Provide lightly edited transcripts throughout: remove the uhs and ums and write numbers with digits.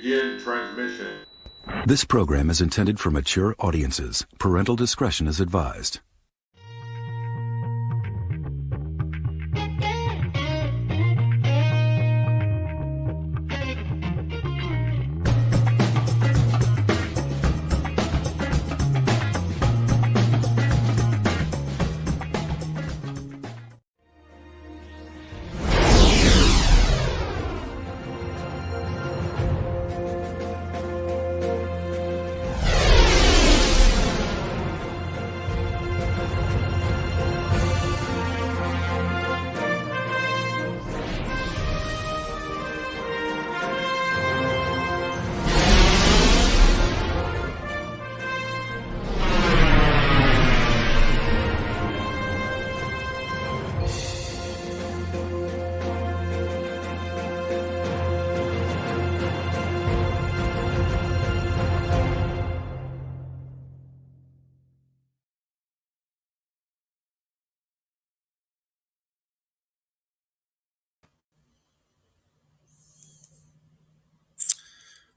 begin transmission. This program is intended for mature audiences. Parental discretion is advised.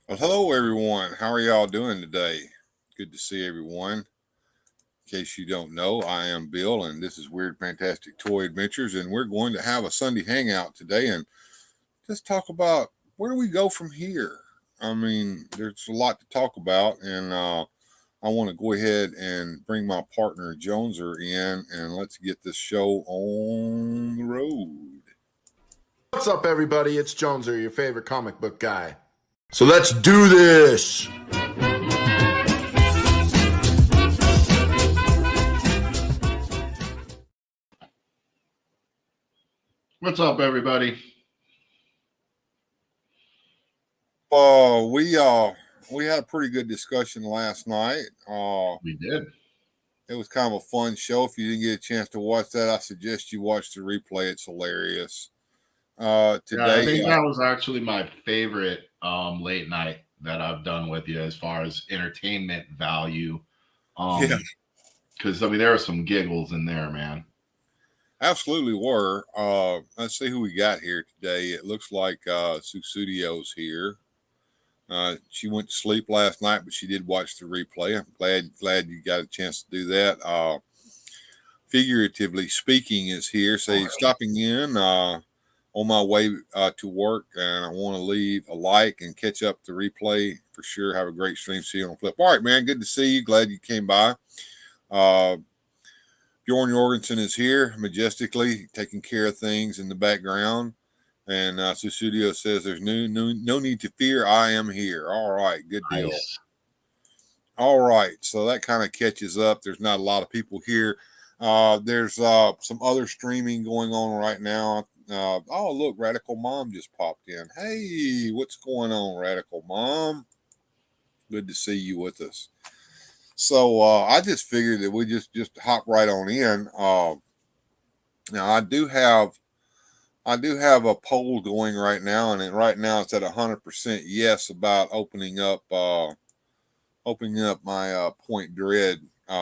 Well, hello everyone. How are y'all doing today? Good to see everyone. In case you don't know, I am Bill and this is Weird Fantastic Toy Adventures, and we're going to have a Sunday hangout today and just talk about where do we go from here. I mean, there's a lot to talk about, and I want to go ahead and bring my partner Joneser in and let's get this show on the road. What's up, everybody? It's Joneser, your favorite comic book guy. So let's do this! What's up, everybody? We had a pretty good discussion last night. We did. It was kind of a fun show. If you didn't get a chance to watch that, I suggest you watch the replay. It's hilarious. Today, I think that was actually my favorite late night that I've done with you as far as entertainment value. Because I mean, there were some giggles in there, man. Absolutely were. Let's see who we got here today. It looks like Susudio's here. She went to sleep last night, but she did watch the replay. I'm glad you got a chance to do that. Figuratively speaking is here. Say stopping in on my way to work, and I want to leave a like and catch up the replay for sure. Have a great stream. See you on Flip. All right, man. Good to see you. Glad you came by. Bjorn Jorgensen is here majestically taking care of things in the background. And Susudio says there's no need to fear. I am here. All right. Good deal. Nice. All right. So that kind of catches up. There's not a lot of people here. There's some other streaming going on right now. Oh, look, Radical Mom just popped in. Hey, what's going on, Radical Mom? Good to see you with us. So I just figured that we just hop right on in. Now I do have a poll going right now, and right now it's at 100% yes about opening up my Point Dread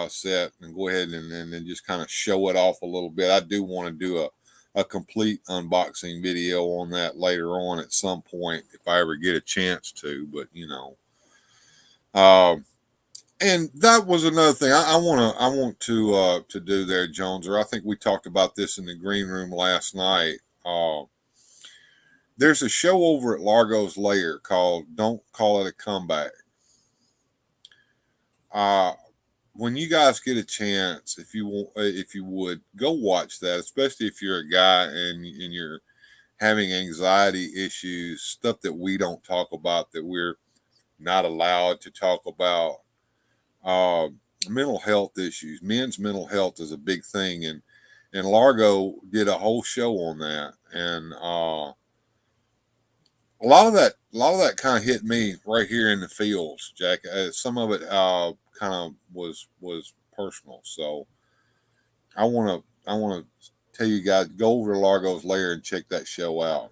set and go ahead and then just kind of show it off a little bit. I do want to do a complete unboxing video on that later on at some point if I ever get a chance to, but you know, and that was another thing I want to do there, Jones, or I think we talked about this in the green room last night. There's a show over at Largo's Lair called Don't Call It a Comeback. When you guys get a chance, if you would go watch that, especially if you're a guy and you're having anxiety issues, stuff that we don't talk about, that we're not allowed to talk about, mental health issues. Men's mental health is a big thing, and Largo did a whole show on that, and a lot of that kind of hit me right here in the feels, Jack. Some of it kind of was personal. So I want to tell you guys, go over to Largo's Lair and check that show out.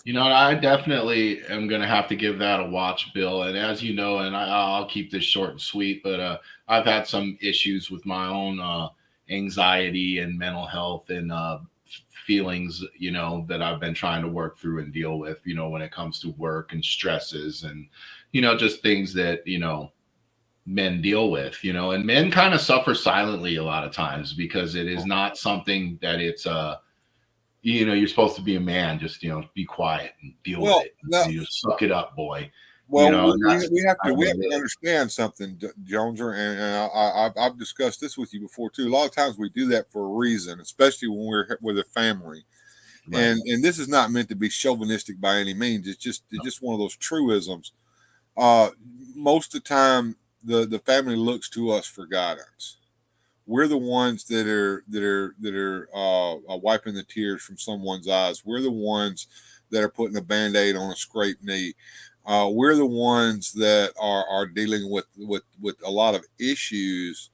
You know, I definitely am going to have to give that a watch, Bill. And as you know, and I'll keep this short and sweet, but I've had some issues with my own anxiety and mental health and feelings, you know, that I've been trying to work through and deal with, you know, when it comes to work and stresses and, you know, just things that, you know, men deal with, you know, and men kind of suffer silently a lot of times because it is not something that it's you know, you're supposed to be a man, just, you know, be quiet and deal with it. No, You just suck it up, boy. well, You know, we have to understand something, Joneser, and I've discussed this with you before too. A lot of times we do that for a reason, especially when we're with a family. right. And this is not meant to be chauvinistic by any means. It's just one of those truisms. Most of the time, the family looks to us for guidance. We're the ones that are wiping the tears from someone's eyes. We're the ones that are putting a Band-Aid on a scraped knee. We're the ones that are dealing with a lot of issues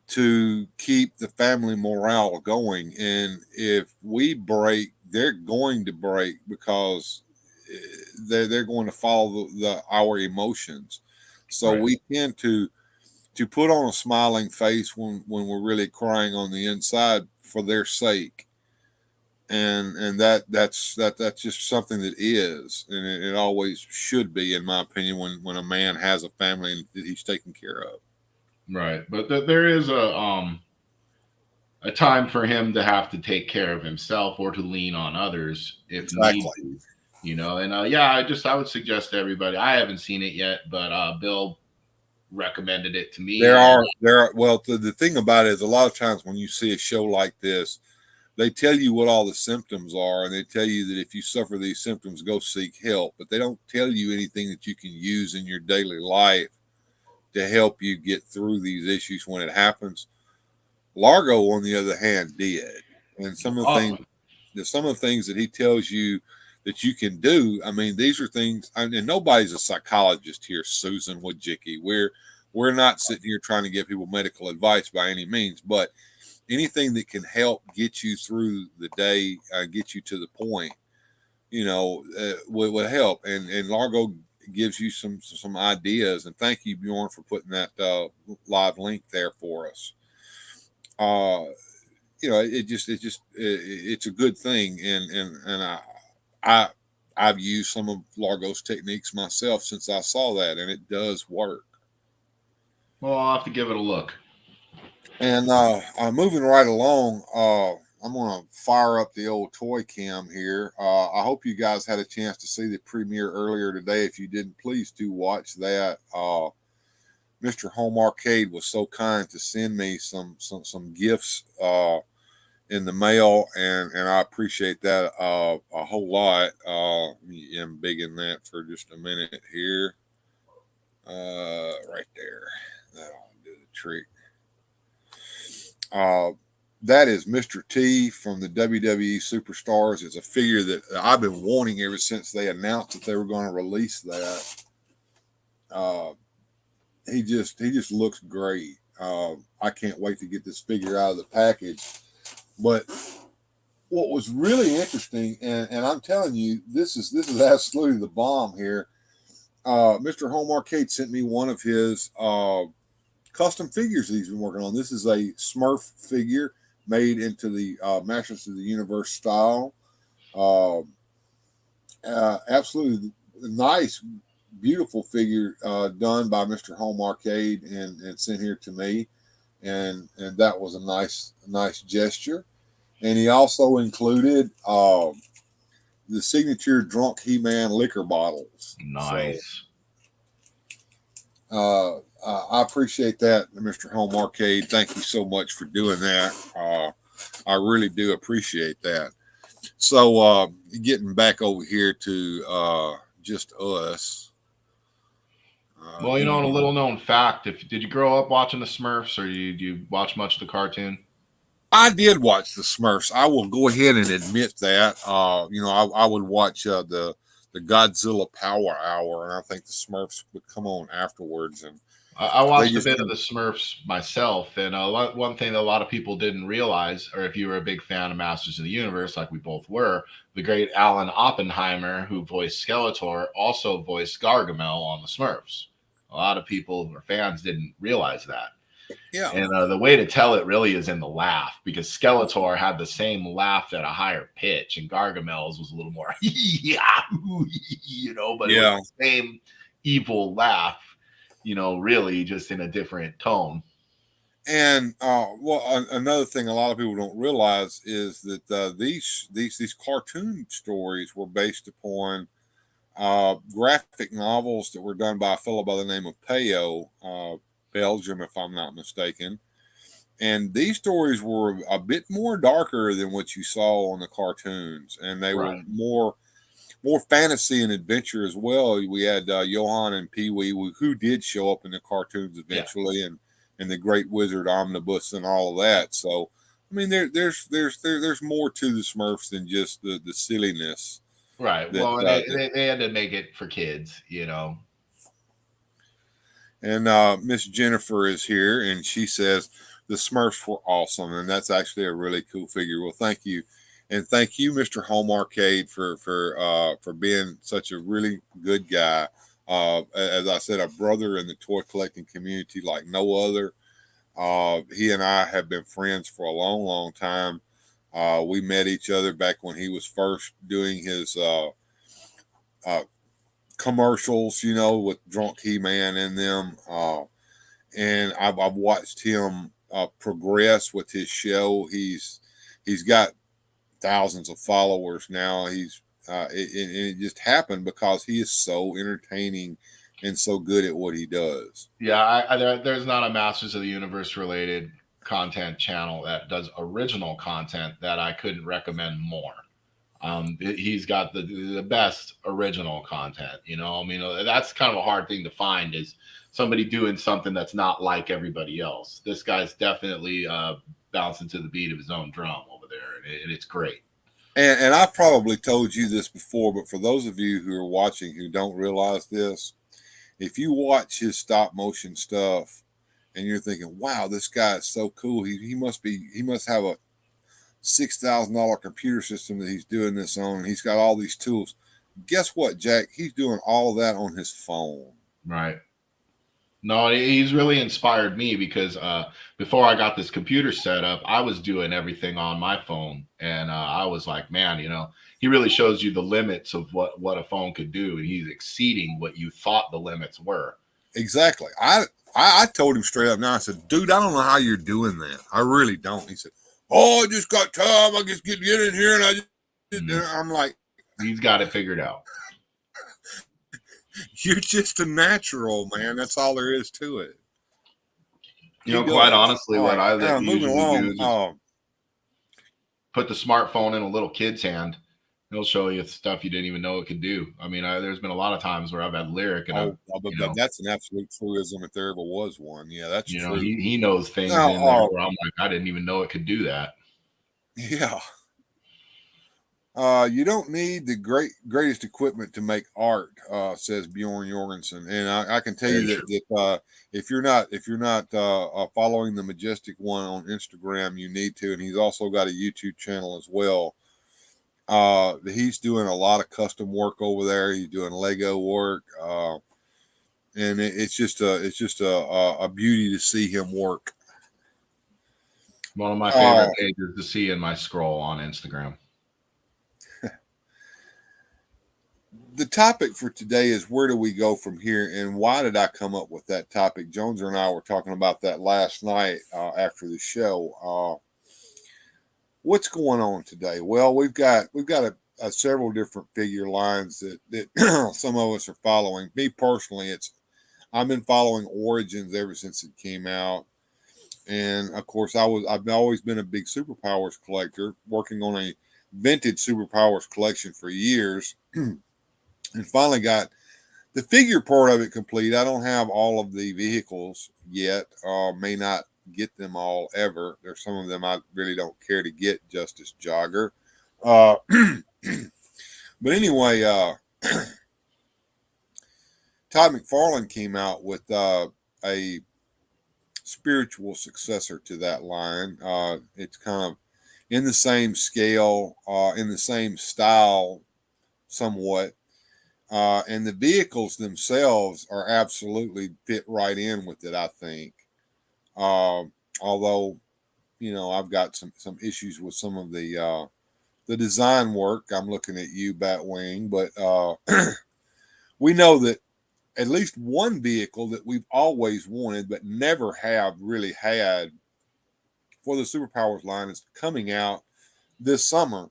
to keep the family morale going. And if we break, they're going to break because they're going to follow our emotions. So Right. we tend to put on a smiling face when we're really crying on the inside for their sake. And that's just something that is, and it always should be, in my opinion, when a man has a family and that he's taken care of. Right. But there is a time for him to have to take care of himself or to lean on others if Exactly. need be, you know. And yeah, I would suggest to everybody. I haven't seen it yet, but Bill recommended it to me. There are well, the thing about it is a lot of times when you see a show like this, they tell you what all the symptoms are, and they tell you that if you suffer these symptoms, go seek help. But they don't tell you anything that you can use in your daily life to help you get through these issues when it happens. Largo, on the other hand, did, and some of the things that he tells you that you can do. I mean, these are things, and nobody's a psychologist here, Susan Wojcicki. We're not sitting here trying to give people medical advice by any means, but anything that can help get you through the day, get you to the point, you know, will help. And Largo gives you some ideas. And thank you, Bjorn, for putting that live link there for us. You know, it's a good thing, and I've used some of Largo's techniques myself since I saw that, and it does work. Well, I'll have to give it a look. And moving right along, I'm going to fire up the old toy cam here. I hope you guys had a chance to see the premiere earlier today. If you didn't, please do watch that. Mr. Home Arcade was so kind to send me some gifts in the mail, and I appreciate that a whole lot. I'm big in that for just a minute here. Right there. That'll do the trick. That is Mr. T from the WWE Superstars. It's a figure that I've been wanting ever since they announced that they were going to release that. He just looks great. I can't wait to get this figure out of the package. But what was really interesting, and I'm telling you, this is absolutely the bomb here. Mr. Home Arcade sent me one of his custom figures that he's been working on. This is a Smurf figure made into the Masters of the Universe style. Absolutely nice, beautiful figure done by Mr. Home Arcade and sent here to me. And that was a nice gesture. And he also included the signature Drunk He-Man liquor bottles. Nice. So, I appreciate that, Mr. Home Arcade. Thank you so much for doing that. I really do appreciate that. So, getting back over here to just us. Well, you know, a little known fact: did you grow up watching the Smurfs, or do you watch much of the cartoon? I did watch the Smurfs. I will go ahead and admit that. You know, I would watch the Godzilla Power Hour, and I think the Smurfs would come on afterwards. And I watched a bit of the Smurfs myself, and one thing that a lot of people didn't realize, or if you were a big fan of Masters of the Universe, like we both were, the great Alan Oppenheimer, who voiced Skeletor, also voiced Gargamel on the Smurfs. A lot of people or fans didn't realize that. Yeah. And the way to tell it really is in the laugh, because Skeletor had the same laugh at a higher pitch, and Gargamel's was a little more, you know, but it was the same evil laugh, you know, really just in a different tone. And another thing a lot of people don't realize is that these cartoon stories were based upon graphic novels that were done by a fellow by the name of Peyo, Belgium, if I'm not mistaken. And these stories were a bit more darker than what you saw on the cartoons, and they were more fantasy and adventure as well. We had Johann and Pee Wee, who did show up in the cartoons eventually, and the Great Wizard Omnibus and all of that. So, I mean, there's more to the Smurfs than just the silliness. Right. Well, they had to make it for kids, you know. And Miss Jennifer is here, and she says the Smurfs were awesome, and that's actually a really cool figure. Well, thank you, and thank you, Mr. Home Arcade, for being such a really good guy. As I said, a brother in the toy collecting community like no other. He and I have been friends for a long, long time. We met each other back when he was first doing his commercials, you know, with Drunk He-Man in them. And I've watched him progress with his show. He's got thousands of followers now. It just happened because he is so entertaining and so good at what he does. Yeah, there's not a Masters of the Universe related content channel that does original content that I couldn't recommend more. He's got the best original content, you know. I mean, that's kind of a hard thing to find, is somebody doing something that's not like everybody else. This guy's definitely bouncing to the beat of his own drum over there, and it's great. And I've probably told you this before, but for those of you who are watching who don't realize this, if you watch his stop motion stuff and you're thinking, wow, this guy is so cool, he must have a $6,000 computer system that he's doing this on, and he's got all these tools. Guess what, Jack? He's doing all of that on his phone. Right. No, he's really inspired me, because before I got this computer set up, I was doing everything on my phone, and I was like, man, you know, he really shows you the limits of what a phone could do, and he's exceeding what you thought the limits were. Exactly. I told him straight up now. I said, dude, I don't know how you're doing that. I really don't. He said, oh, I just got time. I just get in here, and I'm like, he's got it figured out. You're just a natural, man. That's all there is to it. You know, quite honestly, what I usually do is put the smartphone in a little kid's hand. It'll show you stuff you didn't even know it could do. I mean, there's been a lot of times where I've had Lyric, and that's an absolute truism if there ever was one. Yeah, that's true. You know, he knows things in there where I'm like, I didn't even know it could do that. Yeah. You don't need the greatest equipment to make art, says Bjorn Jorgensen, and I can tell you that if you're not following the Majestic One on Instagram, you need to, and he's also got a YouTube channel as well. He's doing a lot of custom work over there. He's doing Lego work, and it's just a beauty to see him work. One of my favorite pages to see in my scroll on Instagram. The topic for today is, where do we go from here, and why did I come up with that topic? Jones and I were talking about that last night after the show. What's going on today? Well, we've got several different figure lines that some of us are following. Me personally, I've been following Origins ever since it came out, and of course I've always been a big Superpowers collector, working on a vintage Superpowers collection for years. And finally got the figure part of it complete. I don't have all of the vehicles yet. May not get them all ever. There's some of them I really don't care to get, Justice Jogger. But anyway, Todd McFarlane came out with a spiritual successor to that line. It's kind of in the same scale, in the same style, somewhat. And the vehicles themselves are absolutely fit right in with it, I think. Although, I've got some issues with some of the design work. I'm looking at you, Batwing, but we know that at least one vehicle that we've always wanted but never have really had for the Superpowers line is coming out this summer,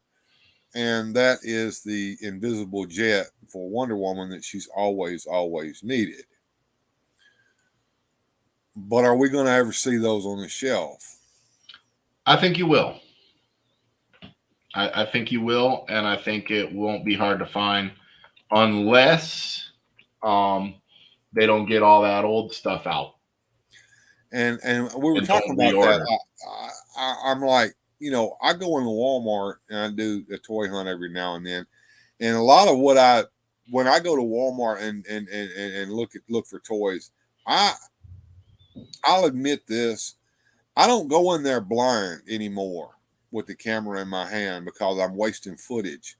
and that is the invisible jet for Wonder Woman that she's always needed. But are we going to ever see those on the shelf? I think you will. I think you will, and I think it won't be hard to find unless they don't get all that old stuff out. And we were talking about that. I'm like, I go into Walmart and I do a toy hunt every now and then, and a lot of when I go to Walmart and look for toys, I'll admit this, I don't go in there blind anymore with the camera in my hand because I'm wasting footage.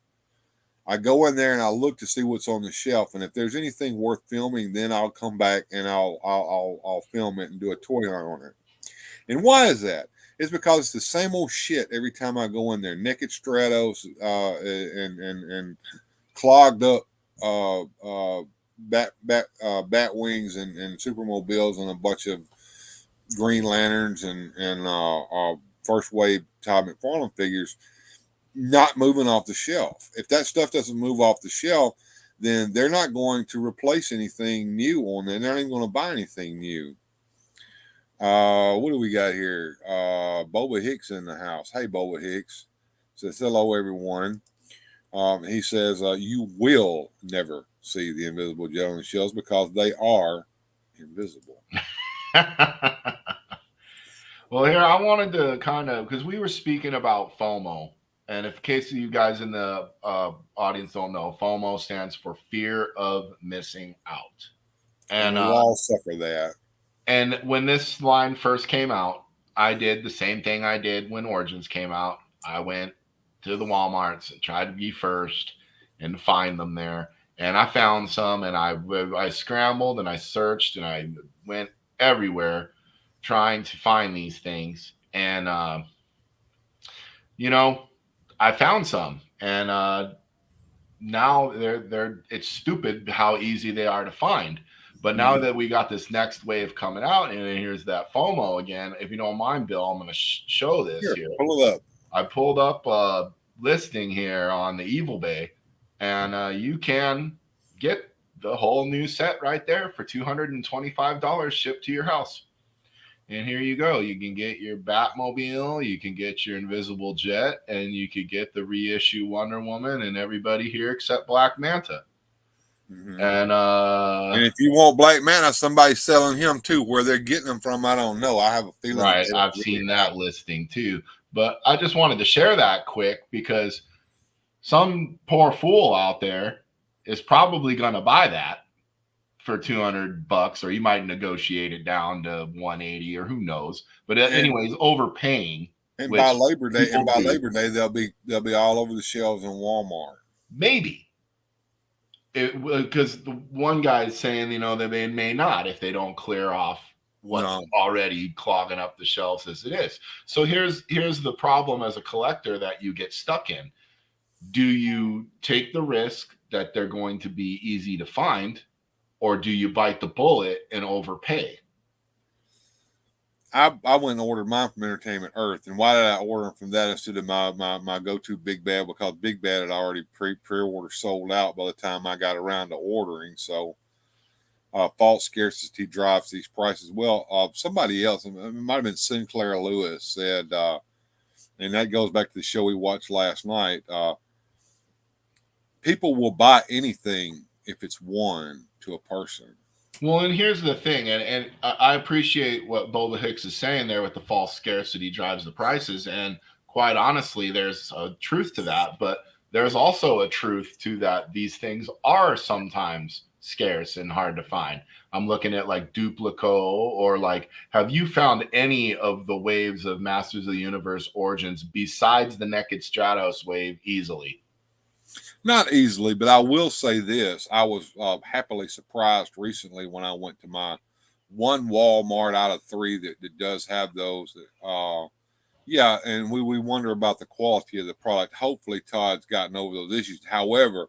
I go in there and I look to see what's on the shelf, and if there's anything worth filming, then I'll come back and I'll film it and do a toy hunt on it. And why is that? It's because it's the same old shit every time I go in there. Naked Stratos and clogged up bat wings and supermobiles and a bunch of Green Lanterns and first wave Todd McFarlane figures not moving off the shelf. If that stuff doesn't move off the shelf, then they're not going to replace anything new on there. They're not even going to buy anything new. What do we got here? Boba Hicks in the house. Hey, Boba Hicks says hello, everyone. He says you will never see the invisible jet on the shelves because they are invisible. Well, here I wanted to kind of, because we were speaking about FOMO, and in case you guys in the audience don't know, FOMO stands for fear of missing out, and we all suffer that. And when this line first came out, I did the same thing I did when Origins came out. I went to the Walmarts and tried to be first and find them there. And I found some, and I scrambled and I searched and I went everywhere trying to find these things. And, I found some. And now it's stupid how easy they are to find. But now that we got this next wave coming out, and here's that FOMO again, if you don't mind, Bill, I'm going to show this here. Pull it up. I pulled up a listing here on the Evil Bay, and you can get the whole new set right there for $225 shipped to your house. And here you go. You can get your Batmobile, you can get your Invisible Jet, and you could get the reissue Wonder Woman and everybody here except Black Manta. Mm-hmm. And if you want Black Manta, somebody's selling him too. Where they're getting them from, I don't know. I have a feeling. Right, I've seen that listing too. But I just wanted to share that quick because some poor fool out there is probably going to buy that for $200, or you might negotiate it down to $180, or who knows. But anyways, overpaying. And by Labor Day, they'll be all over the shelves in Walmart. Maybe. Because the one guy's saying, that they may not if they don't clear off what's already clogging up the shelves as it is. So here's the problem as a collector that you get stuck in. Do you take the risk that they're going to be easy to find, or do you bite the bullet and overpay? I went and ordered mine from Entertainment Earth. And why did I order them from that instead of my go-to Big Bad? Because Big Bad had already pre-order sold out by the time I got around to ordering. So false scarcity drives these prices. Well, somebody else, it might have been Sinclair Lewis, said, and that goes back to the show we watched last night, people will buy anything if it's one to a person. Well, and here's the thing, and I appreciate what Boba Hicks is saying there with the false scarcity drives the prices, and quite honestly, there's a truth to that, but there's also a truth to that these things are sometimes scarce and hard to find. I'm looking at like Duplico, or like, have you found any of the waves of Masters of the Universe Origins besides the Naked Stratos wave easily? Not easily, but I will say this. I was happily surprised recently when I went to my one Walmart out of 3 that does have those. Yeah, and we wonder about the quality of the product. Hopefully, Todd's gotten over those issues. However,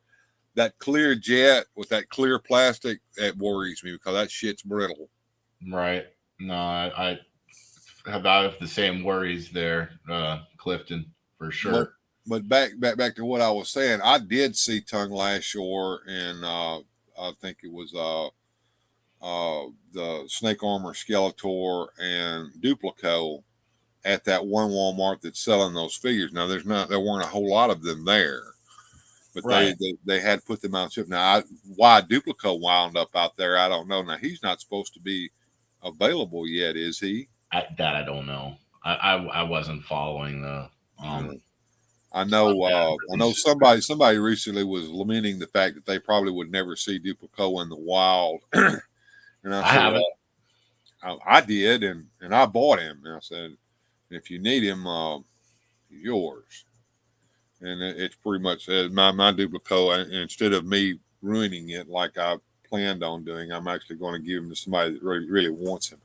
that clear jet with that clear plastic, it worries me because that shit's brittle. Right. No, I have the same worries there, Clifton, for sure. But back to what I was saying, I did see tongue lash shore, and I think it was the Snake Armor Skeletor and Duplico at that one Walmart that's selling those figures. Now there weren't a whole lot of them there, but Right. they had put them on ship. Now why Duplico wound up out there, I don't know. Now he's not supposed to be available yet, is he? I don't know. I wasn't following the. I know somebody recently was lamenting the fact that they probably would never see Duplico in the wild, and I said, haven't. I did, and I bought him. And I said, if you need him, he's yours. And it's pretty much my Duplico. Instead of me ruining it like I planned on doing, I'm actually going to give him to somebody that really, really wants him.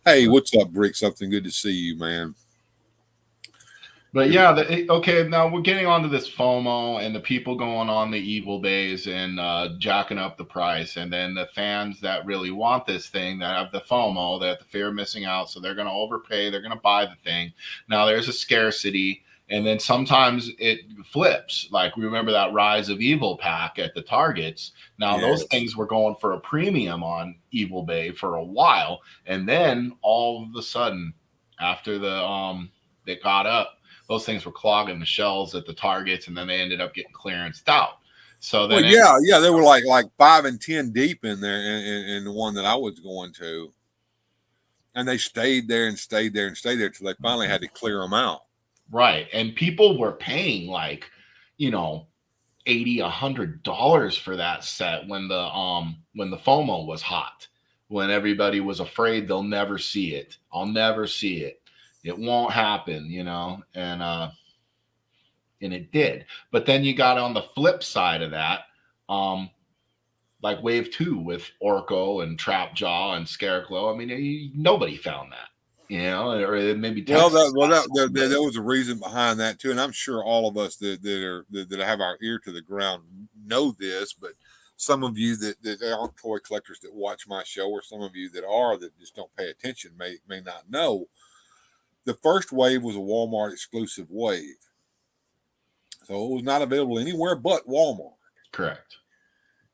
Hey, what's up, Brick? Something good to see you, man. But yeah, okay, now we're getting onto this FOMO and the people going on the evil bays and jacking up the price. And then the fans that really want this thing, that have the FOMO, that have the fear of missing out. So they're going to overpay. They're going to buy the thing. Now there's a scarcity. And then sometimes it flips. Like, remember that Rise of Evil pack at the Targets. Now those things were going for a premium on Evil Bay for a while. And then all of a sudden, after they got up, those things were clogging the shelves at the Targets, and then they ended up getting clearanced out. So then, they were like 5 and 10 deep in there in the one that I was going to, and they stayed there and stayed there and stayed there till they finally had to clear them out. Right, and people were paying like, $80, $100 for that set when the FOMO was hot, when everybody was afraid they'll never see it. I'll never see it. It won't happen, and it did. But then you got on the flip side of that, like Wave 2 with Orko and Trapjaw and Scarecrow. I mean, nobody found that, or maybe. There was a reason behind that too, and I'm sure all of us that have our ear to the ground know this, but some of you that aren't toy collectors that watch my show, or some of you that are that just don't pay attention may not know. The first wave was a Walmart exclusive wave, so it was not available anywhere but Walmart. Correct.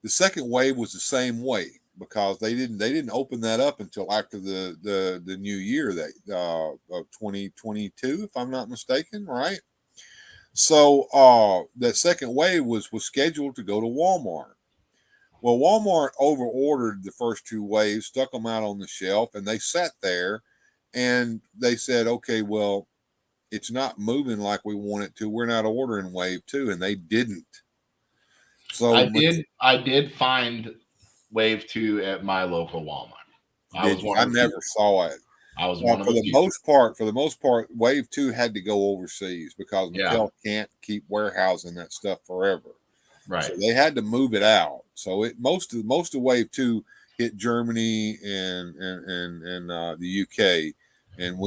The second wave was the same way because they didn't open that up until after the new year of 2022, if I'm not mistaken, right? So that second wave was scheduled to go to Walmart. Well, Walmart over-ordered the first 2 waves, stuck them out on the shelf, and they sat there. And they said, okay, well, it's not moving like we want it to. We're not ordering Wave 2, and they didn't. So I did find Wave 2 at my local Walmart. I never saw it. I was one of for the most part, Wave 2 had to go overseas because Mattel can't keep warehousing that stuff forever. Right. So they had to move it out. So most of Wave 2 hit Germany and the UK. And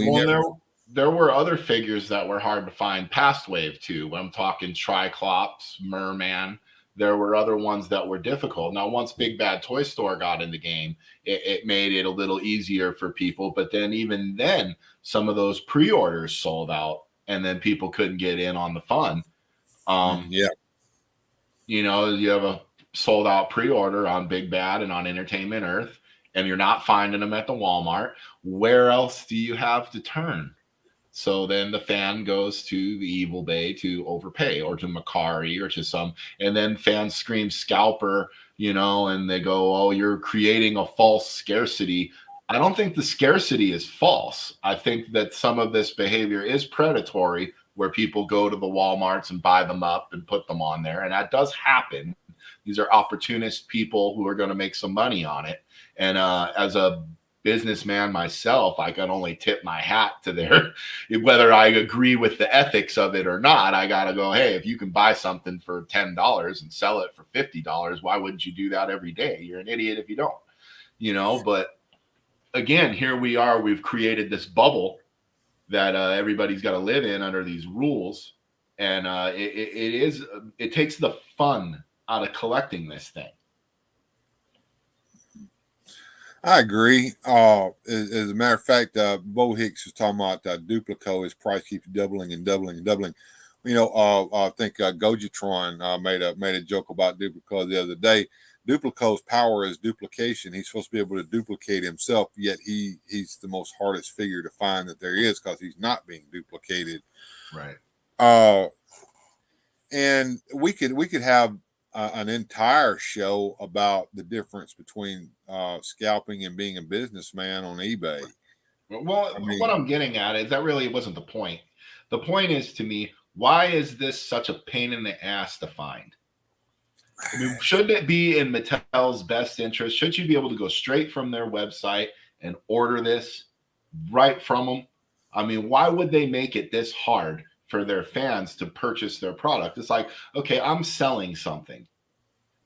there were other figures that were hard to find past Wave 2. I'm talking Triclops, Merman. There were other ones that were difficult. Now, once Big Bad Toy Store got in the game, it made it a little easier for people. But then even then, some of those pre-orders sold out, and then people couldn't get in on the fun. You have a sold out pre-order on Big Bad and on Entertainment Earth, and you're not finding them at the Walmart. Where else do you have to turn? So then the fan goes to the Evil Bay to overpay, or to Macari, or to some, and then fans scream scalper, and they go, oh, you're creating a false scarcity. I don't think the scarcity is false. I think that some of this behavior is predatory, where people go to the Walmarts and buy them up and put them on there. And that does happen. These are opportunist people who are going to make some money on it. And as a businessman myself, I can only tip my hat to their, whether I agree with the ethics of it or not. I got to go, hey, if you can buy something for $10 and sell it for $50, why wouldn't you do that every day? You're an idiot if you don't, but again, here we are. We've created this bubble that everybody's got to live in under these rules, and it takes the fun out of collecting this thing. I agree. As a matter of fact, Bo Hicks was talking about Duplico. His price keeps doubling and doubling and doubling. You know, I think Gojitron made a joke about Duplico the other day. Duplico's power is duplication. He's supposed to be able to duplicate himself, yet he's the most hardest figure to find that there is because he's not being duplicated. Right. And we could have an entire show about the difference between scalping and being a businessman on eBay. Well, what I'm getting at is that really wasn't the point. The point is, to me, why is this such a pain in the ass to find? I mean, shouldn't it be in Mattel's best interest? Shouldn't you be able to go straight from their website and order this right from them? I mean, why would they make it this hard for their fans to purchase their product? It's like, okay, I'm selling something.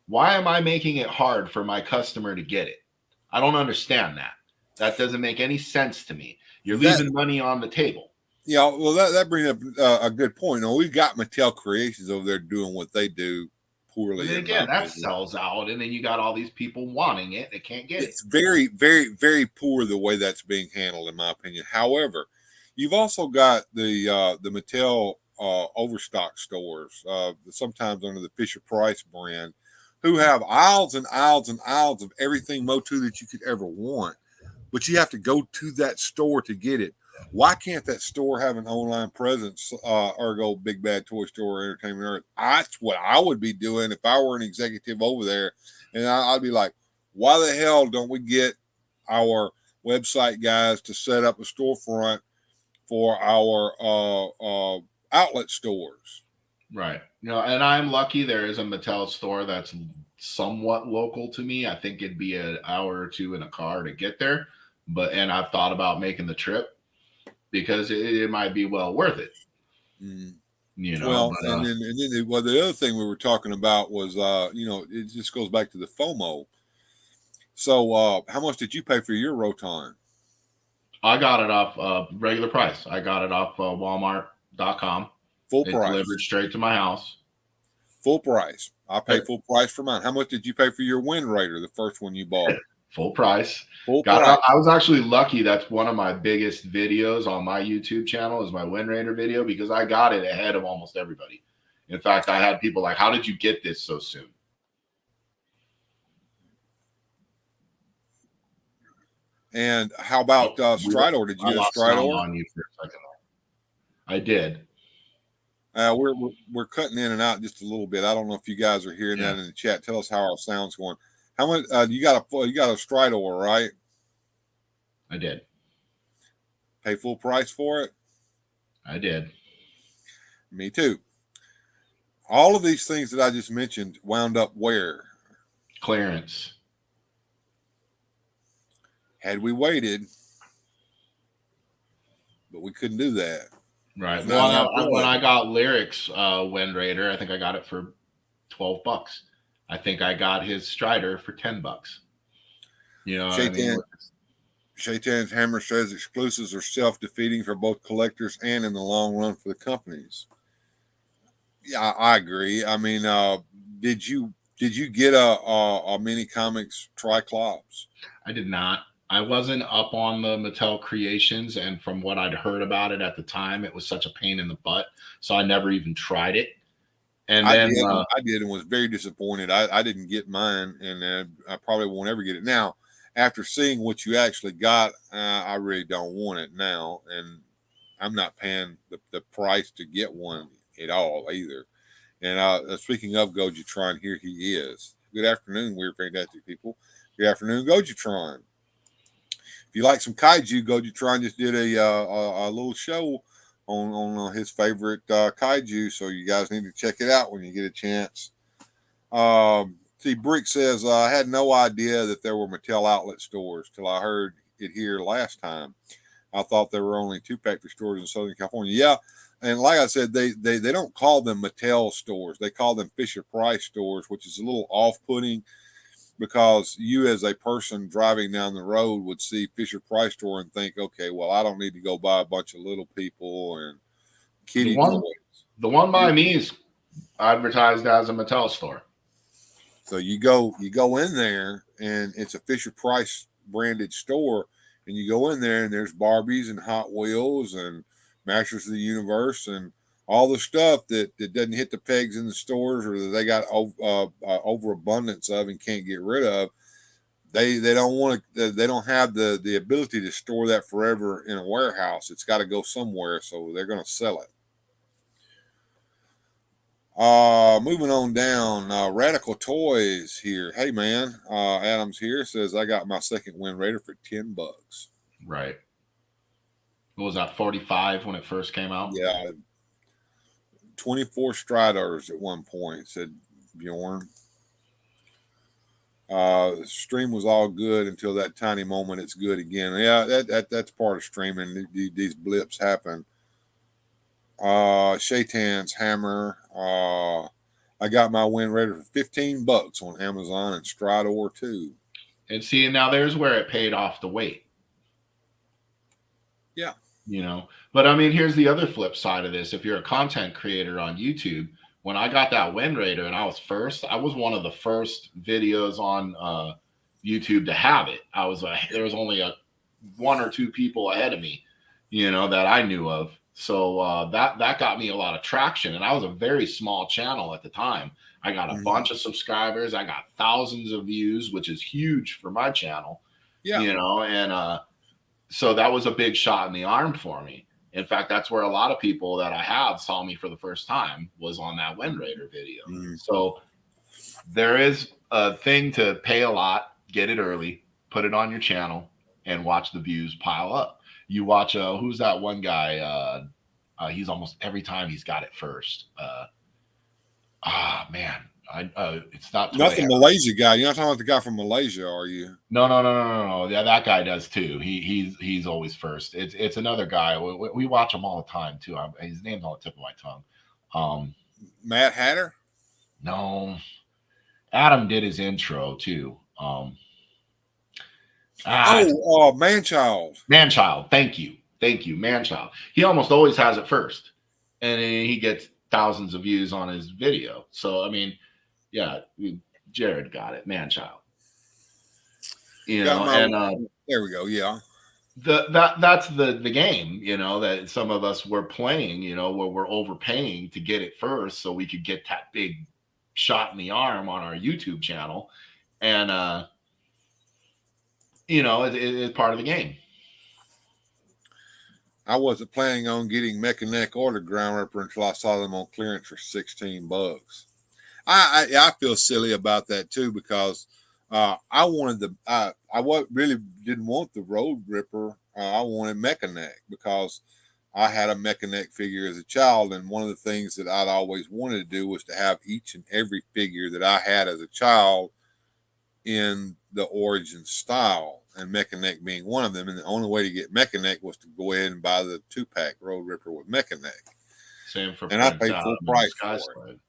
Why am I making it hard for my customer to get it? I don't understand that. That doesn't make any sense to me. You're leaving money on the table. Yeah, well, that brings up a good point. You know, we've got Mattel Creations over there doing what they do poorly. And again, that sells out, and then you got all these people wanting it. They can't get it. It's very, very, very poor the way that's being handled, in my opinion. However, you've also got the Mattel overstock stores, sometimes under the Fisher Price brand, who have aisles and aisles and aisles of everything Motu that you could ever want. But you have to go to that store to get it. Why can't that store have an online presence? Ergo, Big Bad Toy Store, Entertainment Earth. That's what I would be doing if I were an executive over there. And I'd be like, why the hell don't we get our website guys to set up a storefront for our outlet stores? Right. You know, and I'm lucky there is a Mattel store that's somewhat local to me. I think it'd be an hour or two in a car to get there. And I've thought about making the trip because it might be well worth it. You know, well, and then the other thing we were talking about was, you know, it just goes back to the FOMO. So, how much did you pay for your Roton? I got it off regular price. I got it off Walmart.com. Full price. Delivered straight to my house. Full price. I paid full price for mine. How much did you pay for your Wind Raider, the first one you bought? Full price. Full price. I was actually lucky. That's one of my biggest videos on my YouTube channel is my Wind Raider video because I got it ahead of almost everybody. In fact, I had people like, how did you get this so soon? And how about Stridor? Did you get a Stridor? On you for a second. I did. We're cutting in and out just a little bit. I don't know if you guys are hearing that in the chat. Tell us how our sound's going. How much you got a Stridor, right? I did. Pay full price for it? I did. Me too. All of these things that I just mentioned wound up where? Clearance. Had we waited, but we couldn't do that. Right. Well, when I got Lyric's Wind Raider, I think I got it for $12. I think I got his Strider for $10. You know, Shaitan's Hammer says exclusives are self-defeating for both collectors and in the long run for the companies. Yeah, I agree. I mean, did you get a mini comics Triclops? I did not. I wasn't up on the Mattel Creations, and from what I'd heard about it at the time, it was such a pain in the butt, so I never even tried it. And I then did and was very disappointed. I didn't get mine, and I probably won't ever get it now. After seeing what you actually got, I really don't want it now, and I'm not paying the price to get one at all either. And speaking of Gojitron, here he is. Good afternoon, weird fantastic people. Good afternoon, Gojitron. If you like some kaiju, Gojitron just did a little show on his favorite kaiju, so you guys need to check it out when you get a chance. See, Brick says, I had no idea that there were Mattel outlet stores till I heard it here last time. I thought there were only two factory stores in Southern California. Yeah, and like I said, they don't call them Mattel stores. They call them Fisher Price stores, which is a little off-putting because you as a person driving down the road would see Fisher Price store and think, okay, well, I don't need to go buy a bunch of little people and kitty toys. The one by me is advertised as a Mattel store. So you go in there and it's a Fisher Price branded store, and you go in there and there's Barbies and Hot Wheels and Masters of the Universe and all the stuff that doesn't hit the pegs in the stores, or that they got overabundance of and can't get rid of. They don't want to. They don't have the ability to store that forever in a warehouse. It's got to go somewhere, so they're going to sell it. Moving on down, Radical Toys here. Hey man, Adams here says I got my second Wind Raider for $10. Right. What was that, 45 when it first came out? Yeah. 24 Striders at one point, said Bjorn. The stream was all good until that tiny moment it's good again. Yeah, that's part of streaming. These blips happen. Shaitan's Hammer. I got my Wind Raider for $15 on Amazon and Stridor too. And see, now there's where it paid off to wait. Yeah. You know, but I mean, here's the other flip side of this. If you're a content creator on YouTube, when I got that Wind Raider and I was one of the first videos on YouTube to have it. There was only one or two people ahead of me, you know, that I knew of. So that got me a lot of traction, and I was a very small channel at the time. I got a bunch of subscribers. I got thousands of views, which is huge for my channel. Yeah, you know, and so that was a big shot in the arm for me. In fact, that's where a lot of people that I have saw me for the first time, was on that Wind Raider video. So there is a thing to pay a lot, get it early, put it on your channel, and watch the views pile up. You watch, who's that one guy? He's almost every time he's got it first. Man, it's not the Malaysia guy. You're not talking about the guy from Malaysia, are you? No. Yeah, that guy does too. He's always first. It's another guy. We watch him all the time too. His name's on the tip of my tongue. Matt Hatter? No, Adam did his intro too. Manchild. Manchild. Thank you, Manchild. He almost always has it first, and he gets thousands of views on his video. So I mean, yeah, Jared got it, Manchild. You know, and there we go. Yeah, that's the game. You know, that some of us were playing. You know, where we're overpaying to get it first, so we could get that big shot in the arm on our YouTube channel, and you know, it's part of the game. I wasn't planning on getting Mechanic or the Ground Ripper until I saw them on clearance for $16. I feel silly about that too, because I wanted I really didn't want the Road Ripper. I wanted Mechanic because I had a Mechanic figure as a child, and one of the things that I'd always wanted to do was to have each and every figure that I had as a child in the origin style, and Mechanic being one of them. And the only way to get Mechanic was to go ahead and buy the 2-pack Road Ripper with Mechanic. Same for and I paid full price for it.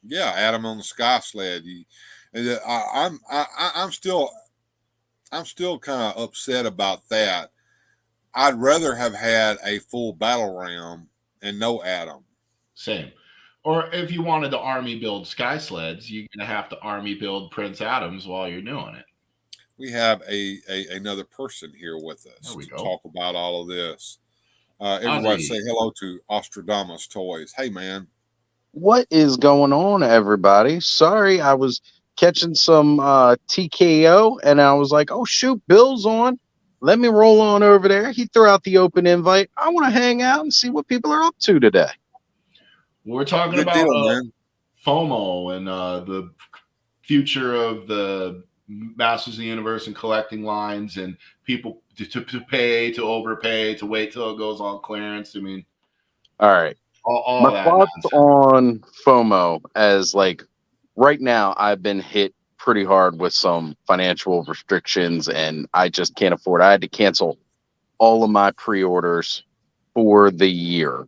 Yeah, Adam on the Sky Sled. I'm still kind of upset about that. I'd rather have had a full Battle Ram and no Adam. Same. Or if you wanted to army build Sky Sleds, you're going to have to army build Prince Adams while you're doing it. We have another person here with us to talk about all of this. Everybody say hello to Ostradamus Toys. Hey, man. What is going on, everybody? Sorry, I was catching some TKO, and I was like, oh, shoot, Bill's on. Let me roll on over there. He threw out the open invite. I want to hang out and see what people are up to today. We're talking about FOMO and the future of the Masters of the Universe and collecting lines, and people to pay, to overpay, to wait till it goes on clearance. I mean, all right. All my thoughts on FOMO, as like right now, I've been hit pretty hard with some financial restrictions, and I just can't afford. I had to cancel all of my pre-orders for the year.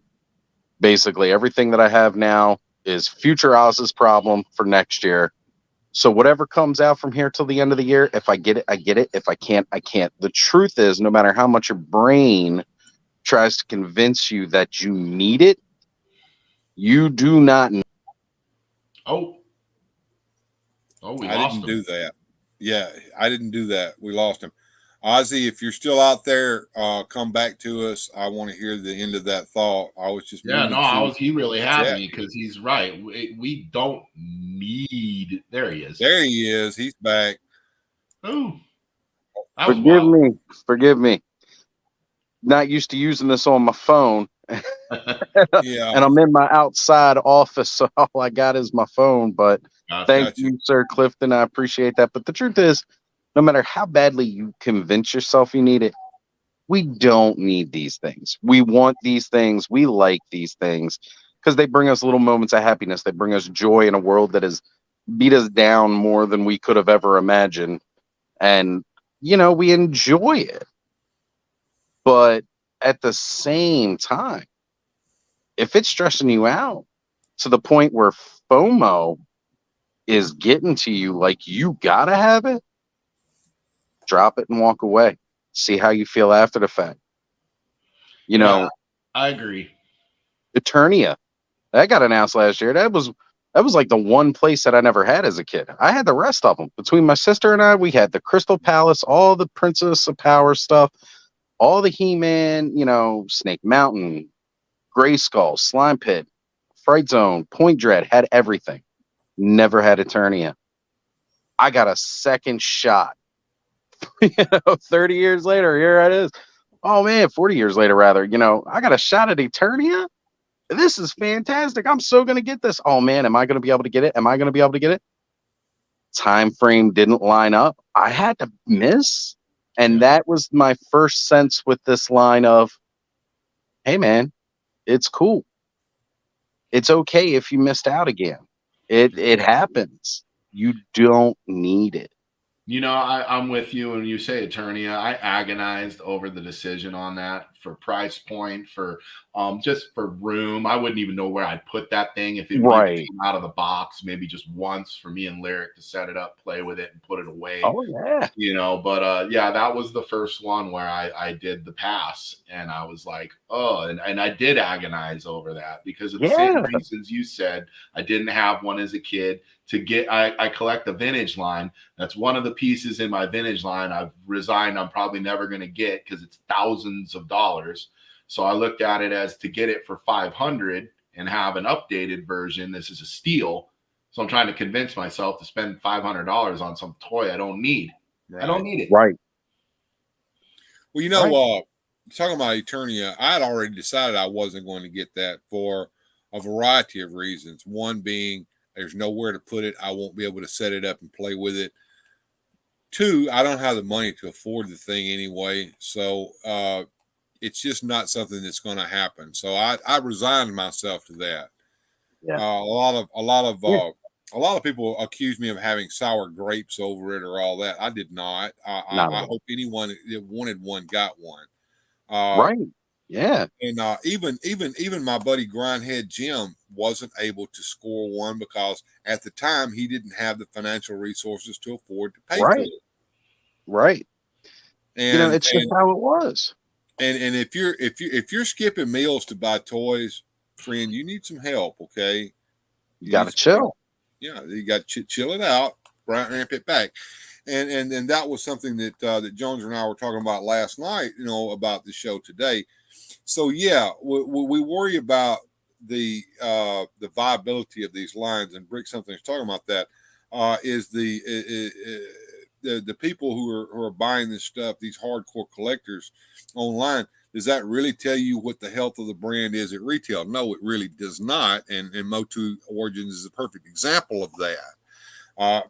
Basically, everything that I have now is future Oz's problem for next year. So whatever comes out from here till the end of the year, if I get it, I get it. If I can't, I can't. The truth is, no matter how much your brain tries to convince you that you need it, you do not. Oh, we I lost didn't him. do that. Yeah, I didn't do that. We lost him. Ozzy, if you're still out there, come back to us. I want to hear the end of that thought. I was just Yeah, moving no, through he really the had chat. me because he's right. We don't need. There he is. There he is. He's back. Oh, that was wild. Forgive me. Not used to using this on my phone. Yeah. And I'm in my outside office, so all I got is my phone. But thank Gotcha. you, Sir Clifton. I appreciate that. But the truth is, no matter how badly you convince yourself you need it, we don't need these things. We want these things. We like these things because they bring us little moments of happiness. They bring us joy in a world that has beat us down more than we could have ever imagined. And, we enjoy it. But at the same time, if it's stressing you out to the point where FOMO is getting to you, like you gotta have it, drop it and walk away. See how you feel after the fact. Yeah, I agree. Eternia, that got announced last year. That was like the one place that I never had as a kid. I had the rest of them. Between my sister and I, we had the Crystal Palace, all the Princess of Power stuff, all the He-Man, Snake Mountain, Grayskull, Slime Pit, Fright Zone, Point Dread, had everything. Never had Eternia. I got a second shot. 30 years later, here it is. Oh man, 40 years later, rather. I got a shot at Eternia. This is fantastic. I'm so gonna get this. Oh man, am I gonna be able to get it? Am I gonna be able to get it? Time frame didn't line up. I had to miss. And that was my first sense with this line of, hey man, it's cool. It's okay if you missed out again. It happens. You don't need it. I'm with you when you say Eternia. I agonized over the decision on that for price point, for just for room. I wouldn't even know where I'd put that thing if it really came out of the box, maybe just once for me and Lyric to set it up, play with it, and put it away. Oh yeah. But that was the first one where I did the pass, and I was like, oh, and I did agonize over that because of the same reasons you said. I didn't have one as a kid. I collect a vintage line. That's one of the pieces in my vintage line I've resigned I'm probably never going to get because it's thousands of dollars. So I looked at it as to get it for $500 and have an updated version. This is a steal. So I'm trying to convince myself to spend $500 on some toy I don't need. Right. I don't need it. Right. Well, talking about Eternia, I had already decided I wasn't going to get that for a variety of reasons. One being, there's nowhere to put it. I won't be able to set it up and play with it. Two, I don't have the money to afford the thing anyway. So it's just not something that's going to happen. So I resigned myself to that. Yeah. A lot of people accuse me of having sour grapes over it or all that. I did not. I hope anyone that wanted one got one. Right. Yeah. And even my buddy Grindhead Jim wasn't able to score one because at the time he didn't have the financial resources to afford to pay for it. Right. And it's just how it was. And if you're skipping meals to buy toys, friend, you need some help. Okay, you got to chill. Yeah, you got to chill it out, ramp it back. And that was something that that Jones and I were talking about last night, about the show today. So yeah, we worry about the viability of these lines, and Brick something's talking about that. Is the people who are buying this stuff, these hardcore collectors online, does that really tell you what the health of the brand is at retail? No, it really does not. And Motu Origins is a perfect example of that.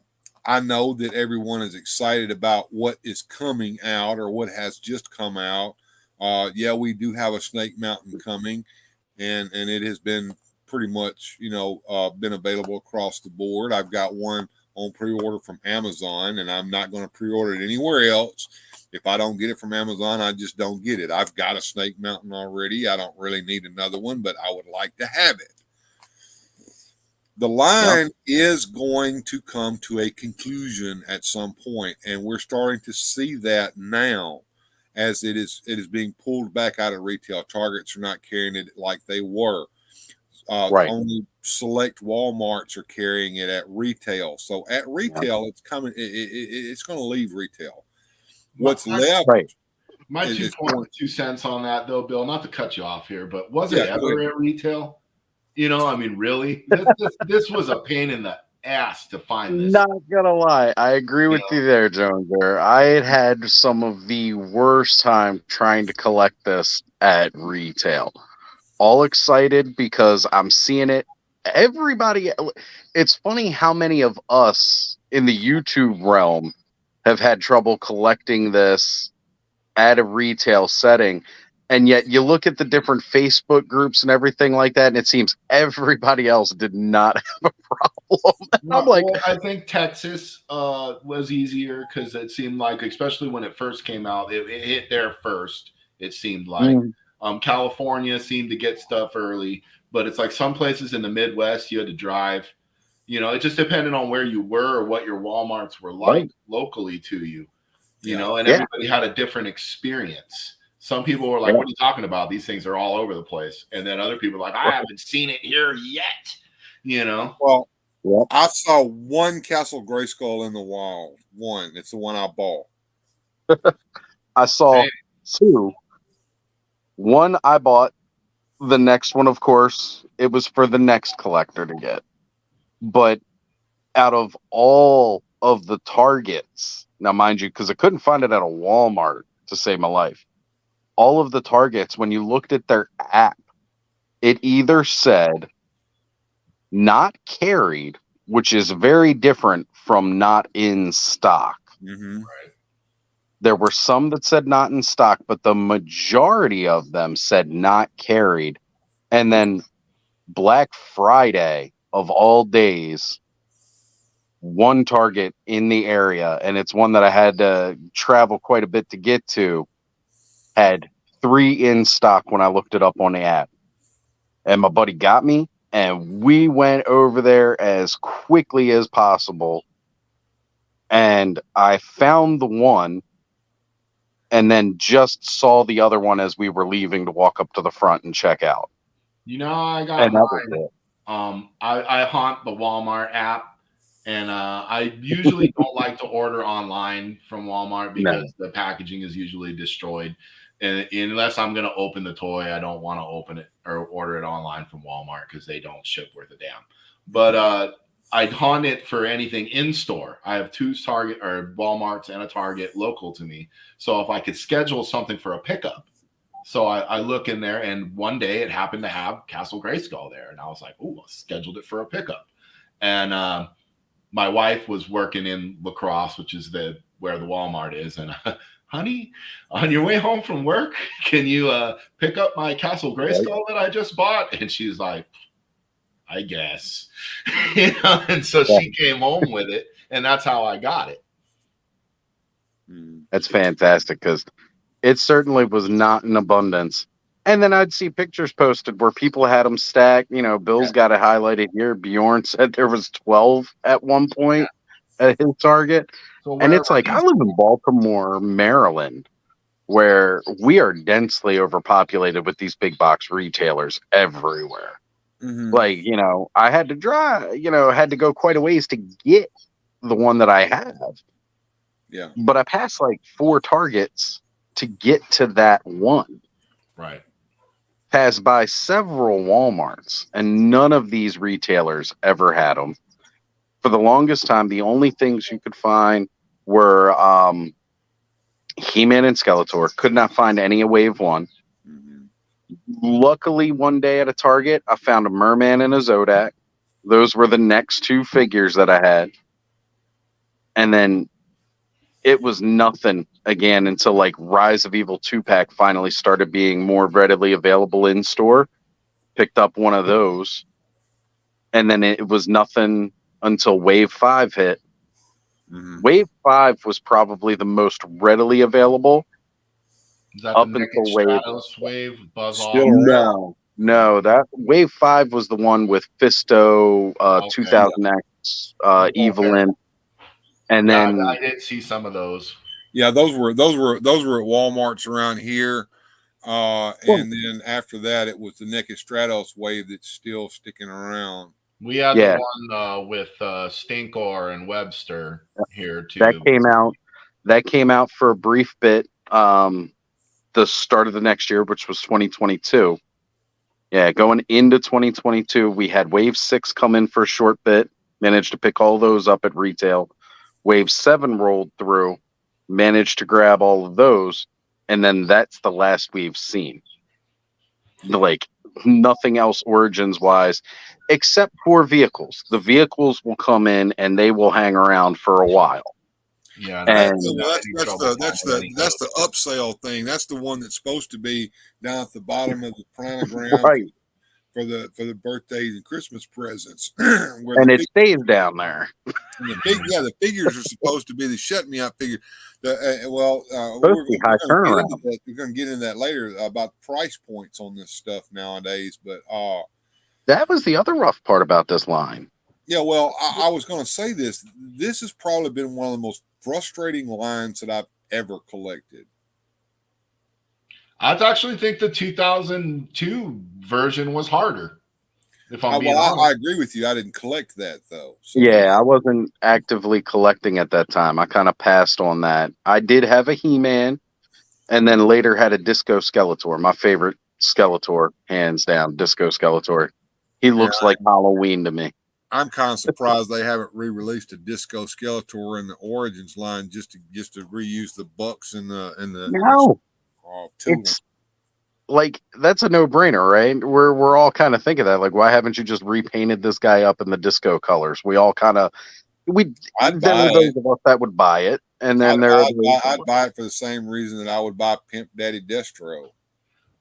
I know that everyone is excited about what is coming out or what has just come out. We do have a Snake Mountain coming, and it has been pretty much, been available across the board. I've got one on pre-order from Amazon, and I'm not going to pre-order it anywhere else. If I don't get it from Amazon, I just don't get it. I've got a Snake Mountain already. I don't really need another one, but I would like to have it. The line is going to come to a conclusion at some point, and we're starting to see that now as it is being pulled back out of retail. Targets are not carrying it like they were. Right. Only select Walmarts are carrying it at retail. So at retail, it's coming. It's going to leave retail. What's left? Right. My is 2 cents on that, though, Bill. Not to cut you off here, but was it Yeah, ever at retail? You know, I mean, really, this was a pain in the ass to find this. Not gonna lie, I agree with you there, Jones. There, I had some of the worst time trying to collect this at retail. All excited because I'm seeing it. Everybody, it's funny how many of us in the YouTube realm have had trouble collecting this at a retail setting. And yet you look at the different Facebook groups and everything like that, and it seems everybody else did not have a problem. No, I'm like, well, I think Texas was easier because it seemed like, especially when it first came out, it hit there first. It seemed like California seemed to get stuff early, but it's like some places in the Midwest you had to drive. You know, it just depended on where you were or what your Walmarts were like locally to you. You know, and everybody had a different experience. Some people were like, what are you talking about? These things are all over the place. And then other people are like, I haven't seen it here yet. You know? Well, I saw one Castle Grayskull in the wild. One. It's the one I bought. I saw two. One I bought. The next one, of course, it was for the next collector to get. But out of all of the Targets, now mind you, because I couldn't find it at a Walmart to save my life. All of the Targets, when you looked at their app, it either said not carried, which is very different from not in stock. Mm-hmm. Right. There were some that said not in stock, but the majority of them said not carried. And then Black Friday, of all days, one Target in the area, and it's one that I had to travel quite a bit to get to, had 3 in stock when I looked it up on the app. And my buddy got me, and we went over there as quickly as possible. And I found the one, and then just saw the other one as we were leaving to walk up to the front and check out. You know, I got mine. I haunt the Walmart app, and I usually don't like to order online from Walmart because the packaging is usually destroyed. And unless I'm going to open the toy, I don't want to open it or order it online from Walmart because they don't ship worth a damn. But I'd haunt it for anything in store. I have 2 Target or Walmarts and a Target local to me. So if I could schedule something for a pickup, so I look in there, and one day it happened to have Castle Grayskull there, and I was like, "Oh, I scheduled it for a pickup." And my wife was working in La Crosse, which is where the Walmart is, and honey, on your way home from work, can you pick up my Castle Grayskull that I just bought? And she's like, I guess. You know, and so she came home with it, and that's how I got it. That's fantastic, because it certainly was not in abundance. And then I'd see pictures posted where people had them stacked. You know, Bill's got it highlighted here. Bjorn said there was 12 at one point at his Target. So and it's like, I live in Baltimore, Maryland, where we are densely overpopulated with these big box retailers everywhere. Mm-hmm. Like, you know, I had to drive, you know, had to go quite a ways to get the one that I have. Yeah. But I passed like 4 Targets to get to that one. Right. Passed by several Walmarts, and none of these retailers ever had them. For the longest time, the only things you could find were He-Man and Skeletor. Could not find any of Wave 1. Mm-hmm. Luckily, one day at a Target, I found a Merman and a Zodak. Those were the next 2 figures that I had. And then it was nothing again until like Rise of Evil 2-pack finally started being more readily available in store. Picked up one of those. And then it was nothing until Wave 5 hit. Mm-hmm. Wave 5 was probably the most readily available. Is that up the until Stratos wave Buzz off? No. No, that Wave 5 was the one with Fisto, Okay. 2000X, Evelyn, and Yeah, then I did see some of those. Yeah, those were at Walmart's around here. And then after that, it was the Naked Stratos wave that's still sticking around. We had Yeah. the one with Stinkor and Webster here too. That came out for a brief bit. The start of the next year, which was 2022. Yeah, going into 2022, we had Wave 6 come in for a short bit. Managed to pick all those up at retail. Wave 7 rolled through. Managed to grab all of those, and then that's the last we've seen. Like nothing else origins wise, except for vehicles. The vehicles will come in and they will hang around for a while. Yeah, and that's the upsell thing. That's the one that's supposed to be down at the bottom of the planogram right. for the birthdays and Christmas presents. And it stays down there. And the figures are supposed to be the shut me up figure. We're going to get into that later about price points on this stuff nowadays. But that was the other rough part about this line. Yeah, well, I was going to say this. This has probably been one of the most frustrating lines that I've ever collected. I actually think the 2002 version was harder. If I'm being honest. I agree with you. I didn't collect that though. So. Yeah, I wasn't actively collecting at that time. I kind of passed on that. I did have a He-Man, and then later had a Disco Skeletor. My favorite Skeletor, hands down, Disco Skeletor. He looks like Halloween to me. I'm kind of surprised they haven't re-released a Disco Skeletor in the Origins line just to reuse the bucks and the. No, it's like that's a no-brainer, right? We're all kind of thinking that, like, why haven't you just repainted this guy up in the disco colors? We all kind of I'd buy those of us that would buy it, and then I'd buy it for the same reason that I would buy Pimp Daddy Destro.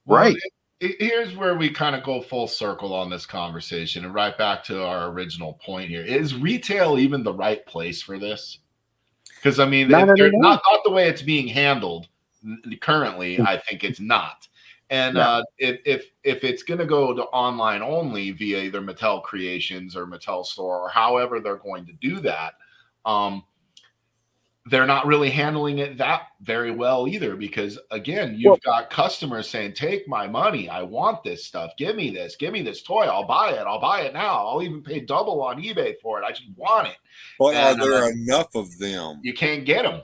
Right. Here's where we kind of go full circle on this conversation and right back to our original point here. Is retail even the right place for this? Because, I mean, not the way it's being handled currently, I think it's not. And if it's going to go to online only via either Mattel Creations or Mattel Store or however they're going to do that, they're not really handling it that very well either, because again, you've got customers saying, take my money. I want this stuff. Give me this toy. I'll buy it now. I'll even pay double on eBay for it. I just want it. But are there enough of them? You can't get them.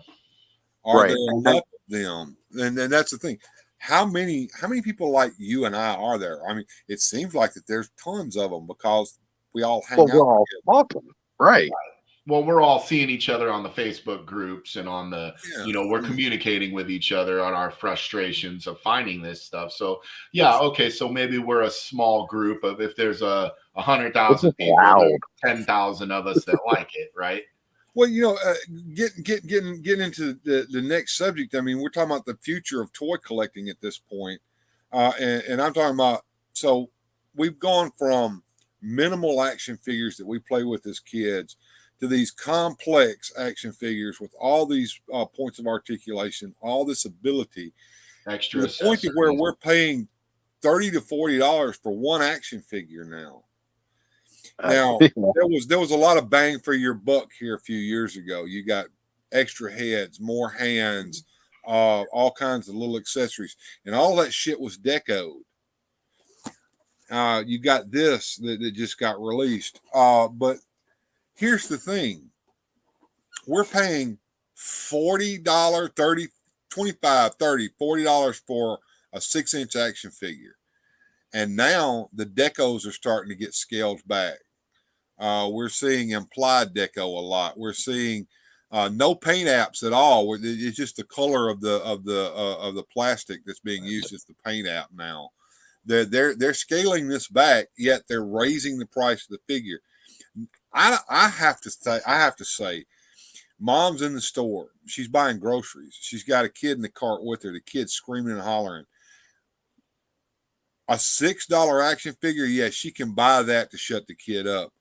Are there enough of them? And that's the thing. How many people like you and I are there? I mean, it seems like that there's tons of them because we all hang out. We're all talking. Right. Well, we're all seeing each other on the Facebook groups and on the, we're communicating with each other on our frustrations of finding this stuff. So, okay. So maybe we're a small group of, if there's 100,000 people, 10,000 of us that like it, right? Well, getting into the next subject. I mean, we're talking about the future of toy collecting at this point. And I'm talking about, so we've gone from minimal action figures that we play with as kids to these complex action figures with all these points of articulation, all this ability, extra to the point to where we're paying $30 to $40 for one action figure now. Now there was a lot of bang for your buck here a few years ago. You got extra heads, more hands, all kinds of little accessories, and all that shit was decoed. You got this that just got released, but here's the thing. We're paying $40, $30, $25, $30, $40 for a 6-inch action figure. And now the decos are starting to get scaled back. We're seeing implied deco a lot. We're seeing no paint apps at all. It's just the color of the plastic that's being used as the paint app now. They're scaling this back, yet they're raising the price of the figure. I have to say, mom's in the store. She's buying groceries. She's got a kid in the cart with her. The kid's screaming and hollering. A $6 action figure, yes, she can buy that to shut the kid up.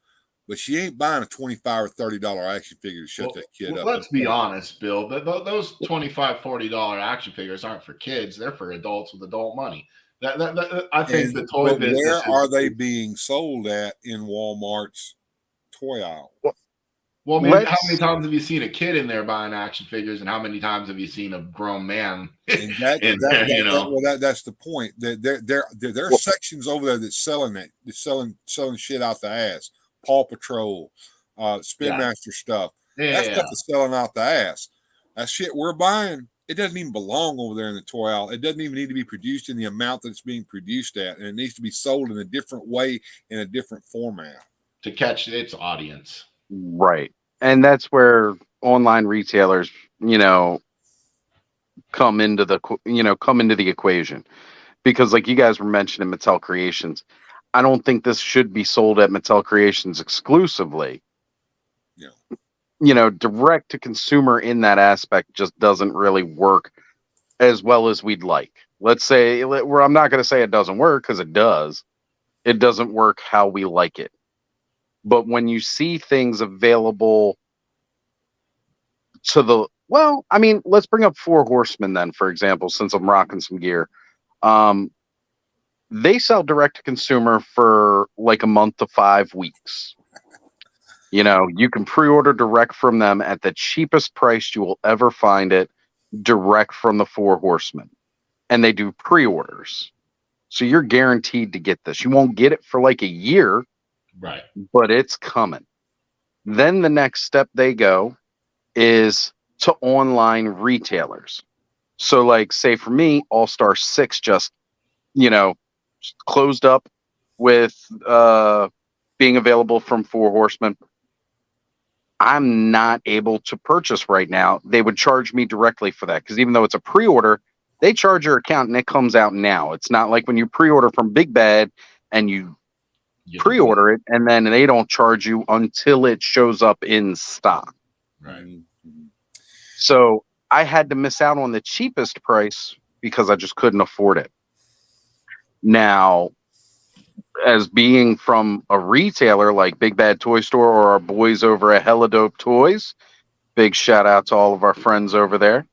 But she ain't buying a $25 or $30 action figure to shut that kid up. Let's be honest, Bill. Those $25, $40 action figures aren't for kids. They're for adults with adult money. I think the toy But business. where are they being sold at in Walmart's toy aisle? Well, I mean, how many times have you seen a kid in there buying action figures, and how many times have you seen a grown man And in there? You know, that's the point. There are sections over there that's selling it. That's selling shit out the ass. Paw Patrol, Spin Master stuff. That stuff is selling out the ass. That shit we're buying, it doesn't even belong over there in the toy aisle. It doesn't even need to be produced in the amount that it's being produced at, and it needs to be sold in a different way, in a different format to catch its audience. Right. And that's where online retailers, come into the equation. Because like you guys were mentioning Mattel Creations, I don't think this should be sold at Mattel Creations exclusively. Yeah. Direct to consumer in that aspect just doesn't really work as well as we'd like. Let's say, I'm not going to say it doesn't work, because it does. It doesn't work how we like it. But when you see things available let's bring up Four Horsemen then, for example, since I'm rocking some gear. They sell direct to consumer for like a month to 5 weeks. You can pre-order direct from them at the cheapest price you will ever find it, direct from the Four Horsemen. And they do pre-orders. So you're guaranteed to get this. You won't get it for like a year, right? But it's coming. Then the next step they go is to online retailers. So like, say for me, All-Star 6 just, closed up with being available from Four Horsemen. I'm not able to purchase right now. They would charge me directly for that, because even though it's a pre-order, they charge your account and it comes out now. It's not like when you pre-order from Big Bad and you pre-order it and then they don't charge you until it shows up in stock. Right. So I had to miss out on the cheapest price because I just couldn't afford it. Now, as being from a retailer like Big Bad Toy Store or our boys over at Hella Dope Toys, big shout out to all of our friends over there.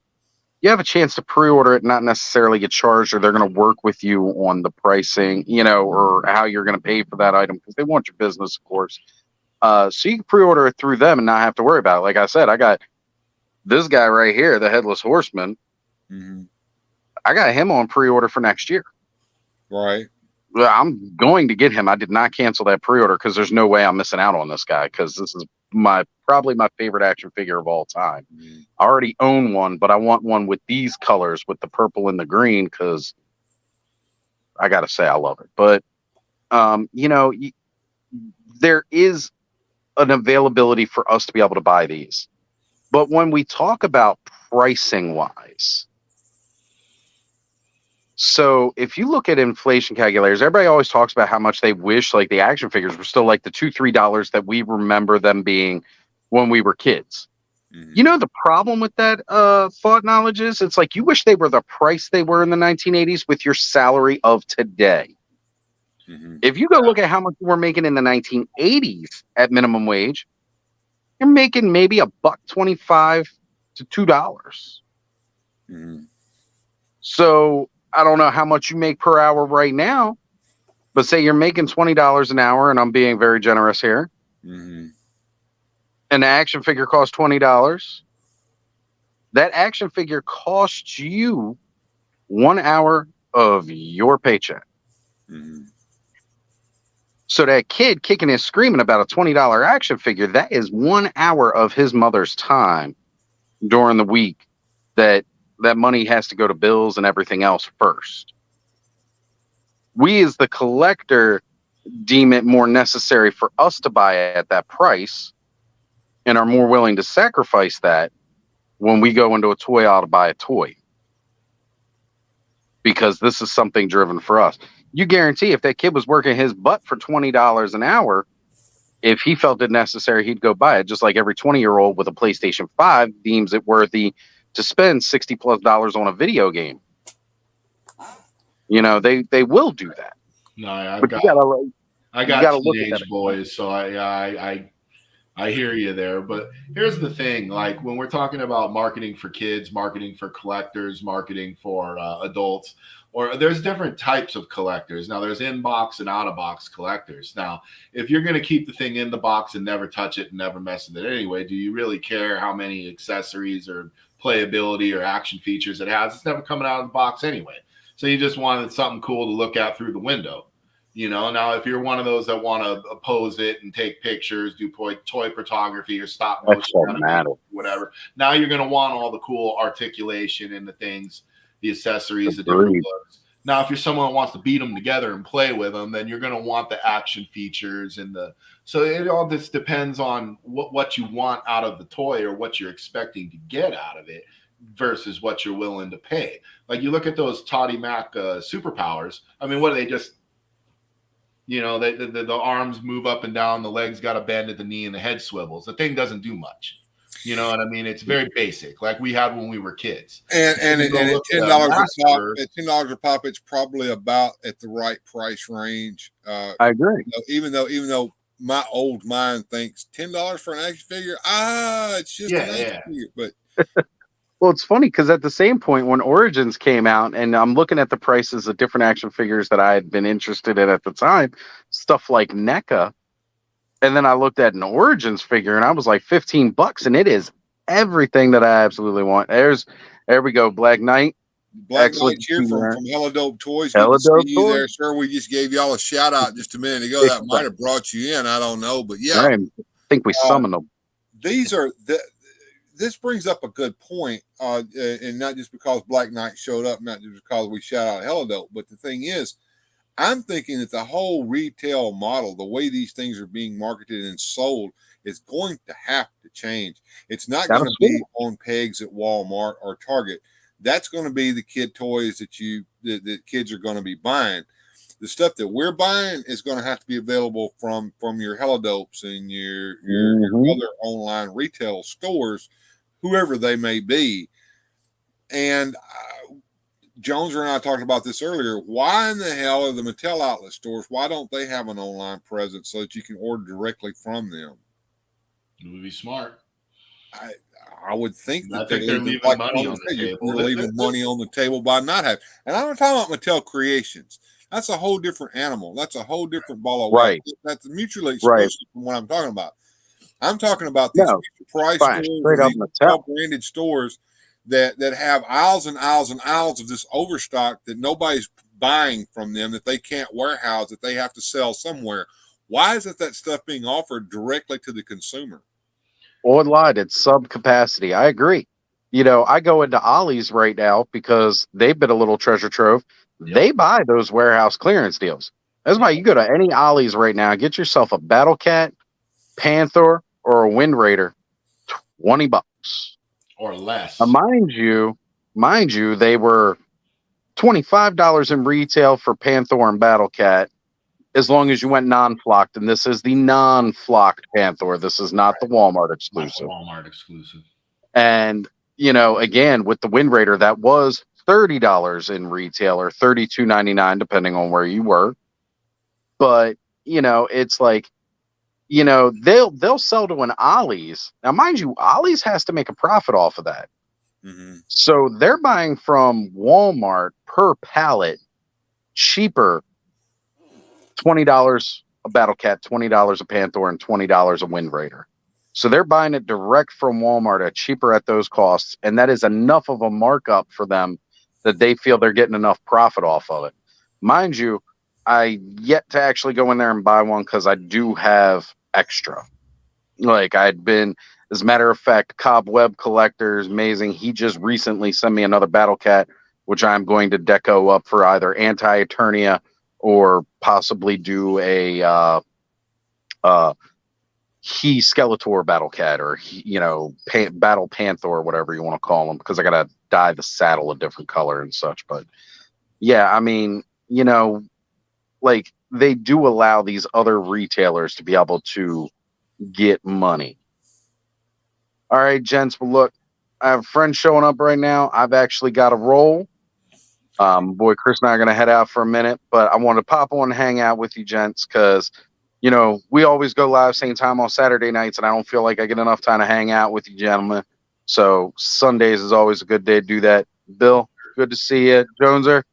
You have a chance to pre-order it, not necessarily get charged, or they're going to work with you on the pricing, or how you're going to pay for that item, because they want your business, of course. So you can pre-order it through them and not have to worry about it. Like I said, I got this guy right here, the Headless Horseman. Mm-hmm. I got him on pre-order for next year. Right. I'm going to get him. I did not cancel that pre-order because there's no way I'm missing out on this guy, because this is probably my favorite action figure of all time. Mm-hmm. I already own one, but I want one with these colors, with the purple and the green, because I got to say I love it. But, there is an availability for us to be able to buy these. But when we talk about pricing wise, so if you look at inflation calculators, everybody always talks about how much they wish like the action figures were still like the $2-3 that we remember them being when we were kids. Mm-hmm. The problem with that thought knowledge is, it's like you wish they were the price they were in the 1980s with your salary of today. Mm-hmm. If you go look at how much we're making in the 1980s at minimum wage, you're making maybe $1.25 to $2. Mm-hmm. So I don't know how much you make per hour right now, but say you're making $20 an hour, and I'm being very generous here. Mm-hmm. And the action figure costs $20. That action figure costs you 1 hour of your paycheck. Mm-hmm. So that kid kicking and screaming about a $20 action figure, that is 1 hour of his mother's time during the week that money has to go to bills and everything else first. We as the collector deem it more necessary for us to buy it at that price, and are more willing to sacrifice that when we go into a toy aisle to buy a toy, because this is something driven for us. You guarantee if that kid was working his butt for $20 an hour, if he felt it necessary, he'd go buy it, just like every 20-year-old with a PlayStation 5 deems it worthy to spend $60+ on a video game. They will do that. No, I but got you gotta teenage boys, so I I hear you there, but here's the thing: like when we're talking about marketing for kids, marketing for collectors, marketing for adults, or there's different types of collectors. Now, there's in-box and out-of-box collectors. Now, if you're going to keep the thing in the box and never touch it and never mess with it anyway, do you really care how many accessories or playability or action features it has? It's never coming out of the box anyway. So you just wanted something cool to look at through the window. Now if you're one of those that want to pose it and take pictures, do toy photography or stop motion, whatever, now you're going to want all the cool articulation and the things, the accessories, the different looks. Now, if you're someone who wants to beat them together and play with them, then you're going to want the action features so it all just depends on what you want out of the toy or what you're expecting to get out of it versus what you're willing to pay. Like you look at those Toddy Mac superpowers. I mean, what are they just? The arms move up and down, the legs got a bend at the knee, and the head swivels. The thing doesn't do much. You know what I mean? It's very basic, like we had when we were kids. And at $10 a pop, it's probably about at the right price range. I agree. Even though my old mind thinks $10 for an action figure, it's just an action figure. But well, it's funny because at the same point when Origins came out, and I'm looking at the prices of different action figures that I had been interested in at the time, stuff like NECA, and then I looked at an Origins figure and I was like $15, and it is everything that I absolutely want. There we go, Black Knight. Black Knight here from Hella Dope Toys. Hella Dope Toys. There, sir. We just gave y'all a shout out just a minute ago. That might have brought you in. I don't know, but yeah, I think we summoned them. This brings up a good point, and not just because Black Knight showed up, not just because we shout out Hella Dope, but the thing is, I'm thinking that the whole retail model, the way these things are being marketed and sold, is going to have to change. It's not going to be on pegs at Walmart or Target. That's going to be the kid toys that kids are going to be buying. The stuff that we're buying is going to have to be available from your Hella Dopes and your other online retail stores, whoever they may be. And Joneser and I talked about this earlier. Why in the hell are the Mattel outlet stores, why don't they have an online presence so that you can order directly from them? It would be smart. I would think that they're leaving money on the table. They're leaving money on the table by not having. And I'm not talking about Mattel Creations. That's a whole different animal. That's a whole different ball of wax. That's mutually exclusive from what I'm talking about. I'm talking about these price stores, branded stores that have aisles and aisles and aisles of this overstock that nobody's buying from them, that they can't warehouse, that they have to sell somewhere. Why isn't that stuff being offered directly to the consumer? Online, it's sub capacity. I agree. I go into Ollie's right now because they've been a little treasure trove. Yep. They buy those warehouse clearance deals. That's why you go to any Ollie's right now, get yourself a Battle Cat, Panther, or a Wind Raider, $20 or less. Now, mind you, they were $25 in retail for Panther and Battle Cat, as long as you went non-flocked, and this is the non-flocked Panther. This is not the Walmart exclusive. And again, with the Wind Raider, that was $30 in retail or $32.99, depending on where you were. But it's like, they'll sell to an Ollie's. Now, mind you, Ollie's has to make a profit off of that. Mm-hmm. So they're buying from Walmart per pallet cheaper, $20 a Battle Cat, $20 a Panther, and $20 a Wind Raider. So they're buying it direct from Walmart at cheaper at those costs, and that is enough of a markup for them that they feel they're getting enough profit off of it. Mind you, I yet to actually go in there and buy one because I do have extra. Like I'd been, as a matter of fact, Cobweb Collector is amazing. He just recently sent me another Battle Cat, which I'm going to deco up for either Anti-Eternia or possibly do a He Skeletor Battle Cat, or Battle Panther, or whatever you want to call him, because I gotta dye the saddle a different color and such. But yeah, I mean, like they do allow these other retailers to be able to get money. All right, gents. Well, look, I have friends showing up right now. I've actually got a roll. Boy, Chris and I are going to head out for a minute, but I want to pop on and hang out with you, gents, because you know, we always go live same time on Saturday nights, and I don't feel like I get enough time to hang out with you gentlemen. So Sundays is always a good day to do that. Bill, good to see you. Joneser,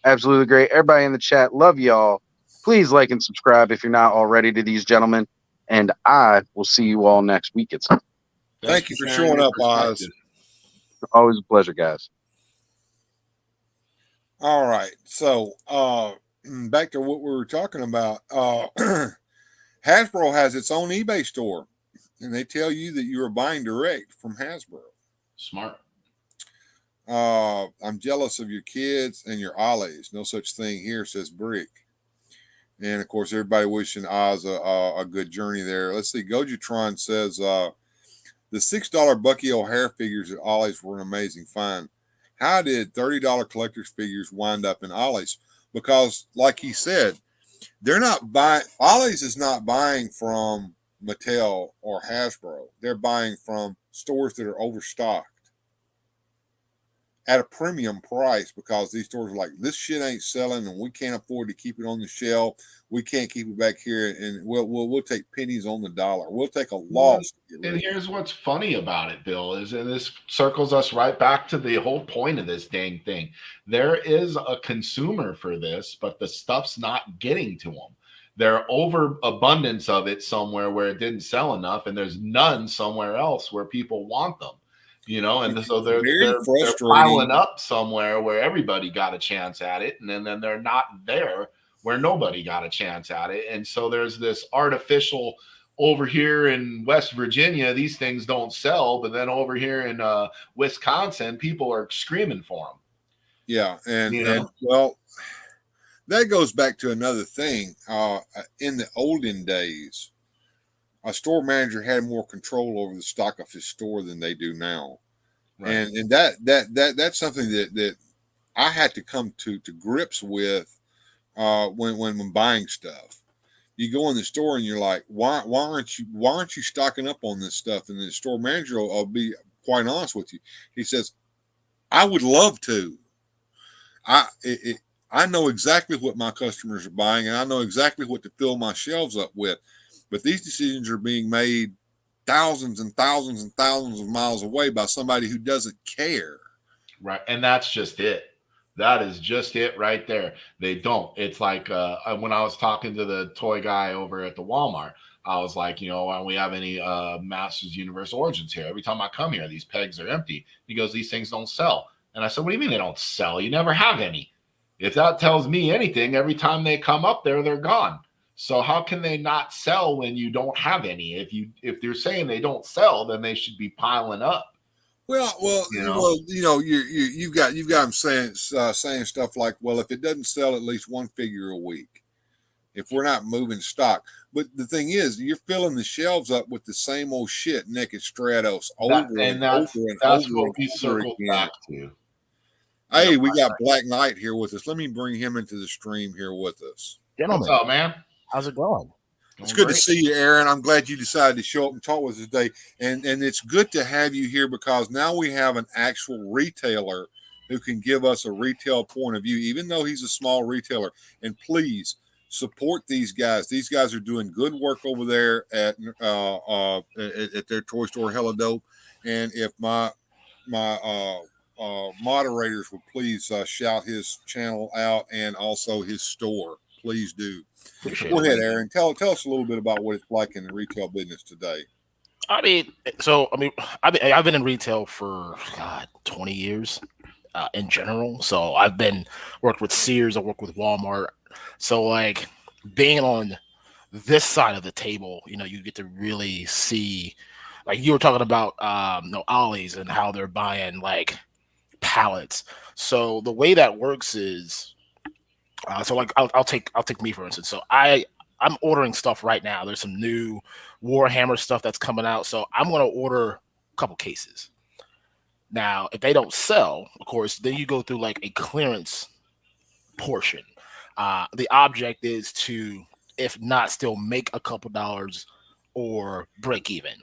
absolutely great. Everybody in the chat, love y'all. Please like and subscribe if you're not already to these gentlemen. And I will see you all next week. It's Thank you for sharing showing your up, Oz. perspective. always a pleasure, guys. All right. So back to what we were talking about. Hasbro has its own eBay store, and they tell you that you are buying direct from Hasbro. Smart. I'm jealous of your kids and your ollies. No such thing here, says Brick. And of course, everybody wishing Oz a good journey there. Let's see. Gojutron says the $6 Bucky O'Hare figures at Ollie's were an amazing find. How did $30 collector's figures wind up in Ollie's? Because, like he said, they're not buying. Ollie's is not buying from Mattel or Hasbro. They're buying from stores that are overstocked at a premium price, because these stores are like, this shit ain't selling and we can't afford to keep it on the shelf. We can't keep it back here, and we'll take pennies on the dollar. We'll take a loss. And here's what's funny about it, Bill, is, and this circles us right back to the whole point of this dang thing. There is a consumer for this, but the stuff's not getting to them. There's overabundance of it somewhere where it didn't sell enough, and there's none somewhere else where people want them. You know, and so they're piling up somewhere where everybody got a chance at it, and then they're not there where nobody got a chance at it. And so there's this artificial, over here in West Virginia, these things don't sell, but then over here in Wisconsin, people are screaming for them. Yeah, and well, that goes back to another thing. In the olden days, a store manager had more control over the stock of his store than they do now. Right. And that's something that I had to come to grips with when buying stuff. You go in the store and you're like, why aren't you stocking up on this stuff? And the store manager will be quite honest with you. He says, I would love to. I know exactly what my customers are buying, and I know exactly what to fill my shelves up with. But these decisions are being made thousands and thousands and thousands of miles away by somebody who doesn't care. Right. And that's just it. That is just it right there. They don't. It's like when I was talking to the toy guy over at the Walmart, I was like, you know, don't we have any Masters Universe Origins here? Every time I come here, these pegs are empty. He goes, these things don't sell. And I said, what do you mean they don't sell? You never have any. If that tells me anything, every time they come up there, they're gone. So how can they not sell when you don't have any? If they're saying they don't sell, then they should be piling up. Well, you've got them saying stuff like, well, if it doesn't sell at least one figure a week, if we're not moving stock. But the thing is, you're filling the shelves up with the same old shit, Naked Stratos, that's what we circled back to. Hey, we got Black Knight here with us. Let me bring him into the stream here with us. Gentlemen, what's up, man? How's it going? It's good to see you, Aaron. I'm glad you decided to show up and talk with us today. And it's good to have you here, because now we have an actual retailer who can give us a retail point of view, even though he's a small retailer. And please support these guys. These guys are doing good work over there at their toy store, Hella Dope. And if my moderators would please shout his channel out and also his store. Please do. Go ahead, Aaron. Tell us a little bit about what it's like in the retail business today. I've been in retail for 20 years in general. So I've worked with Sears, I worked with Walmart. So like being on this side of the table, you know, you get to really see, like you were talking about Ollie's and how they're buying like pallets. So the way that works is I'll take me for instance. So I'm ordering stuff right now. There's some new Warhammer stuff that's coming out. So I'm going to order a couple cases. Now, if they don't sell, of course, then you go through like a clearance portion. The object is to, if not still make a couple dollars or break even.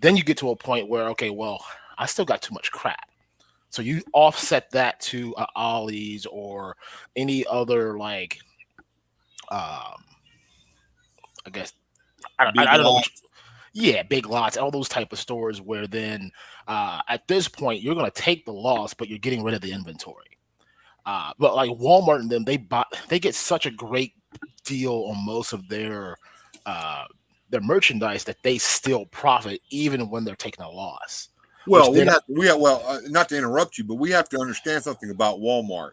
Then you get to a point where, okay, well, I still got too much crap. So you offset that to Ollie's or any other like I guess Big I don't know. lots. Yeah, Big Lots, all those type of stores where then at this point you're going to take the loss, but you're getting rid of the inventory. But like Walmart and them, they get such a great deal on most of their merchandise that they still profit even when they're taking a loss. Well, not to interrupt you, but we have to understand something about Walmart.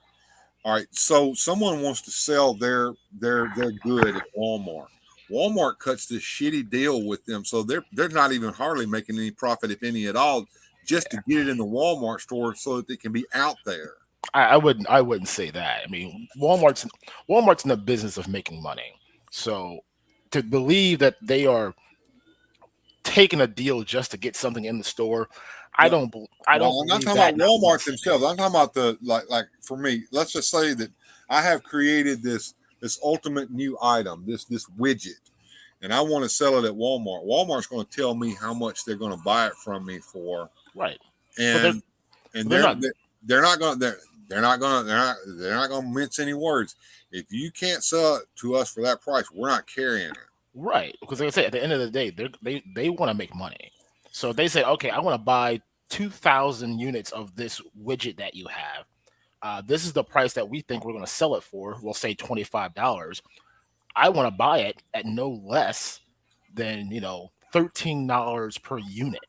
All right, so someone wants to sell their good at Walmart. Walmart cuts this shitty deal with them, so they're not even hardly making any profit, if any at all, just to get it in the Walmart store so that it can be out there. I wouldn't say that. I mean, Walmart's in the business of making money. So to believe that they are taking a deal just to get something in the store, I don't. I'm not talking about Walmart themselves. I'm talking about the like for me. Let's just say that I have created this ultimate new item, this widget, and I want to sell it at Walmart. Walmart's going to tell me how much they're going to buy it from me for, right? And they're not going to mince any words. If you can't sell it to us for that price, we're not carrying it. Right, because like I say, at the end of the day, they want to make money. So they say, okay, I want to buy 2,000 units of this widget that you have. This is the price that we think we're going to sell it for. We'll say $25. I want to buy it at no less than $13 per unit.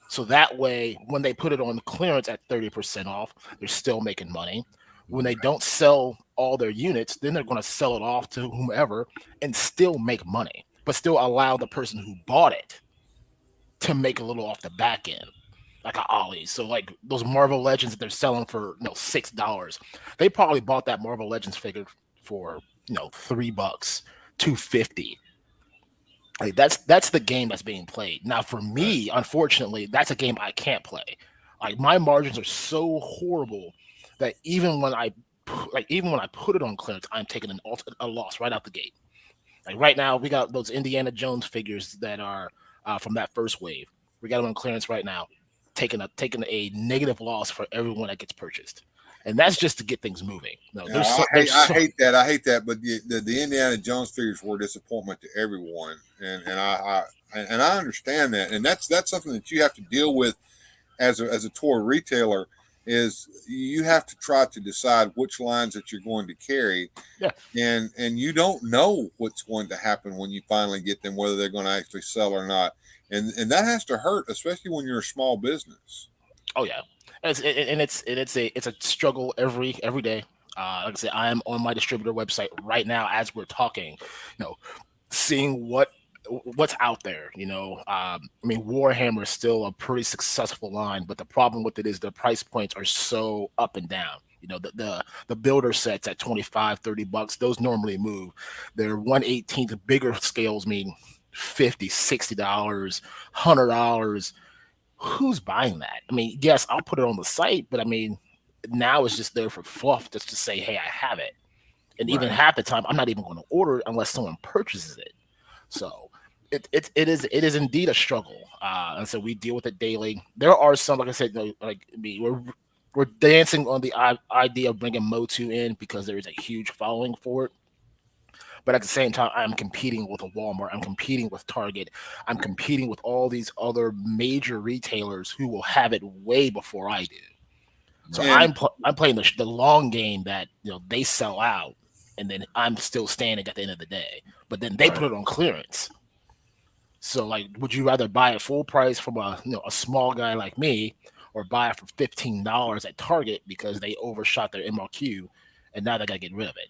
So that way, when they put it on clearance at 30% off, they're still making money. When they don't sell all their units, then they're going to sell it off to whomever and still make money, but still allow the person who bought it to make a little off the back end, like a Ollie. So like those Marvel Legends that they're selling for $6, they probably bought that Marvel Legends figure for $3, $2.50. Like that's the game that's being played. Now for me, unfortunately, that's a game I can't play. Like my margins are so horrible that even when I put it on clearance, I'm taking a loss right out the gate. Like right now, we got those Indiana Jones figures that are from that first wave. We got them on clearance right now, taking a negative loss for everyone that gets purchased, and that's just to get things moving. No, I hate that. But the Indiana Jones figures were a disappointment to everyone, and I understand that, and that's something that you have to deal with as a toy retailer. Is you have to try to decide which lines that you're going to carry, and you don't know what's going to happen when you finally get them, whether they're going to actually sell or not, and that has to hurt, especially when you're a small business. Oh yeah, it's a struggle every day. Like I said, I am on my distributor website right now as we're talking, seeing what's out there. I mean, Warhammer is still a pretty successful line, but the problem with it is the price points are so up and down. The builder sets at $25-$30, those normally move. Their 1/18 bigger scales mean $50, $60, $100. Who's buying that? I mean, yes, I'll put it on the site, but I mean, now it's just there for fluff, just to say, hey, I have it. And even half the time, I'm not even going to order it unless someone purchases it. So it is indeed a struggle, and so we deal with it daily. There are some, like I said, we're dancing on the idea of bringing Motu in because there is a huge following for it. But at the same time, I'm competing with a Walmart. I'm competing with Target. I'm competing with all these other major retailers who will have it way before I do. So I'm playing the long game that they sell out, and then I'm still standing at the end of the day. But then they put it on clearance. So like, would you rather buy it full price from a small guy like me, or buy it for $15 at Target because they overshot their MRQ, and now they got to get rid of it?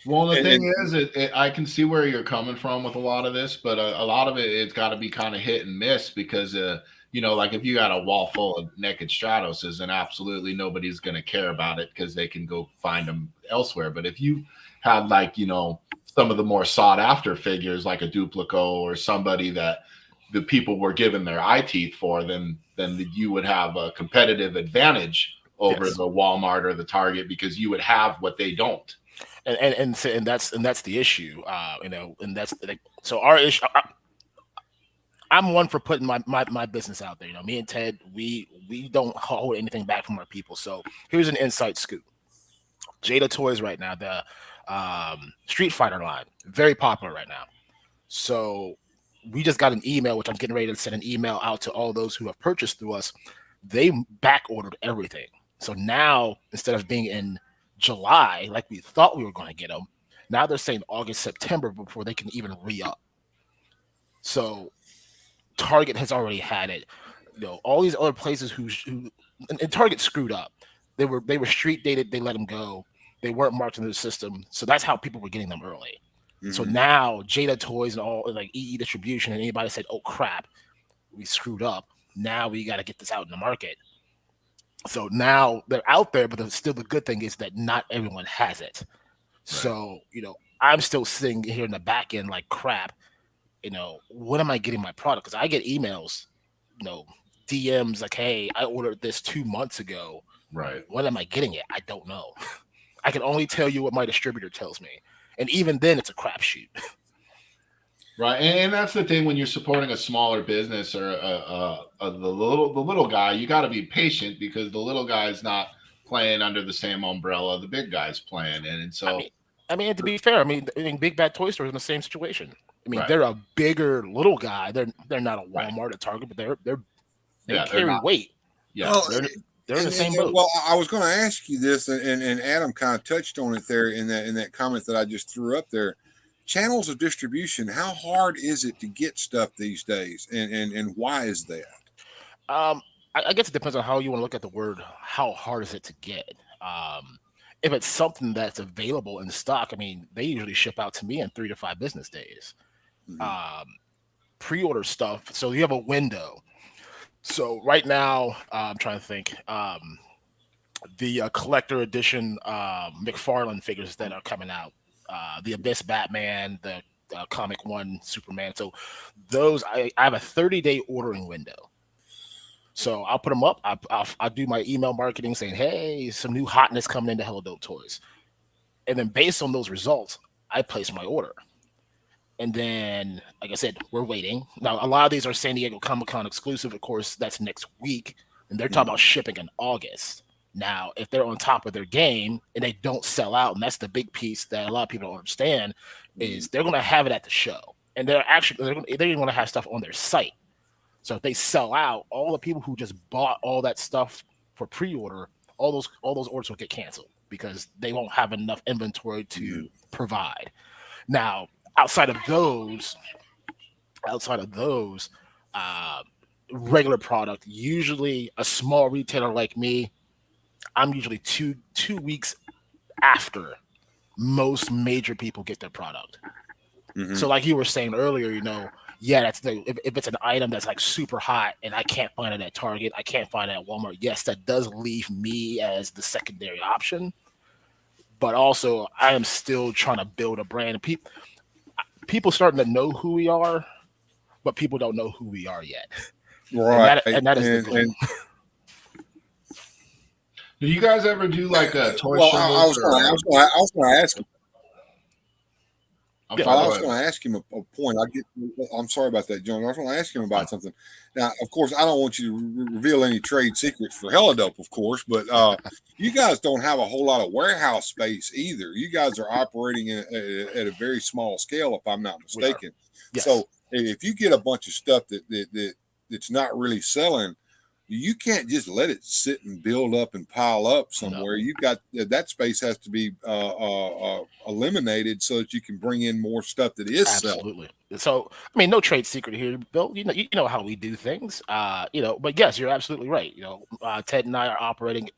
Well, the thing is, I can see where you're coming from with a lot of this, but a lot of it's got to be kind of hit and miss because, like if you got a wall full of naked Stratoses, then absolutely nobody's going to care about it because they can go find them elsewhere. But if you had some of the more sought after figures like a Duplico or somebody that the people were given their eye teeth for, then you would have a competitive advantage over the Walmart or the Target because you would have what they don't. And that's the issue, and that's so our issue. I'm one for putting my business out there. Me and Ted, we don't hold anything back from our people. So here's an inside scoop. Jada Toys right now, Street Fighter line, very popular right now. So we just got an email, which I'm getting ready to send an email out to all those who have purchased through us. They back ordered everything. So now instead of being in July, like we thought we were going to get them, now they're saying August, September before they can even re-up. So Target has already had it. All these other places who and Target screwed up. They were street dated. They let them go. They weren't marked into the system. So that's how people were getting them early. Mm-hmm. So now Jada Toys and all like EE Distribution and anybody said, "Oh crap, we screwed up. Now we got to get this out in the market." So now they're out there, but still the good thing is that not everyone has it. Right. So I'm still sitting here in the back end like crap. When am I getting my product? Because I get emails, DMs like, "Hey, I ordered this 2 months ago. Right. When am I getting it? I don't know." I can only tell you what my distributor tells me. And even then, it's a crapshoot. Right, and that's the thing when you're supporting a smaller business or the little guy. You got to be patient because the little guy is not playing under the same umbrella the big guy's playing, and so. I mean, to be fair, Big Bad Toy Store is in the same situation. Right. They're a bigger little guy. They're not a Walmart, a Target, but they carry weight. Yeah, well, they're in the same boat. Well, I was going to ask you this, and Adam kind of touched on it there in that comment that I just threw up there. Channels of distribution. How hard is it to get stuff these days, and why is that? I guess it depends on how you want to look at the word. How hard is it to get? If it's something that's available in stock, they usually ship out to me in 3 to 5 business days. Mm-hmm. Pre-order stuff, so you have a window. So right now, I'm trying to think. The collector edition McFarlane figures that are coming out, the Abyss Batman, the Comic One Superman. So those, I have a 30-day ordering window. So I'll put them up. I'll do my email marketing saying, "Hey, some new hotness coming into Hello Dope Toys," and then based on those results, I place my order. And then, like I said, we're waiting. Now, a lot of these are San Diego Comic-Con exclusive. Of course, that's next week. And they're talking about shipping in August. Now, if they're on top of their game and they don't sell out, and that's the big piece that a lot of people don't understand, is they're going to have it at the show. And they're going to have stuff on their site. So if they sell out, all the people who just bought all that stuff for pre-order, all those orders will get canceled because they won't have enough inventory to provide. Now, outside of those, regular product, usually a small retailer like me, I'm usually two weeks after most major people get their product. Mm-hmm. So like you were saying earlier, if it's an item that's like super hot and I can't find it at Target, I can't find it at Walmart, yes, that does leave me as the secondary option. But also, I am still trying to build a brand. People starting to know who we are, but people don't know who we are yet. Right. And that is the goal. Do you guys ever do like a toy show? I was going to ask him. I was going to ask him a point. I'm sorry about that, John. I was going to ask him about something. Now, of course, I don't want you to reveal any trade secrets for Helidope, of course, but you guys don't have a whole lot of warehouse space either. You guys are operating at a very small scale, if I'm not mistaken. Yes. So if you get a bunch of stuff that's not really selling, you can't just let it sit and build up and pile up somewhere. No. You've got that space has to be eliminated so that you can bring in more stuff that is absolutely selling. So, no trade secret here, Bill. You know how we do things. But yes, you're absolutely right. Ted and I are operating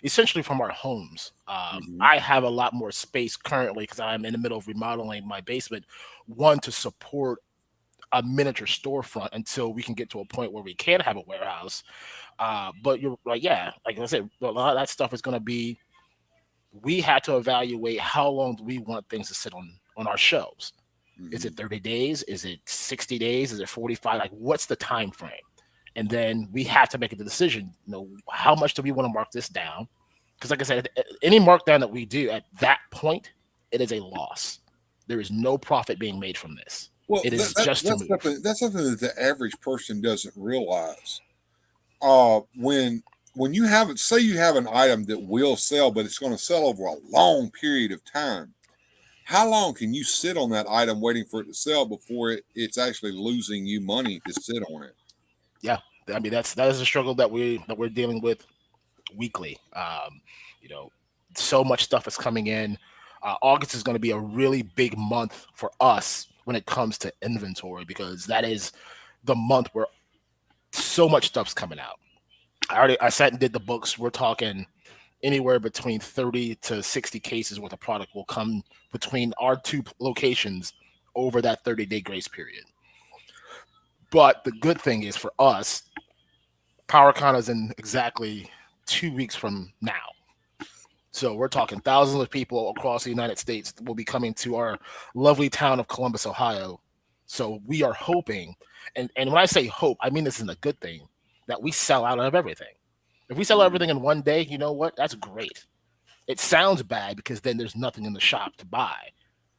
essentially from our homes. I have a lot more space currently because I'm in the middle of remodeling my basement. One, to support a miniature storefront until we can get to a point where we can have a warehouse. But you're like I said, a lot of that stuff is going to be, we had to evaluate how long do we want things to sit on our shelves. Mm-hmm. Is it 30 days? Is it 60 days? Is it 45? Like, what's the time frame? And then we have to make a decision, how much do we want to mark this down? Because like I said, any markdown that we do at that point, it is a loss. There is no profit being made from this. Well, that's something that the average person doesn't realize. When you have an item that will sell, but it's going to sell over a long period of time, How long can you sit on that item waiting for it to sell before it's actually losing you money to sit on it? Yeah, I mean that is a struggle that we're dealing with weekly. You know, so much stuff is coming in. August is going to be a really big month for us when it comes to inventory because that is the month where so much stuff's coming out. I sat and did the books. We're talking anywhere between 30 to 60 cases worth of product will come between our two locations over that 30-day grace period. But the good thing is for us, PowerCon is in exactly 2 weeks from now. So we're talking thousands of people across the United States will be coming to our lovely town of Columbus, Ohio. So we are hoping, and when I say hope, I mean this is a good thing, that we sell out of everything. If we sell everything in one day, you know what? That's great. It sounds bad because then there's nothing in the shop to buy.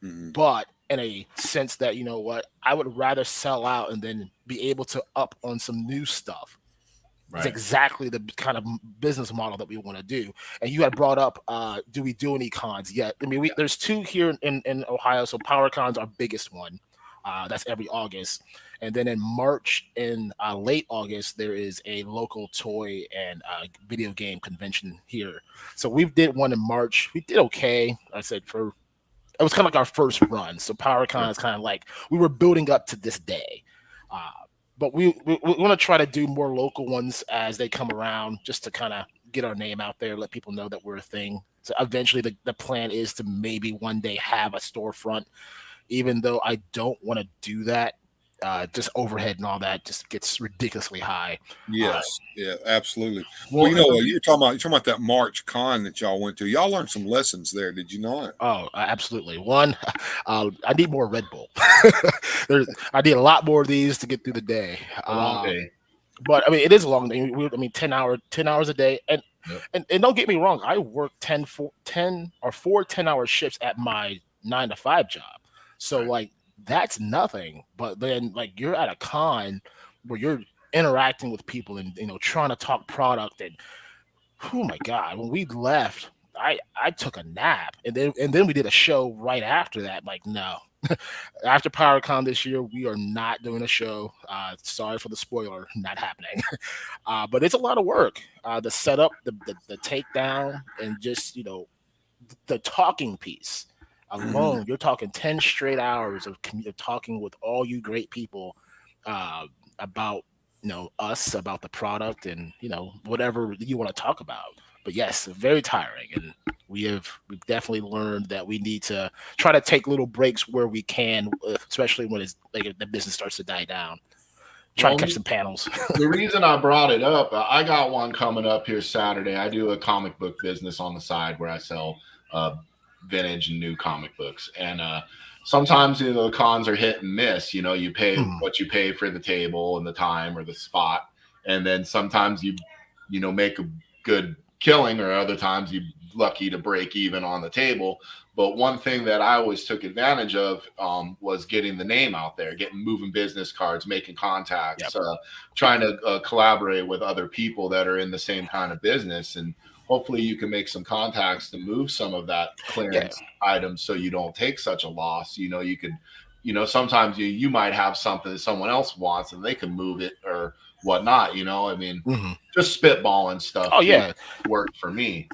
Mm-hmm. But in a sense that, you know what, I would rather sell out and then be able to up on some new stuff. It's Right. exactly the kind of business model that we want to do. And you had brought up, do we do any cons yet? I mean, there's two here in Ohio. So PowerCon's our biggest one. That's every August. And then in March, in late August, there is a local toy and video game convention here. So we did one in March. We did okay. I said it was kind of like our first run. So PowerCon is kind of like we were building up to this day. But we want to try to do more local ones as they come around just to kind of get our name out there, let people know that we're a thing. So eventually the plan is to maybe one day have a storefront, even though I don't want to do that. Just overhead and all that just gets ridiculously high. Yes, yeah, absolutely. Well, you're talking about that March con that y'all went to. Y'all learned some lessons there, did you not? Oh, absolutely. One, I need more Red Bull. I need a lot more of these to get through the day. A long day. But I mean, it is a long day. I mean, 10 hours a day, and don't get me wrong. I work 4 10-hour shifts at my 9 to 5 job. So like that's nothing. But then like you're at a con where you're interacting with people and trying to talk product and oh my god, when we left, I took a nap and then we did a show right after that. Like no. After PowerCon this year, we are not doing a show. Sorry for the spoiler, not happening. But it's a lot of work. The setup, the takedown, and just the talking piece alone. You're talking 10 straight hours of talking with all you great people about us, about the product, and whatever you want to talk about. But yes, very tiring, and we've definitely learned that we need to try to take little breaks where we can, especially when it's like the business starts to die down. Try to catch some panels. The reason I brought it up, I got one coming up here Saturday. I do a comic book business on the side where I sell vintage and new comic books, and sometimes the cons are hit and miss. You pay what you pay for the table and the time or the spot, and then sometimes you make a good killing, or other times you're lucky to break even on the table. But one thing that I always took advantage of was getting the name out there, moving business cards, making contacts, trying to collaborate with other people that are in the same kind of business. And hopefully you can make some contacts to move some of that clearance items so you don't take such a loss. You could, sometimes you might have something that someone else wants and they can move it or whatnot. I mean, just spitballing stuff. Oh yeah, worked for me.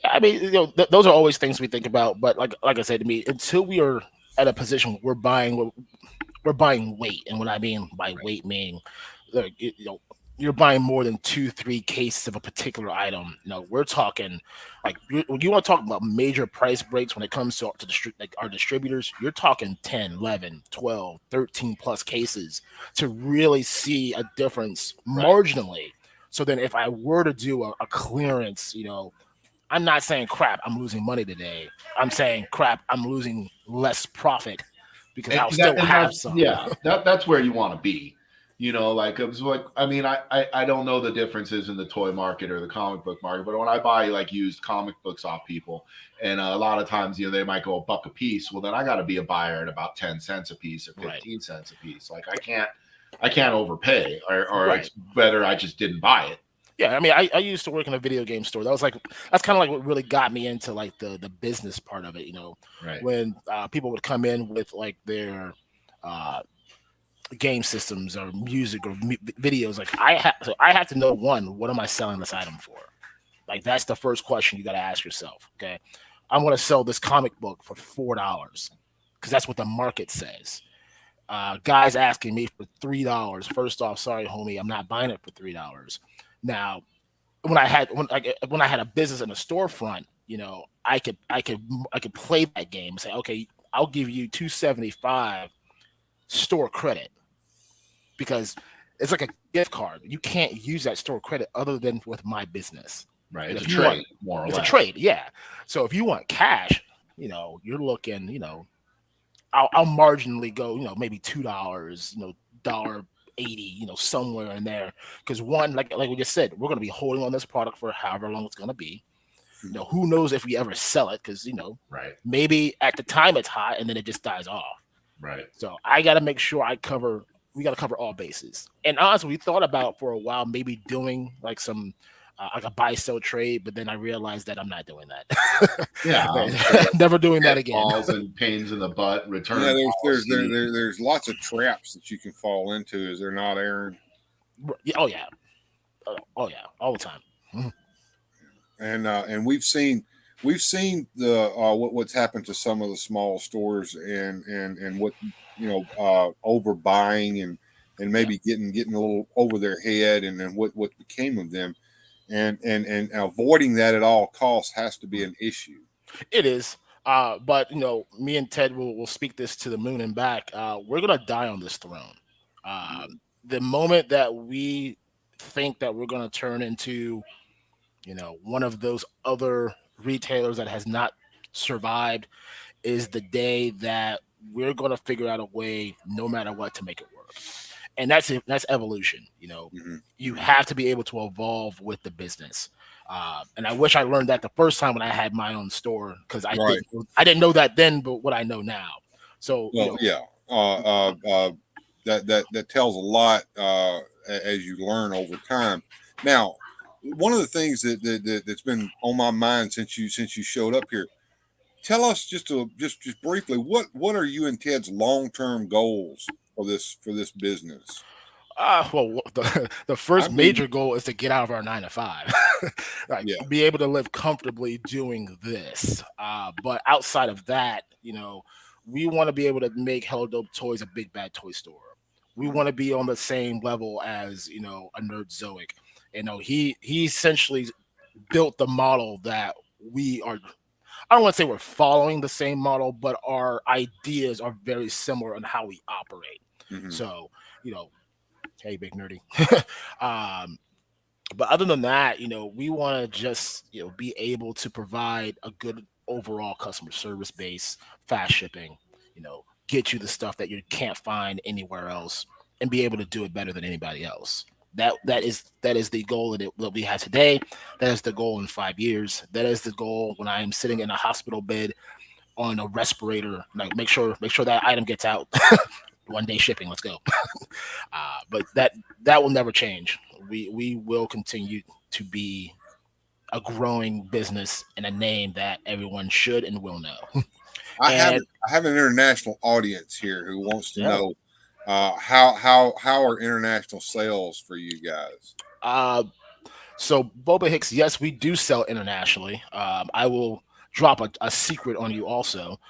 I mean, those are always things we think about. But like I said, to me, until we are at a position where we're buying weight, and what I mean by weight, meaning you're buying more than 2-3 cases of a particular item. We're talking like when you want to talk about major price breaks when it comes to our distributors, you're talking 10, 11, 12, 13 plus cases to really see a difference marginally. So then if I were to do a clearance, I'm not saying crap, I'm losing money today. I'm saying crap, I'm losing less profit because I'll still have some. Yeah, that's where you want to be. Like it was like, I mean, I don't know the differences in the toy market or the comic book market, but when I buy like used comic books off people, and a lot of times, they might go $1 a piece. Well, then I got to be a buyer at about 10 cents a piece or 15 cents a piece. Like I can't overpay, or it's better I just didn't buy it. Yeah, I mean, I used to work in a video game store. That's kind of like what really got me into like the business part of it. Right. When people would come in with like their uh, game systems or music or videos, like I have to know, one, what am I selling this item for? Like that's the first question you got to ask yourself. Okay, I'm going to sell this comic book for $4 because that's what the market says. Guys asking me for $3. First off, sorry, homie, I'm not buying it for $3. Now, when I had a business in a storefront, I could play that game and say, okay, I'll give you 275 store credit because it's like a gift card. You can't use that store credit other than with my business. Right. And It's if a you trade, want- more or It's a less. trade, yeah. So if you want cash, you're looking, I'll marginally go, maybe $2, $1.80, somewhere in there. Because one, like we just said, we're going to be holding on this product for however long it's going to be. Who knows if we ever sell it? Because Right. maybe at the time it's hot and then it just dies off. Right. So I got to make sure we got to cover all bases. And honestly, we thought about for a while maybe doing like some like a buy sell trade, but then I realized that I'm not doing that. Yeah. Never doing that again. Balls and pains in the butt. Return. Yeah, policy. there's lots of traps that you can fall into. Is there not, Aaron? Oh yeah, all the time. And we've seen the what's happened to some of the small stores and what overbuying and maybe getting a little over their head and then what became of them and avoiding that at all costs has to be an issue. It is. But me and Ted will speak this to the moon and back. We're gonna die on this throne. The moment that we think that we're gonna turn into, one of those other retailers that has not survived, is the day that we're gonna figure out a way, no matter what, to make it work. And that's evolution. You have to be able to evolve with the business. And I wish I learned that the first time when I had my own store, because I didn't know that then, but what I know now. So that tells a lot as you learn over time. Now, one of the things that's been on my mind since you showed up here, tell us just briefly what are you and Ted's long-term goals for this business? Well, the first major goal is to get out of our 9 to 5, be able to live comfortably doing this. But outside of that, we want to be able to make Hella Dope Toys a big bad toy store. We want to be on the same level as a Nerd Zoic. He essentially built the model that we are. I don't want to say we're following the same model, but our ideas are very similar on how we operate. So, hey, big nerdy. But other than that, we want to just, be able to provide a good overall customer service base, fast shipping, get you the stuff that you can't find anywhere else and be able to do it better than anybody else. That is the goal that we have today. That is the goal in 5 years. That is the goal when I am sitting in a hospital bed on a respirator. Like make sure that item gets out. 1 day shipping. Let's go. But that will never change. We will continue to be a growing business and a name that everyone should and will know. I have an international audience here who wants to know how are international sales for you guys? So Boba Hicks, yes, we do sell internationally. I will drop a secret on you also.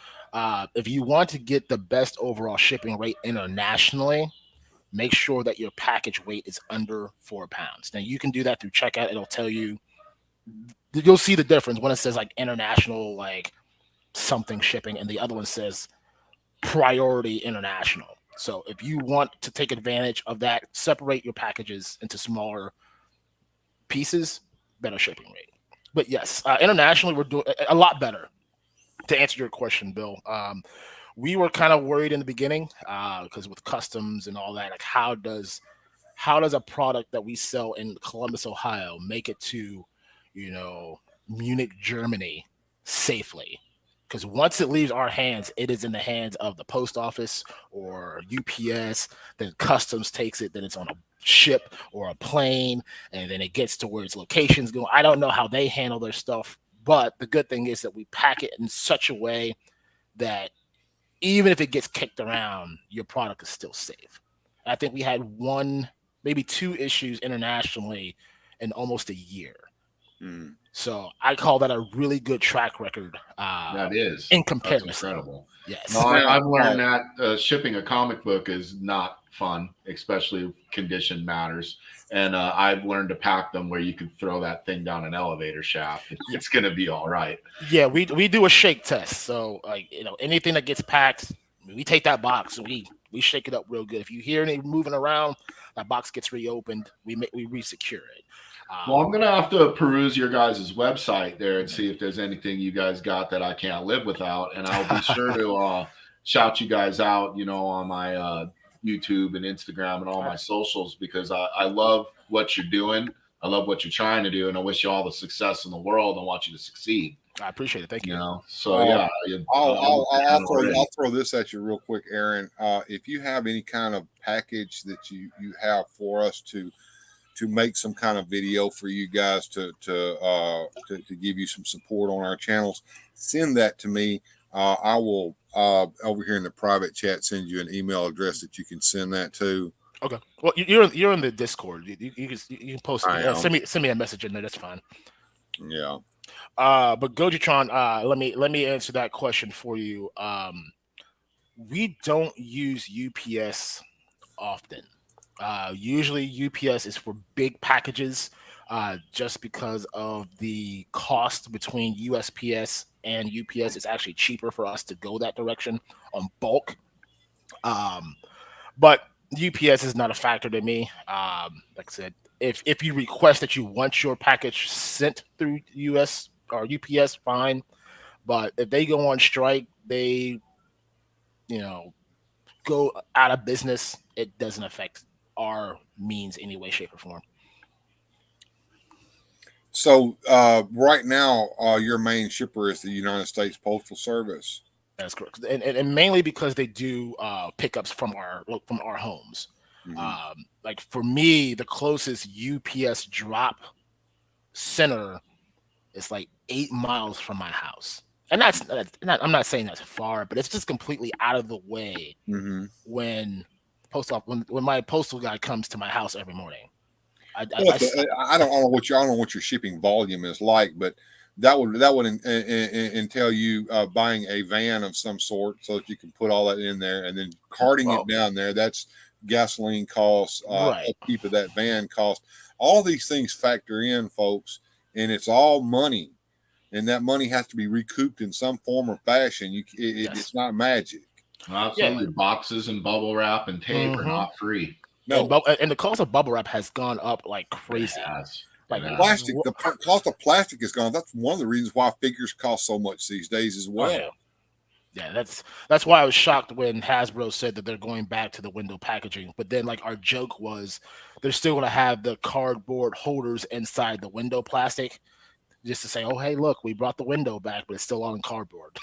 If you want to get the best overall shipping rate internationally, make sure that your package weight is under 4 pounds. Now you can do that through checkout. It'll tell you, you'll see the difference when it says like international, like something shipping, and the other one says priority international. So if you want to take advantage of that, separate your packages into smaller pieces, better shipping rate. But yes, internationally, we're doing a lot better. To answer your question, Bill, we were kind of worried in the beginning because with customs and all that, like how does a product that we sell in Columbus, Ohio, make it to, Munich, Germany safely? Because once it leaves our hands, it is in the hands of the post office or UPS. Then customs takes it. Then it's on a ship or a plane, and then it gets to where its locations go. I don't know how they handle their stuff, but the good thing is that we pack it in such a way that even if it gets kicked around, your product is still safe. I think we had one, maybe two issues internationally in almost a year. So I call that a really good track record. That is in comparison. That's incredible. Yes. No, I've learned that shipping a comic book is not fun, especially if condition matters. And I've learned to pack them where you can throw that thing down an elevator shaft. It's going to be all right. Yeah, we do a shake test. So like, anything that gets packed, we take that box and we shake it up real good. If you hear any moving around, that box gets reopened. We re-secure it. Well, I'm going to have to peruse your guys' website there and see if there's anything you guys got that I can't live without. And I'll be sure to shout you guys out, on my YouTube and Instagram and all my socials, because I love what you're doing. I love what you're trying to do. And I wish you all the success in the world. I want you to succeed. I appreciate it. Thank you. So yeah, I'll throw this at you real quick, Aaron. If you have any kind of package that you have for us to make some kind of video for you guys to give you some support on our channels, send that to me. I will over here in the private chat send you an email address that you can send that to. Okay. Well, you're in the Discord. You can post send me a message in there. That's fine. Yeah. But Gojitron, let me answer that question for you. We don't use UPS often. Usually UPS is for big packages, just because of the cost between USPS and UPS. It's actually cheaper for us to go that direction on bulk. But UPS is not a factor to me. Like I said, if you request that you want your package sent through US or UPS, fine. But if they go on strike, they, go out of business, it doesn't affect our means any way, shape, or form. So right now, your main shipper is the United States Postal Service. That's correct, and mainly because they do pickups from our homes. Mm-hmm. Like for me, the closest UPS drop center is like 8 miles from my house, and I'm not saying that's far, but it's just completely out of the way. Mm-hmm. When my postal guy comes to my house every morning. I don't know what your shipping volume is like, but that would entail you buying a van of some sort so that you can put all that in there and then carting it down there. That's gasoline costs, upkeep of that van cost. All these things factor in, folks, and it's all money, and that money has to be recouped in some form or fashion. It's not magic. Absolutely. Yeah. Boxes and bubble wrap and tape are not free. No, and the cost of bubble wrap has gone up like crazy. Like plastic, the cost of plastic has gone up. That's one of the reasons why figures cost so much these days as well. Oh, yeah, that's why I was shocked when Hasbro said that they're going back to the window packaging. But then, like, our joke was they're still going to have the cardboard holders inside the window plastic, just to say, "Oh, hey, look, we brought the window back, but it's still on cardboard."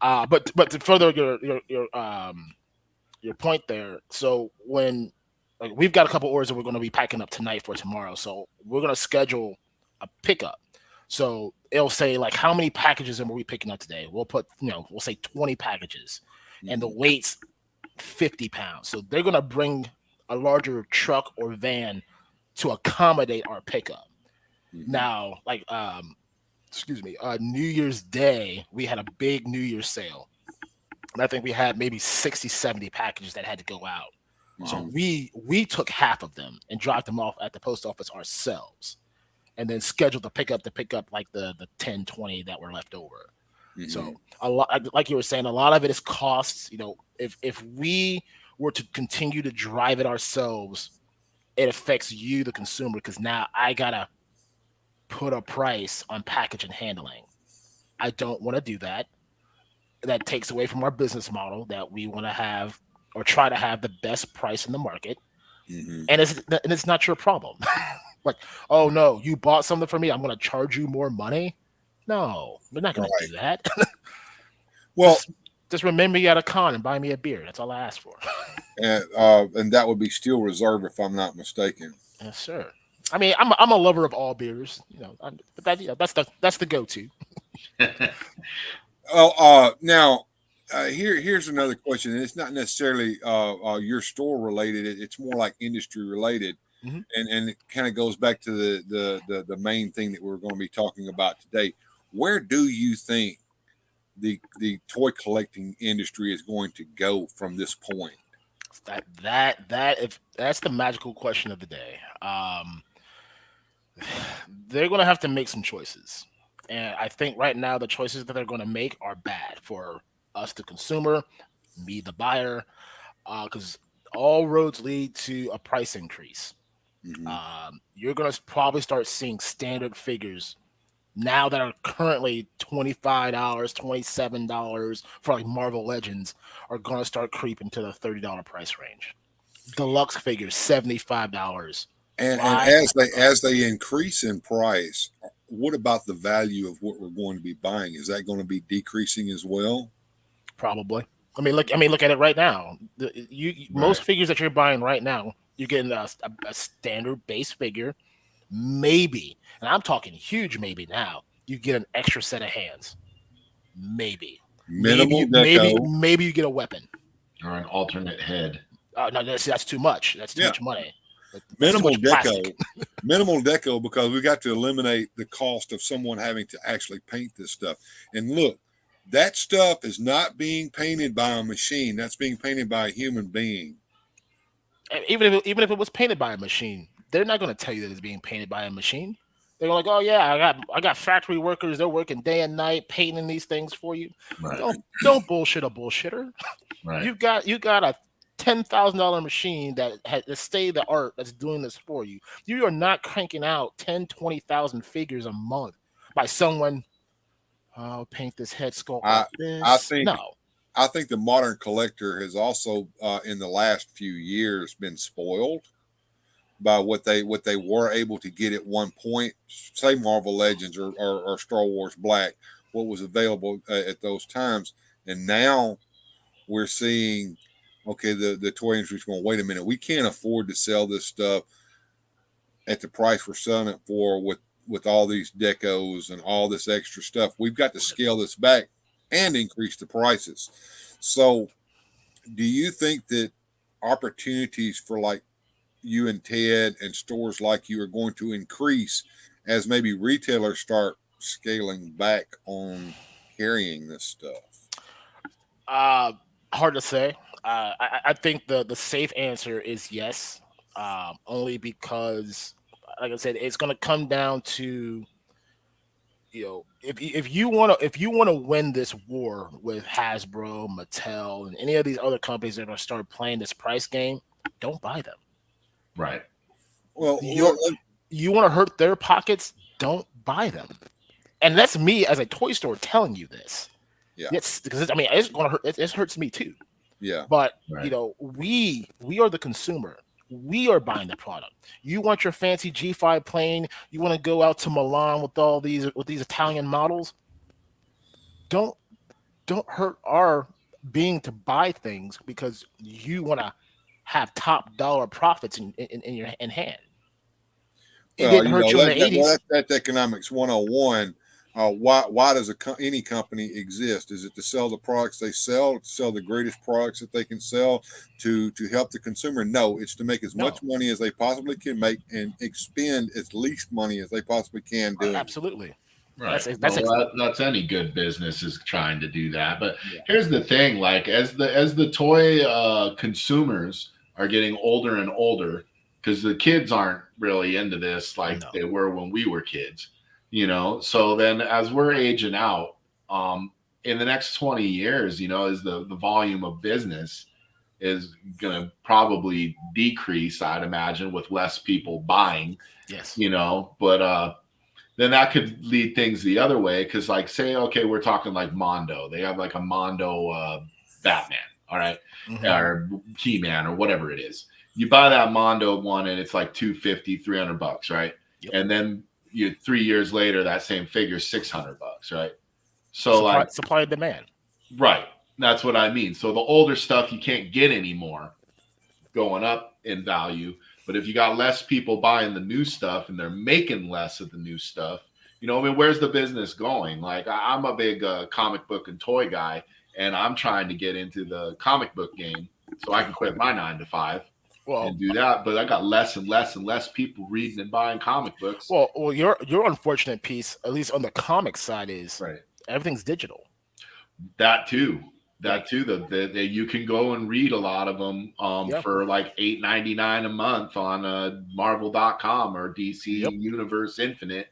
But to further your point there, so when we've got a couple orders that we're going to be packing up tonight for tomorrow, so we're going to schedule a pickup. So it'll say like how many packages are we picking up today? We'll put we'll say 20 packages, and the weight's 50 pounds. So they're going to bring a larger truck or van to accommodate our pickup. Now, like New Year's Day, we had a big New Year's sale. And I think we had maybe 60, 70 packages that had to go out. Wow. So we took half of them and dropped them off at the post office ourselves, and then scheduled to pick up like the 10, 20 that were left over. Mm-hmm. So a lot, like you were saying, a lot of it is costs. If we were to continue to drive it ourselves, it affects you, the consumer, because now I gotta put a price on package and handling. I don't want to do that. That takes away from our business model that we want to have or try to have the best price in the market. Mm-hmm. And it's not your problem. Like, oh no, you bought something from me, I'm going to charge you more money. No, we're not going to do that. Well, just remember you at a con and buy me a beer. That's all I ask for. and that would be Steel Reserve if I'm not mistaken. Yes, sir. I mean, I'm a lover of all beers, but that's the go-to. Well, now here's another question, and it's not necessarily your store related. It's more like industry related, Mhm. and it kind of goes back to the main thing that we're going to be talking about today. Where do you think the toy collecting industry is going to go from this point? If that's the magical question of the day. They're going to have to make some choices. And I think right now the choices that they're going to make are bad for us, the consumer, me, the buyer, because all roads lead to a price increase. You're going to probably start seeing standard figures now that are currently $25, $27 for like Marvel Legends are going to start creeping to the $30 price range. Deluxe figures, $75. And as they increase in price, what about the value of what we're going to be buying? Is that going to be decreasing as well? Probably. I mean, look at it right now. Most figures that you're buying right now, you're getting a standard base figure, maybe, and I'm talking huge maybe now. You get an extra set of hands, maybe. Minimal maybe you get a weapon or an alternate head. No, that's too much. That's too much money. Minimal deco, because we got to eliminate the cost of someone having to actually paint this stuff. And look, that stuff is not being painted by a machine. That's being painted by a human being. Even if it was painted by a machine, they're not going to tell you that it's being painted by a machine. They're like, oh yeah, I got factory workers. They're working day and night painting these things for you. Right. Don't bullshit a bullshitter. Right. You got a $10,000 machine that has the state of the art that's doing this for you. You are not cranking out 10, 20,000 figures a month by someone. Oh, paint this head sculpt like this. I think the modern collector has also, in the last few years, been spoiled by what they were able to get at one point. Say Marvel Legends or Star Wars Black, what was available at those times, and now we're seeing. Okay, the toy industry's going, wait a minute, we can't afford to sell this stuff at the price we're selling it for with all these decos and all this extra stuff. We've got to scale this back and increase the prices. So do you think that opportunities for like you and Ted and stores like you are going to increase as maybe retailers start scaling back on carrying this stuff? Hard to say. I think the safe answer is yes, only because, like I said, it's going to come down to, if you want to win this war with Hasbro, Mattel, and any of these other companies that are going to start playing this price game, don't buy them. Right. Well, you want to hurt their pockets, don't buy them. And that's me as a toy store telling you this. Yeah. It's because it's going to hurt. It hurts me too. Yeah. But we are the consumer. We are buying the product. You want your fancy G5 plane, you want to go out to Milan with all these Italian models. Don't hurt our being to buy things because you want to have top dollar profits in your hand. It didn't hurt you in the 80s. That's economics 101. Why does any company exist? Is it to sell the products they sell, to sell the greatest products that they can sell, to help the consumer? No, it's to make as much money as they possibly can make and expend as least money as they possibly can do. Absolutely. Right. That's any good business is trying to do that. But here's the thing: like as the toy consumers are getting older and older, because the kids aren't really into this like they were when we were kids. So then as we're aging out, in the next 20 years, as the volume of business is going to probably decrease, I'd imagine, with less people buying. Yes. But then that could lead things the other way. Cause like say, okay, we're talking like Mondo. They have like a Mondo Batman. All right. Mm-hmm. Or He-Man or whatever it is. You buy that Mondo one and it's like $250, $300, right? Yep. And then you 3 years later, that same figure is $600, right? So supply and demand. Right. That's what I mean. So the older stuff you can't get anymore, going up in value. But if you got less people buying the new stuff and they're making less of the new stuff, where's the business going? Like I'm a big comic book and toy guy, and I'm trying to get into the comic book game so I can quit my 9 to 5 and do that. But I got less and less and less people reading and buying comic books. Well, your unfortunate piece, at least on the comic side, is everything's digital. That too. That you can go and read a lot of them for like $8.99 a month on Marvel.com or DC Universe Infinite,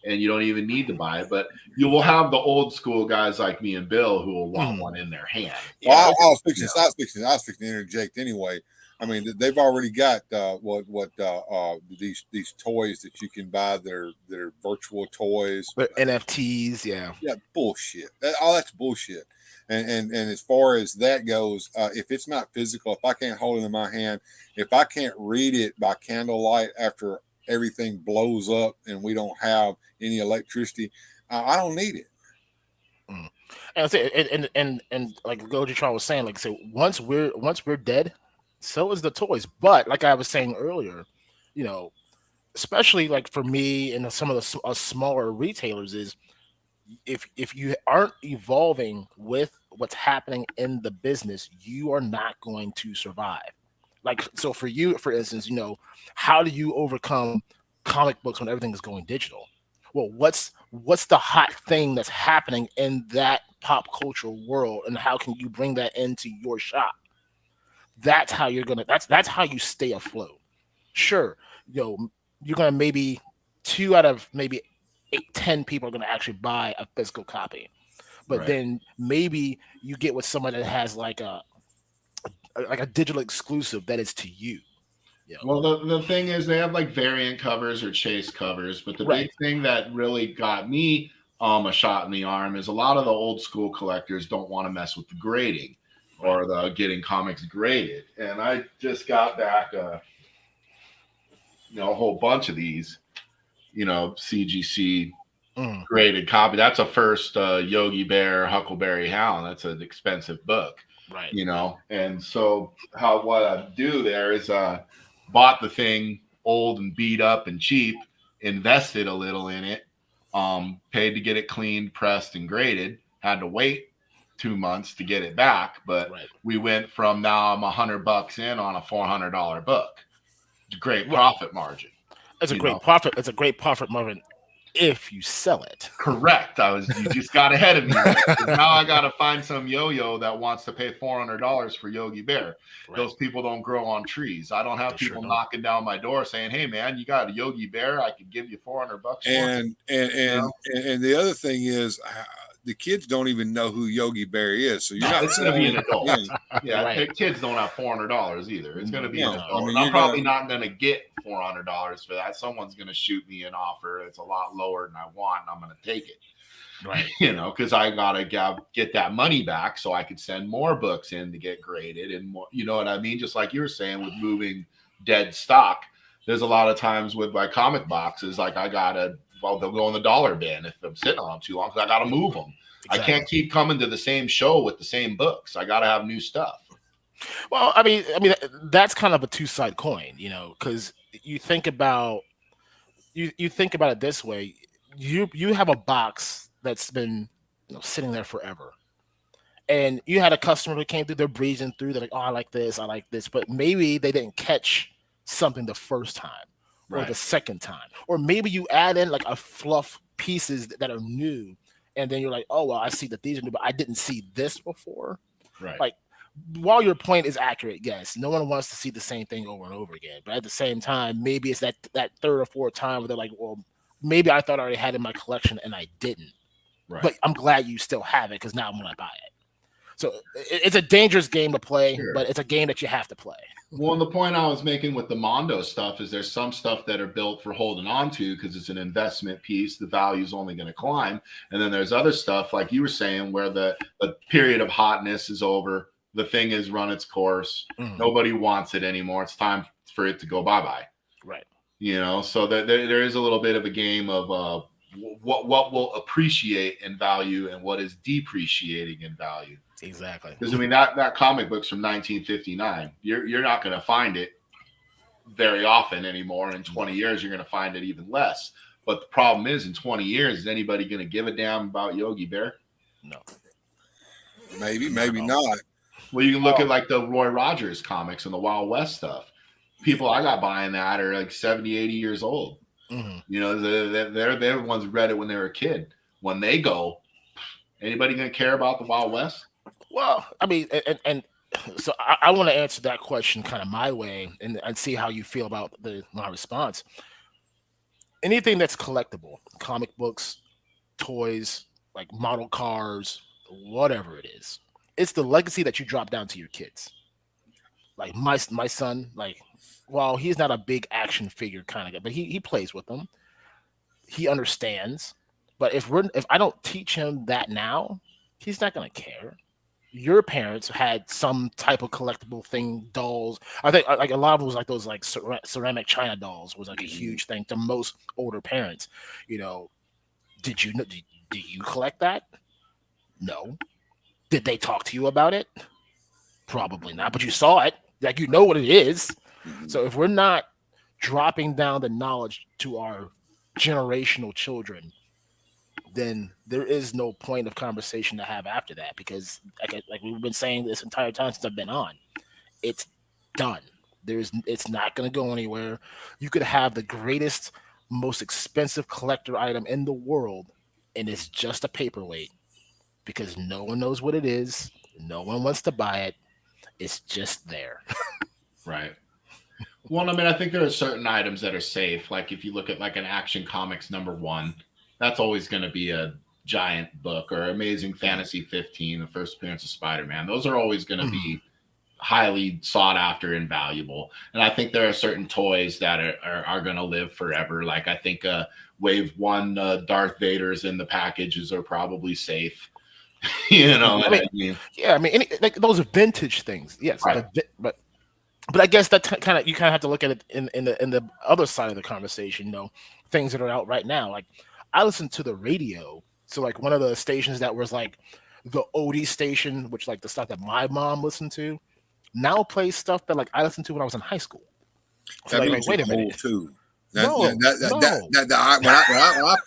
and you don't even need to buy it. But you will have the old school guys like me and Bill who will want one in their hand. Well, I was fixing to interject anyway. I mean, they've already got these toys that you can buy that are virtual toys, NFTs. Yeah, bullshit. All that's bullshit. And as far as that goes, if it's not physical, if I can't hold it in my hand, if I can't read it by candlelight after everything blows up and we don't have any electricity, I don't need it. And like Gojitron was saying, like, so once we're dead, so is the toys. But like I was saying earlier, especially like for me and some of the smaller retailers is, if you aren't evolving with what's happening in the business, you are not going to survive. Like, so for you, for instance, how do you overcome comic books when everything is going digital? Well, what's the hot thing that's happening in that pop culture world, and how can you bring that into your shop? That's how that's how you stay afloat. Sure, you're gonna maybe 2 out of maybe 10 people are going to actually buy a physical copy, but then maybe you get with someone that has like a digital exclusive that is to you. Well, the thing is, they have like variant covers or chase covers, but the big thing that really got me a shot in the arm is a lot of the old school collectors don't want to mess with the grading or the getting comics graded. And I just got back a whole bunch of these. CGC graded copy. That's a first Yogi Bear, Huckleberry Hound. That's an expensive book, right? And so what I do there is bought the thing old and beat up and cheap, invested a little in it, paid to get it cleaned, pressed, and graded. Had to wait 2 months to get it back, but we went from now I'm $100 in on a $400 book. It's a great profit margin. It's a great profit. It's a great profit margin if you sell it. Correct. You just got ahead of me. Now I got to find some yo-yo that wants to pay $400 for Yogi Bear. Those people don't grow on trees. I don't have people knocking down my door saying, "Hey man, you got a Yogi Bear? I could give you $400 for it." And the other thing is, the kids don't even know who Yogi Bear is, so you're not. It's going to be an adult. Kids don't have $400 either. It's going to be an adult. I'm probably not going to get $400 for that. Someone's going to shoot me an offer. It's a lot lower than I want, and I'm going to take it. Right. Because I got to get that money back so I could send more books in to get graded and more. You know what I mean? Just like you were saying with moving dead stock, there's a lot of times with my comic boxes, like they'll go in the dollar bin if I'm sitting on them too long because I got to move them. Exactly. I can't keep coming to the same show with the same books. I got to have new stuff. Well, I mean, that's kind of a two-sided coin, because you think about it this way. You have a box that's been sitting there forever, and you had a customer who came through, they're breezing through, they're like, "Oh, I like this, but maybe they didn't catch something the first time. Or the second time, or maybe you add in like a fluff pieces that are new, and then you're like, "Oh well, I see that these are new, but I didn't see this before." Right. Like, while your point is accurate, yes, no one wants to see the same thing over and over again. But at the same time, maybe it's that third or fourth time where they're like, "Well, maybe I thought I already had it in my collection and I didn't." Right. But I'm glad you still have it because now I'm gonna buy it. So it's a dangerous game to play, but it's a game that you have to play. Well, the point I was making with the Mondo stuff is there's some stuff that are built for holding on to because it's an investment piece. The value is only going to climb. And then there's other stuff, like you were saying, where the period of hotness is over. The thing has run its course. Nobody wants it anymore. It's time for it to go bye-bye. Right. You know, so that there is a little bit of a game of what will appreciate in value and what is depreciating in value. Exactly. Because I mean that comic book's from 1959. You're not going to find it very often anymore. In 20 years, you're going to find it even less. But the problem is, in 20 years, is anybody going to give a damn about Yogi Bear? No. Maybe not. Well, you can look at like the Roy Rogers comics and the Wild West stuff. People I got buying that are like 70, 80 years old. Mm-hmm. You know, they're the ones who read it when they were a kid. When they go, anybody going to care about the Wild West? Well, I mean, and so I want to answer that question kind of my way and see how you feel about my response. Anything that's collectible, comic books, toys, like model cars, whatever it is, it's the legacy that you drop down to your kids. Like my son, like, well, he's not a big action figure kind of guy, but he plays with them. He understands. But if I don't teach him that now, he's not gonna care. Your parents had some type of collectible thing, dolls. I think like a lot of it was like those like ceramic china dolls was like a huge thing to most older parents. You know, did you do you collect that? No. Did they talk to you about it? Probably not. But you saw it, like you know what it is. So if we're not dropping down the knowledge to our generational children, then there is no point of conversation to have after that, because like we've been saying this entire time since I've been on, it's done. It's not going to go anywhere. You could have the greatest, most expensive collector item in the world, and it's just a paperweight because no one knows what it is. No one wants to buy it. It's just there. Right. Well, I mean, I think there are certain items that are safe. Like if you look at like an Action Comics #1, that's always going to be a giant book, or Amazing Fantasy 15, the first appearance of Spider-Man. Those are always going to be highly sought after and valuable. And I think there are certain toys that are going to live forever. Like I think Wave 1 Darth Vader's in the packages are probably safe. You know what I mean? Yeah, I mean, like those are vintage things. Yes, right. but I guess that kind of you kind of have to look at it in the other side of the conversation. You know, things that are out right now. Like I listen to the radio, so like one of the stations that was like the oldie station, which like the stuff that my mom listened to, now plays stuff that like I listened to when I was in high school. So That like, means wait a you're minute. old too. When I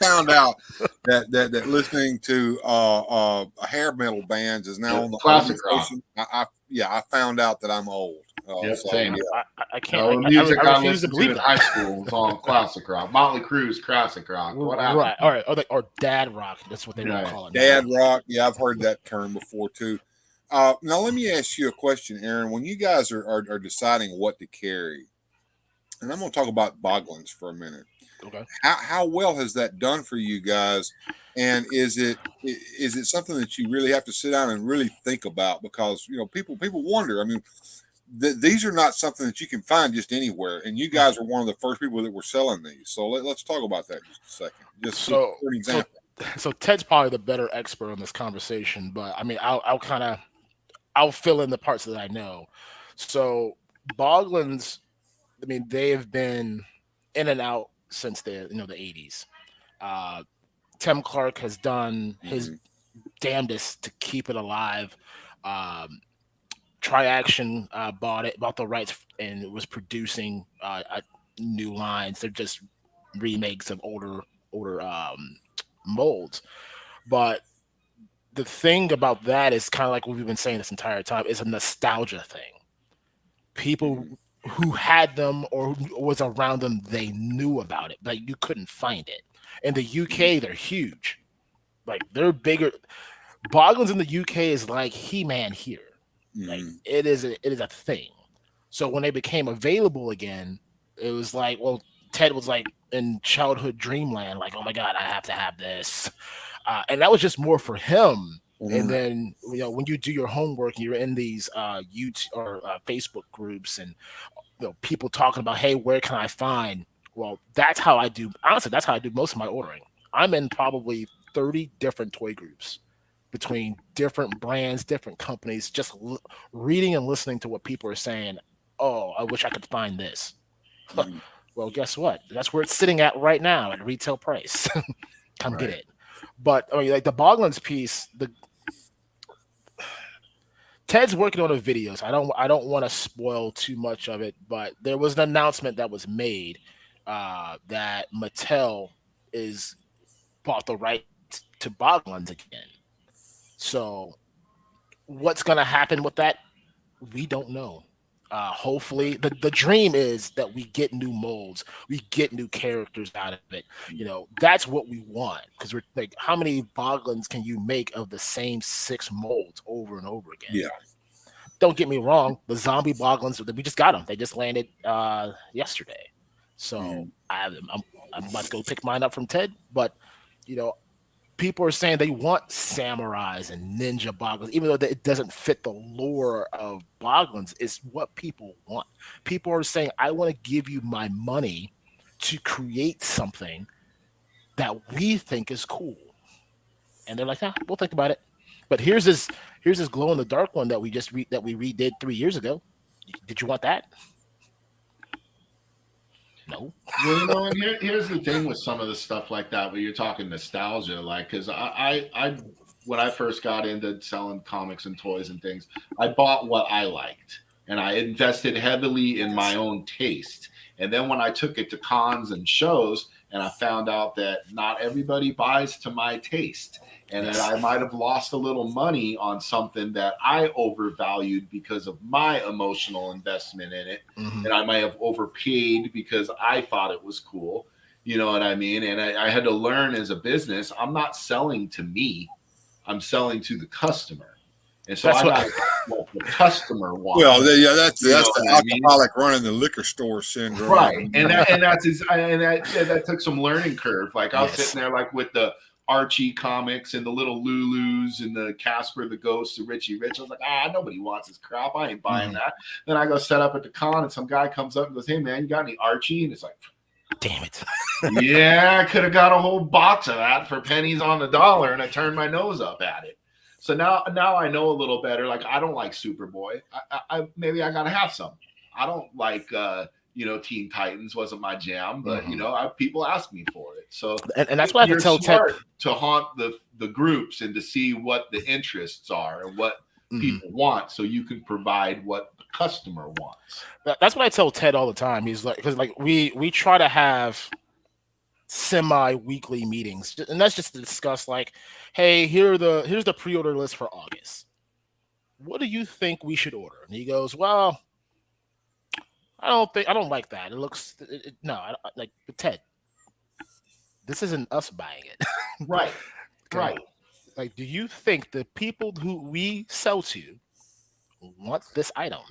found out that listening to hair metal bands is now on the classic rock. I found out that I'm old. Same. I can't. Music I I refuse to listened believe in that. high school was all classic rock. Motley Crue's classic rock. What happened? Right. All right. Or dad rock. That's what they would call it. Dad rock. Yeah, I've heard that term before too. Now let me ask you a question, Aaron. When you guys are deciding what to carry, and I'm going to talk about Boglins for a minute. Okay. How well has that done for you guys? And is it something that you really have to sit down and really think about? Because you know people wonder. I mean, these are not something that you can find just anywhere, and you guys are one of the first people that were selling these. So let's talk about that just a second. Just for an example. So Ted's probably the better expert on this conversation, but I mean, I'll fill in the parts that I know. So Boglins, I mean, they have been in and out since the 80s. Tim Clark has done his damnedest to keep it alive. Tri-Action bought the rights and was producing new lines. They're just remakes of older molds. But the thing about that is kind of like what we've been saying this entire time, is a nostalgia thing. People who had them or who was around them, they knew about it, but you couldn't find it. In the UK, they're huge. Like they're bigger. Boglins in the UK is like He-Man here. Like it is a thing. So when they became available again, it was like, well, Ted was like in childhood dreamland, like, oh my God, I have to have this. And that was just more for him. And then, when you do your homework and you're in these YouTube or Facebook groups and people talking about, hey, where can I find? Well, that's how I do. Honestly, that's how I do most of my ordering. I'm in probably 30 different toy groups between different brands, different companies, just reading and listening to what people are saying. Oh, I wish I could find this. Well, guess what? That's where it's sitting at right now at retail price. Come get it. But I mean, like the Boglins piece, Ted's working on a video, so I don't want to spoil too much of it, but there was an announcement that was made that Mattel is bought the right to Boglins again. So what's gonna happen with that? We don't know. Hopefully the dream is that we get new molds, we get new characters out of it. That's what we want, because we're like, how many Boglins can you make of the same 6 molds over and over again? Yeah. Don't get me wrong, the zombie Boglins, we just got them. They just landed yesterday. So I'm about to go pick mine up from Ted. But people are saying they want samurais and ninja Boglins, even though it doesn't fit the lore of Boglins. It's what people want. People are saying, I want to give you my money to create something that we think is cool. And they're like, we'll think about it. But here's this glow in the dark one that we redid 3 years ago. Did you want that? No. Well, and here's the thing with some of the stuff like that, where you're talking nostalgia, like, because I when I first got into selling comics and toys and things, I bought what I liked, and I invested heavily in my own taste. And then when I took it to cons and shows, and I found out that not everybody buys to my taste, and that I might have lost a little money on something that I overvalued because of my emotional investment in it. Mm-hmm. And I might have overpaid because I thought it was cool. You know what I mean? And I had to learn as a business, I'm not selling to me, I'm selling to the customer. And so I got what the customer wants. Well, yeah, that's the alcoholic running the liquor store syndrome, right? And that took some learning curve. Like I was sitting there, like with the Archie comics and the little Lulus and the Casper the Ghost, the Richie Rich. I was like, nobody wants this crap. I ain't buying that. Then I go set up at the con, and some guy comes up and goes, "Hey man, you got any Archie?" And it's like, damn it. Yeah, I could have got a whole box of that for pennies on the dollar, and I turned my nose up at it. So now I know a little better. Like, I don't like Superboy. I maybe I gotta have some. I don't like Teen Titans wasn't my jam, but people ask me for it. So and that's why I have to tell Ted to haunt the groups and to see what the interests are and what people want, so you can provide what the customer wants. That's what I tell Ted all the time. He's like, because like we try to have semi-weekly meetings, and that's just to discuss, like, hey, here's the pre-order list for August. What do you think we should order? And he goes, well, I don't like that. It looks like Ted. This isn't us buying it. Right. Okay. Right. Like, do you think the people who we sell to want this item?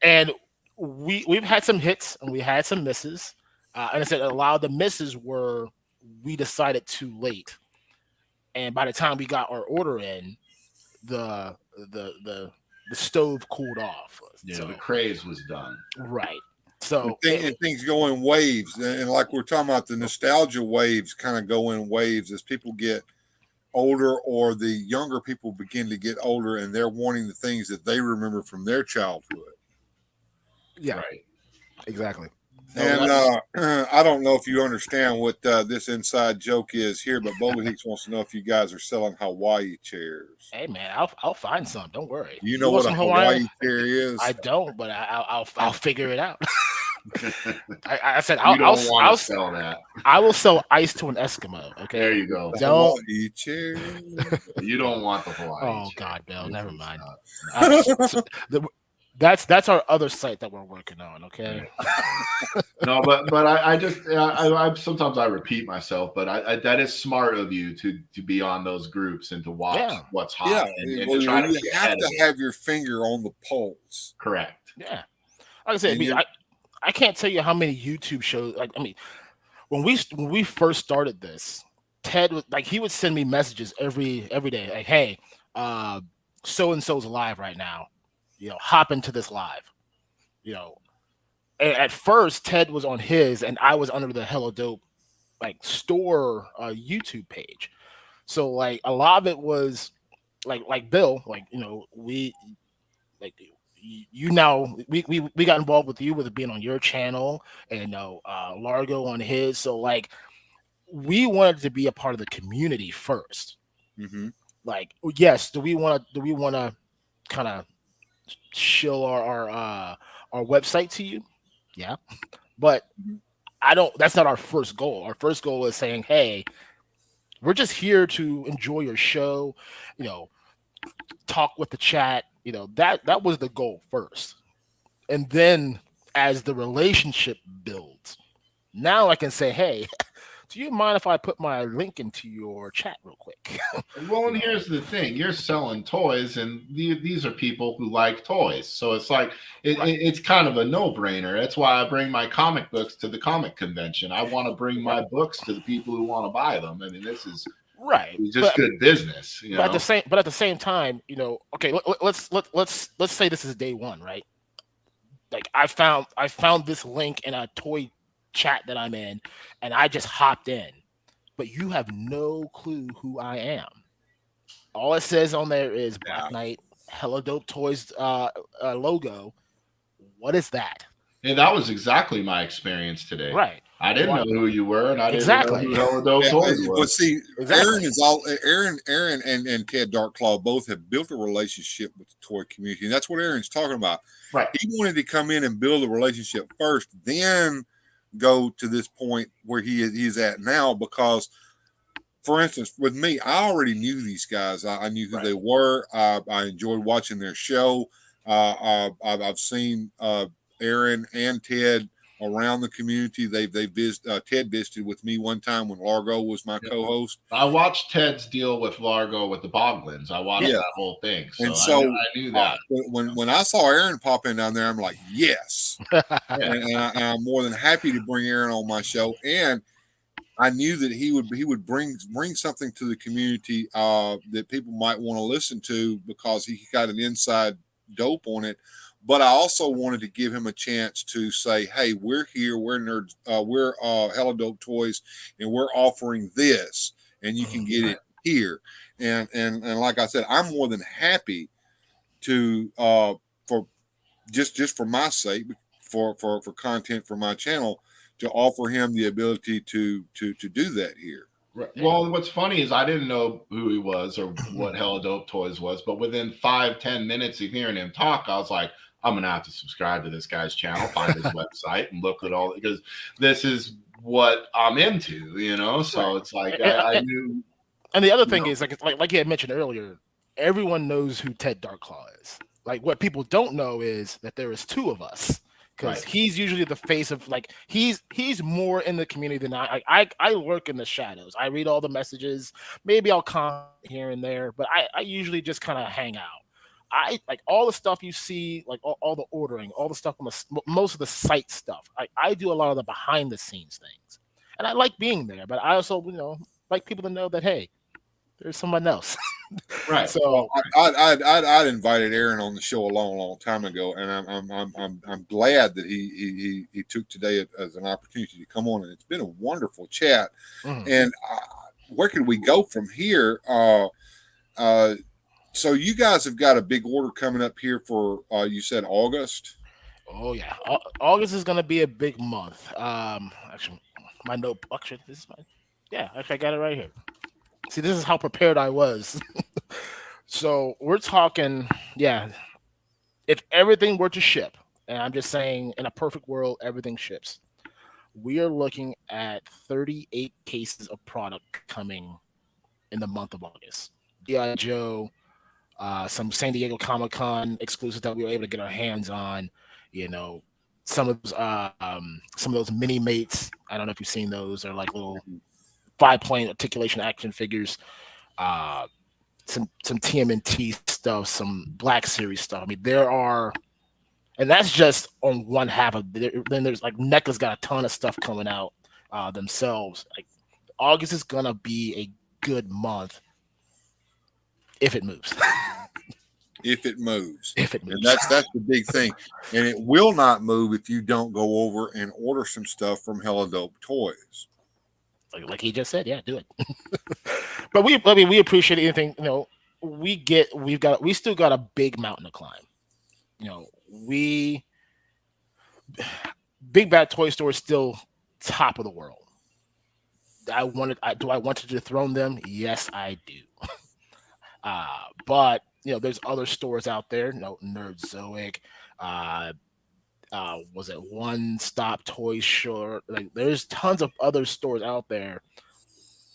And we've had some hits and we had some misses. And I said a lot of the misses were we decided too late, and by the time we got our order in, the stove cooled off. Yeah, so the craze was done. Right. So things go in waves, and like we're talking about, the nostalgia waves kind of go in waves as people get older, or the younger people begin to get older, and they're wanting the things that they remember from their childhood. Yeah. Right. Exactly. And I don't know if you understand what this inside joke is here, but Bobby Hicks wants to know if you guys are selling Hawaii chairs. Hey man, I'll find some. Don't worry. You know what a Hawaii chair is? I don't, but I'll figure it out. I said I'll sell that. I will sell ice to an Eskimo. Okay, there you go. Hawaii chair. You don't want the Hawaii. Oh chair. God, Bill, never mind. That's our other site that we're working on. Okay. No, but I just sometimes I repeat myself, but I that is smart of you to be on those groups and to watch what's hot. Yeah, and well, to try you to have to have your finger on the pulse. Correct. Yeah. Like I said, I can't tell you how many YouTube shows. Like, I mean, when we first started this, Ted was like, he would send me messages every day, like, hey, so and so's live right now. Hop into this live. And at first Ted was on his, and I was under the Hello Dope store YouTube page. So like a lot of it was like Bill, we you now we got involved with you with it being on your channel, and Largo on his. So like, we wanted to be a part of the community first. Mm-hmm. Like, yes, do we want to kind of show our website to you? Yeah, but I don't. That's not our first goal. Our first goal is saying, hey, we're just here to enjoy your show. Talk with the chat. That was the goal first, and then as the relationship builds, now I can say, hey, do you mind if I put my link into your chat real quick? Well, and here's the thing: you're selling toys, and these are people who like toys. So it's like it's kind of a no-brainer. That's why I bring my comic books to the comic convention. I want to bring my books to the people who want to buy them. I mean, this is right, just good business. But at the same time, okay, let's say this is day one, right? Like I found this link in a toy chat that I'm in, and I just hopped in, but you have no clue who I am. All it says on there is Black Knight, Hella Dope Toys logo. What is that? And that was exactly my experience today. Right. I didn't know who you were, and I didn't know who Hella Dope Toys was. Well, see, Aaron and Ted Darkclaw both have built a relationship with the toy community, and that's what Aaron's talking about. Right. He wanted to come in and build a relationship first, then go to this point where he's at now, because, for instance, with me, I already knew these guys. I knew who they were. I enjoyed watching their show. I've seen Aaron and Ted around the community. Ted visited with me one time when Largo was my co-host. I watched Ted's deal with Largo with the Boglins. I watched that whole thing. So I knew that. When I saw Aaron pop in down there, I'm like, yes. and I'm more than happy to bring Aaron on my show. And I knew that he would bring something to the community that people might want to listen to, because he got an inside dope on it. But I also wanted to give him a chance to say, hey, we're here, we're nerds, we're Hella Dope Toys, and we're offering this, and you can get it here. And like I said, I'm more than happy to for just for my sake, for content for my channel, to offer him the ability to do that here. Right. Well, what's funny is I didn't know who he was or what Hella Dope Toys was, but within 5-10 minutes of hearing him talk, I was like, I'm gonna have to subscribe to this guy's channel, find his website, and look at all, because this is what I'm into, So it's like I knew. And the other thing is, like you had mentioned earlier, everyone knows who Ted Darkclaw is. Like, what people don't know is that there is two of us. Because he's usually the face of, like, he's more in the community than I lurk in the shadows. I read all the messages. Maybe I'll comment here and there, but I usually just kind of hang out. I like all the stuff you see, like all the ordering, all the stuff on most of the site stuff. I do a lot of the behind the scenes things, and I like being there. But I also, like people to know that, hey, there's someone else. Right. So I'd invited Aaron on the show a long time ago, and I'm glad that he took today as an opportunity to come on, and it's been a wonderful chat. Mm-hmm. And where can we go from here? So you guys have got a big order coming up here for you said August. Oh yeah, August is gonna be a big month. Actually, my note. Actually, this is my. Yeah, actually, I got it right here. See, this is how prepared I was. So we're talking, if everything were to ship, and I'm just saying, in a perfect world, everything ships, we are looking at 38 cases of product coming in the month of August. G.I. Joe, some San Diego Comic-Con exclusives that we were able to get our hands on, some of those mini mates. I don't know if you've seen those. They're like little 5-point articulation action figures. Some TMNT stuff, some Black Series stuff. I mean, there are, and that's just on one half of it. Then there's like NECA's got a ton of stuff coming out themselves. Like, August is gonna be a good month if it moves. If it moves. And that's the big thing. And it will not move if you don't go over and order some stuff from Hella Dope Toys. Like he just said, do it. But we appreciate anything, we still got a big mountain to climb. we Big Bad Toy Store is still top of the world. Do I want to dethrone them? Yes, I do. But there's other stores out there. Nerdzoic, was it One Stop Toy Store? Like, there's tons of other stores out there.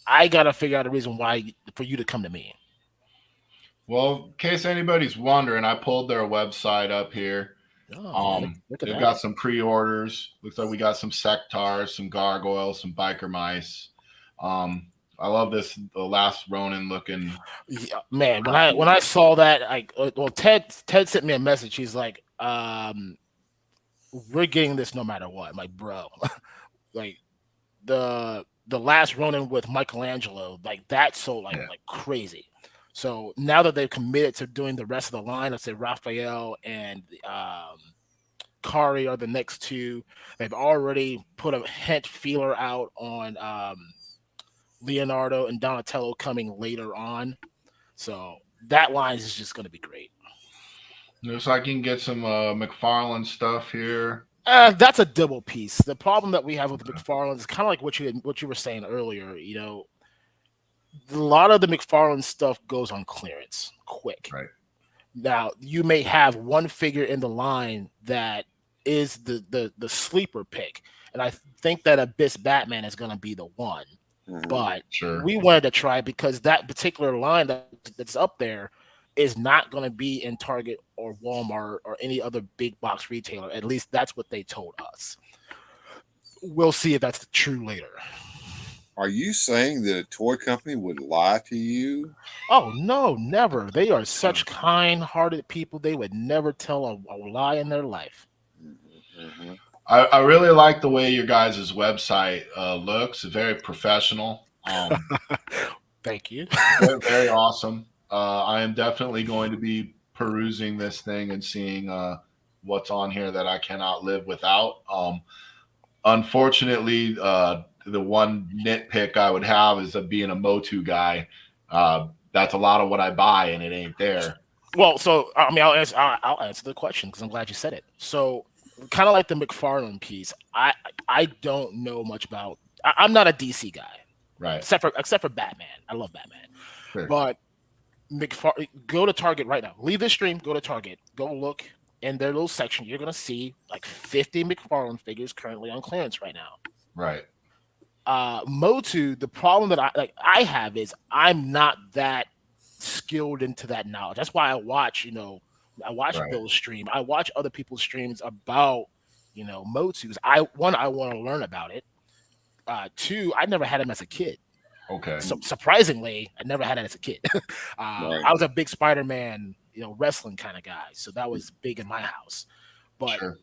I gotta figure out a reason why for you to come to me. Well, in case anybody's wondering, I pulled their website up here. Look at They've that. got some pre-orders. Looks like we got some Sectars, some Gargoyles, some Biker Mice. I love this, the last Ronin looking. Yeah, man, when I saw that, Ted sent me a message. He's like, we're getting this no matter what. I'm like, bro, like the last Ronin with Michelangelo, like that's so like crazy. So now that they've committed to doing the rest of the line, let's say Raphael and Kari are the next two. They've already put a hint feeler out on Leonardo and Donatello coming later on. So that line is just going to be great. Looks like you can get some McFarlane stuff here. That's a double piece. The problem that we have with the McFarlane is kind of like what you were saying earlier. A lot of the McFarlane stuff goes on clearance quick. Right. Now, you may have one figure in the line that is the sleeper pick, and I think that Abyss Batman is going to be the one. But we wanted to try because that particular line that's up there is not going to be in Target or Walmart or any other big box retailer. At least that's what they told us. We'll see if that's true later. Are you saying that a toy company would lie to you? Oh, no, never. They are such kind-hearted people. They would never tell a lie in their life. Mm-hmm. I really like the way your guys' website looks. Very professional. Thank you. Very, very awesome. I am definitely going to be perusing this thing and seeing what's on here that I cannot live without. Unfortunately, the one nitpick I would have is of being a Motu guy. That's a lot of what I buy, and it ain't there. Well, so I'll answer the question because I'm glad you said it. So, kind of like the McFarlane piece, I don't know much about. I'm not a DC guy, right? Except for Batman. I love Batman, sure. But go to Target right now. Leave this stream. Go to Target. Go look in their little section. You're gonna see like 50 McFarlane figures currently on clearance right now. Right. Motu, the problem that I have is I'm not that skilled into that knowledge. That's why I watch, right. Bill's stream. I watch other people's streams about, Motus. I want to learn about it. Two, I never had him as a kid. Okay. So surprisingly, I never had it as a kid. Right. I was a big Spider-Man, wrestling kind of guy. So that was big in my house. But sure.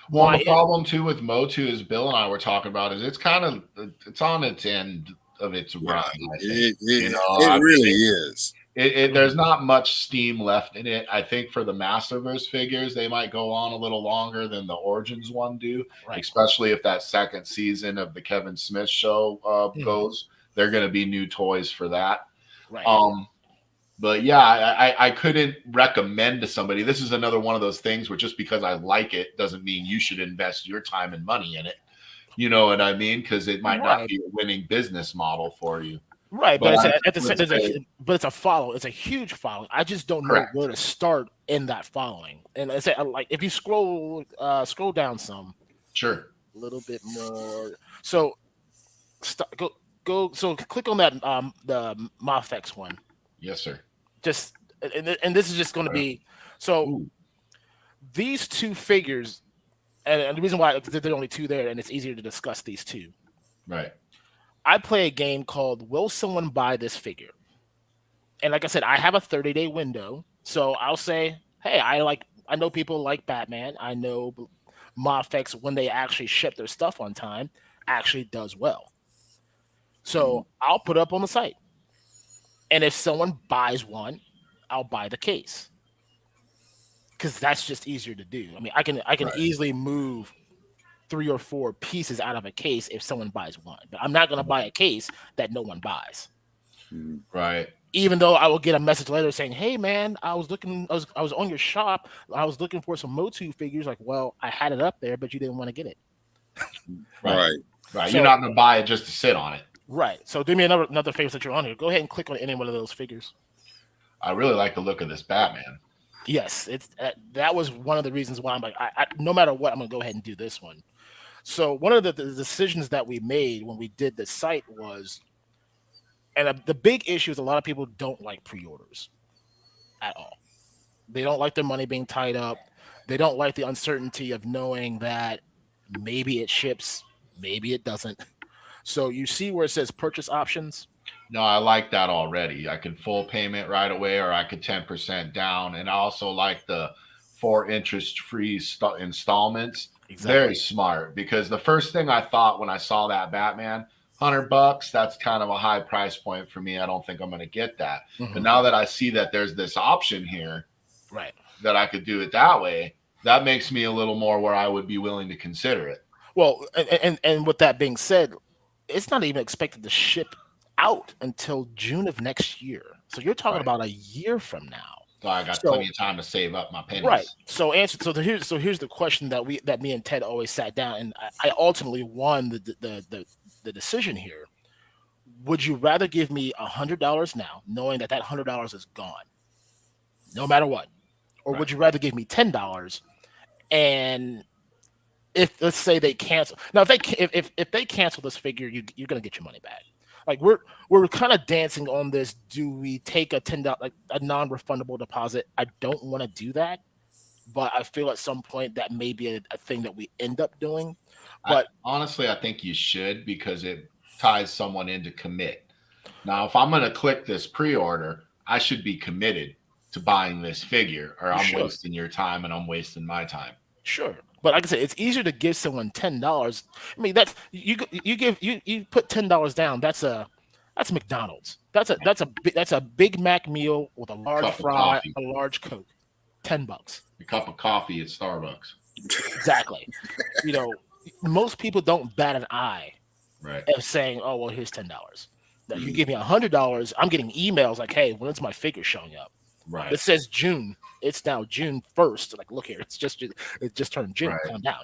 Well, the problem too with Motu, as Bill and I were talking about, is it's on its end of its run. It really is. There's not much steam left in it. I think for the Masterverse figures, they might go on a little longer than the Origins one do, right. Especially if that second season of the Kevin Smith show goes. They're going to be new toys for that. Right. But yeah, I couldn't recommend to somebody. This is another one of those things where just because I like it doesn't mean you should invest your time and money in it. You know what I mean? Because it might not be a winning business model for you. Right, but it's a follow. It's a huge following. I just don't know where to start in that following. And I say, like, if you scroll down some, sure, a little bit more. So, go. So click on that the Mafex one. Yes, sir. And this is just going to be so. These two figures, and the reason why there are only two there, and it's easier to discuss these two. Right. I play a game called Will Someone Buy This Figure? And like I said, I have a 30-day window. So I'll say, hey, I know people like Batman. I know Mafex, when they actually ship their stuff on time, actually does well. So I'll put up on the site. And if someone buys one, I'll buy the case. Because that's just easier to do. I mean, I can easily move 3 or 4 pieces out of a case if someone buys one, but I'm not going to buy a case that no one buys. Right. even though I will get a message later saying, "Hey, man, I was on your shop. I was looking for some Motu figures." Like, well, I had it up there, but you didn't want to get it. Right. Right. So- You're not going to buy it just to sit on it. Right. So do me another favor since you're on here. Go ahead and click on any one of those figures. I really like the look of this Batman. Yes, it's that was one of the reasons why I'm like, I no matter what, I'm gonna go ahead and do this one. So one of the decisions that we made when we did the site was, and the big issue is a lot of people don't like pre-orders at all. They don't like their money being tied up. They don't like the uncertainty of knowing that maybe it ships, maybe it doesn't. So you see where it says purchase options. No, I like that already. I can full payment right away, or I could 10% down. And I also like the 4 interest-free installments. Exactly. Very smart, because the first thing I thought when I saw that Batman, $100, that's kind of a high price point for me. I don't think I'm going to get that. Mhm. But now that I see that there's this option here, Right, that I could do it that way, that makes me a little more where I would be willing to consider it. well, and with that being said, it's not even expected to ship out until June of next year. So you're talking about a year from now. So I got plenty of time to save up my pennies. Right. So here's the question that me and Ted always sat down, and I ultimately won the decision here. Would you rather give me $100 now, knowing that $100 is gone, no matter what, or would you rather give me $10? And if, let's say, they cancel now, if they cancel this figure, you're gonna get your money back. Like we're kind of dancing on this. Do we take a $10, like a non-refundable deposit? I don't want to do that, but I feel at some point that may be a thing that we end up doing. But honestly, I think you should, because it ties someone in to commit. Now, if I'm going to click this pre-order, I should be committed to buying this figure, or I'm wasting your time and I'm wasting my time. Sure. But like I said, it's easier to give someone $10. I mean, that's you put $10 down. That's McDonald's. That's a Big Mac meal with a large fry, a large Coke, $10. A cup of coffee at Starbucks. Exactly. You know, most people don't bat an eye, right, of saying, "Oh, well, here's $10." Now you give me $100, I'm getting emails like, "Hey, when's my figure showing up?" Right. It says June. It's now June 1st. Like, look here, it just turned June. Right. Calm down.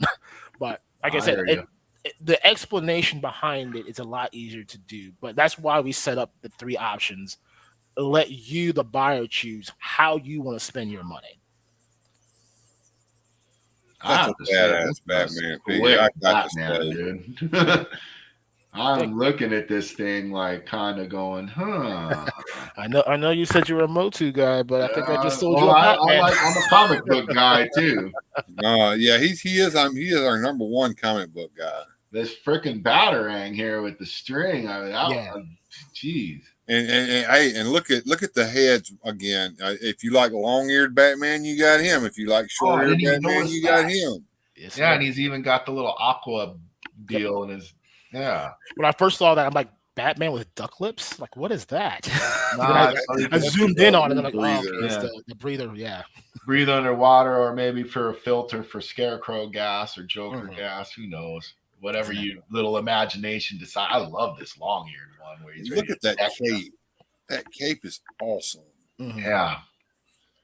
But like I said, the explanation behind it is a lot easier to do. But that's why we set up the 3 options. Let you, the buyer, choose how you want to spend your money. That's a badass Batman figure. I got Batman, dude. I'm looking at this thing like kind of going, huh. I know you said you were a Motu guy, but I think I just told you I'm a comic book guy too. Yeah, he is our number 1 comic book guy. This freaking Batarang here with the string. I mean, jeez. And look at the heads again. If you like long-eared Batman, you got him. If you like short-eared Batman, you got him. Yes, yeah, and he's even got the little aqua deal in his. Yeah. When I first saw that, I'm like, Batman with duck lips? Like, what is that? I zoomed in on it. And I'm like, oh, okay, it's the breather. Yeah. Breathe underwater, or maybe for a filter for Scarecrow gas or Joker gas. Who knows? Whatever you little imagination decide. I love this long-eared one where he's look at that cape. That cape is awesome. Mm-hmm. Yeah.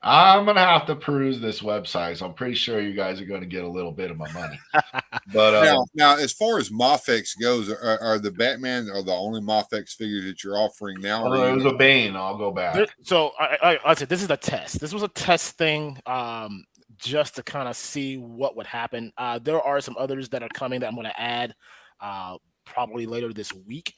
I'm gonna have to peruse this website, so I'm pretty sure you guys are going to get a little bit of my money. But now, as far as Mafex goes, are the Batman the only Mafex figures that you're offering now? It was a Bane. I'll go back. So I said this is a test. This was a test thing, just to kind of see what would happen. There are some others that are coming that I'm going to add probably later this week.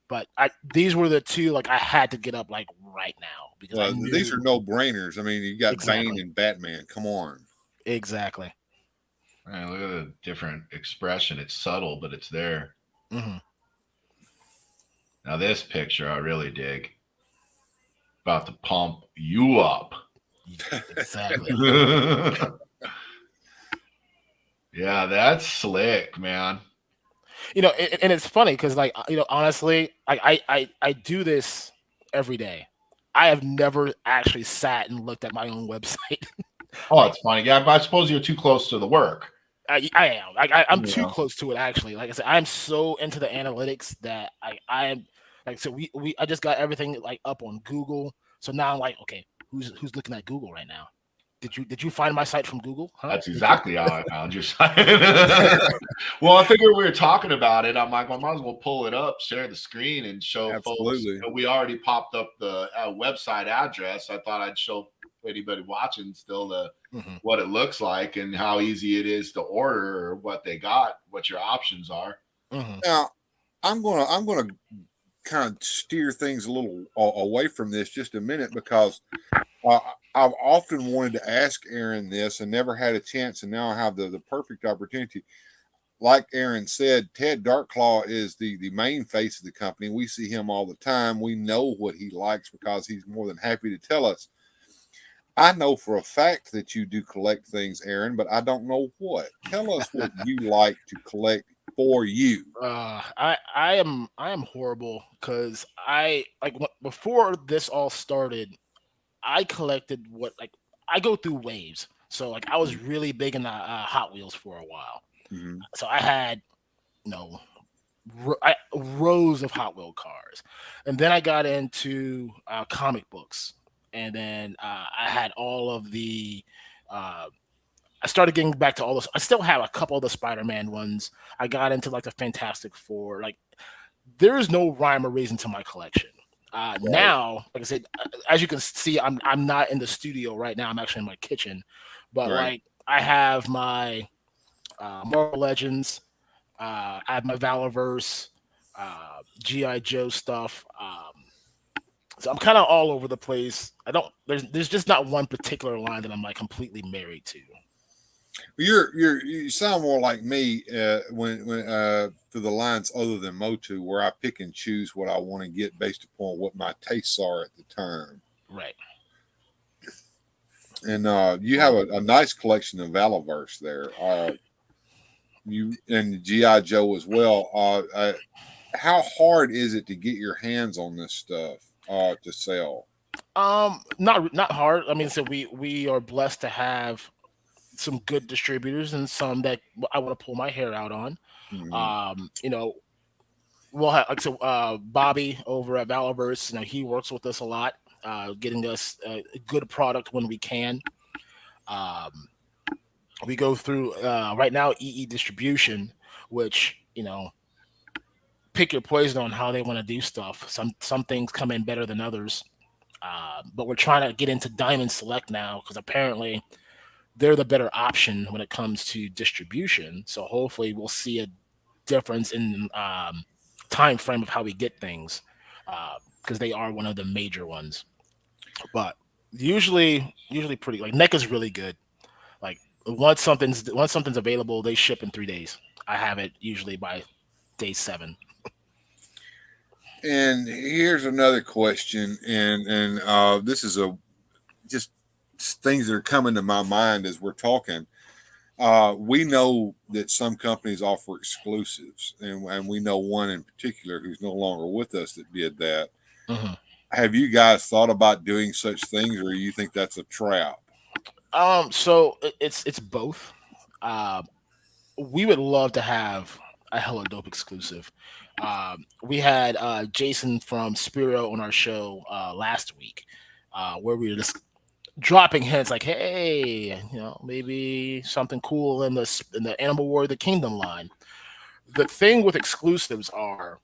But these were the 2 like I had to get up like right now, because these are no brainers. I mean, you got Bane and Batman. Come on. Exactly. Man, look at the different expression. It's subtle, but it's there. Mm-hmm. Now this picture I really dig. About to pump you up. Exactly. Yeah, that's slick, man. You know, and it's funny because, like, you know, honestly, I do this every day. I have never actually sat and looked at my own website. Oh, it's funny. Yeah, but I suppose you're too close to the work. I am. I'm too close to it, actually. Like I said, I'm so into the analytics that I am. Like so, I just got everything like up on Google. So now I'm like, okay, who's looking at Google right now? Did you find my site from Google? Huh? That's exactly how I found your site. Well, I figured we were talking about it. I'm like, I might as well pull it up, share the screen, and show folks. Absolutely. We already popped up the website address. I thought I'd show anybody watching still what it looks like and how easy it is to order, or what they got, what your options are. Now, I'm gonna kind of steer things a little away from this just a minute, because I've often wanted to ask Aaron this and never had a chance, and now I have the perfect opportunity. Like Aaron said, Ted Darkclaw is the main face of the company. We see him all the time. We know what he likes because he's more than happy to tell us. I know for a fact that you do collect things, Aaron, but I don't know what. Tell us what you like to collect for you. I am horrible, because before this all started, I collected I go through waves. So like I was really big in the Hot Wheels for a while. Mm-hmm. So I had rows of Hot Wheel cars, and then I got into comic books, and then I had all of the. I started getting back to all this. I still have a couple of the Spider-Man ones. I got into like the Fantastic Four. Like there is no rhyme or reason to my collection. Now, like I said, as you can see, I'm not in the studio right now. I'm actually in my kitchen, but like I have my Marvel Legends, I have my Valaverse, GI Joe stuff. So I'm kind of all over the place. There's just not one particular line that I'm like completely married to. You sound more like me when for the lines other than Motu, where I pick and choose what I want to get based upon what my tastes are at the time. Right. And you have a nice collection of Valaverse there. You and GI Joe as well. How hard is it to get your hands on this stuff to sell? Not hard. I mean, so we are blessed to have some good distributors and some that I want to pull my hair out on. Mm-hmm. We'll have Bobby over at Valaverse. He works with us a lot, getting us a good product when we can. We go through right now EE distribution, which pick your poison on how they want to do stuff. Some things come in better than others, but we're trying to get into Diamond Select now because apparently they're the better option when it comes to distribution. So hopefully we'll see a difference in time frame of how we get things, because they are one of the major ones. But usually pretty like NECA is really good. Like once something's available, they ship in 3 days. I have it usually by day 7. And here's another question, and this is just things that are coming to my mind as we're talking. We know that some companies offer exclusives, and we know one in particular who's no longer with us that did that. Mm-hmm. Have you guys thought about doing such things, or you think that's a trap? So it's both. We would love to have a hella dope exclusive. We had Jason from Spiro on our show last week, where we were just dropping hints like, hey, maybe something cool in the Animal War of the Kingdom line. The thing with exclusives are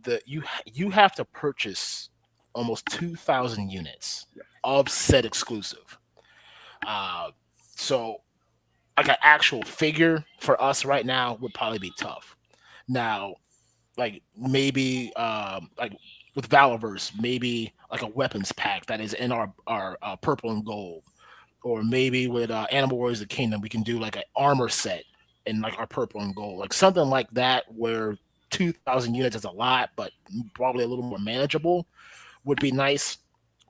that you have to purchase almost 2,000 units of said exclusive. So like an actual figure for us right now would probably be tough. Now, like maybe like with Valaverse, maybe like a weapons pack that is in our purple and gold, or maybe with Animal Wars of the Kingdom, we can do like an armor set in like our purple and gold, like something like that, where 2,000 units is a lot, but probably a little more manageable would be nice.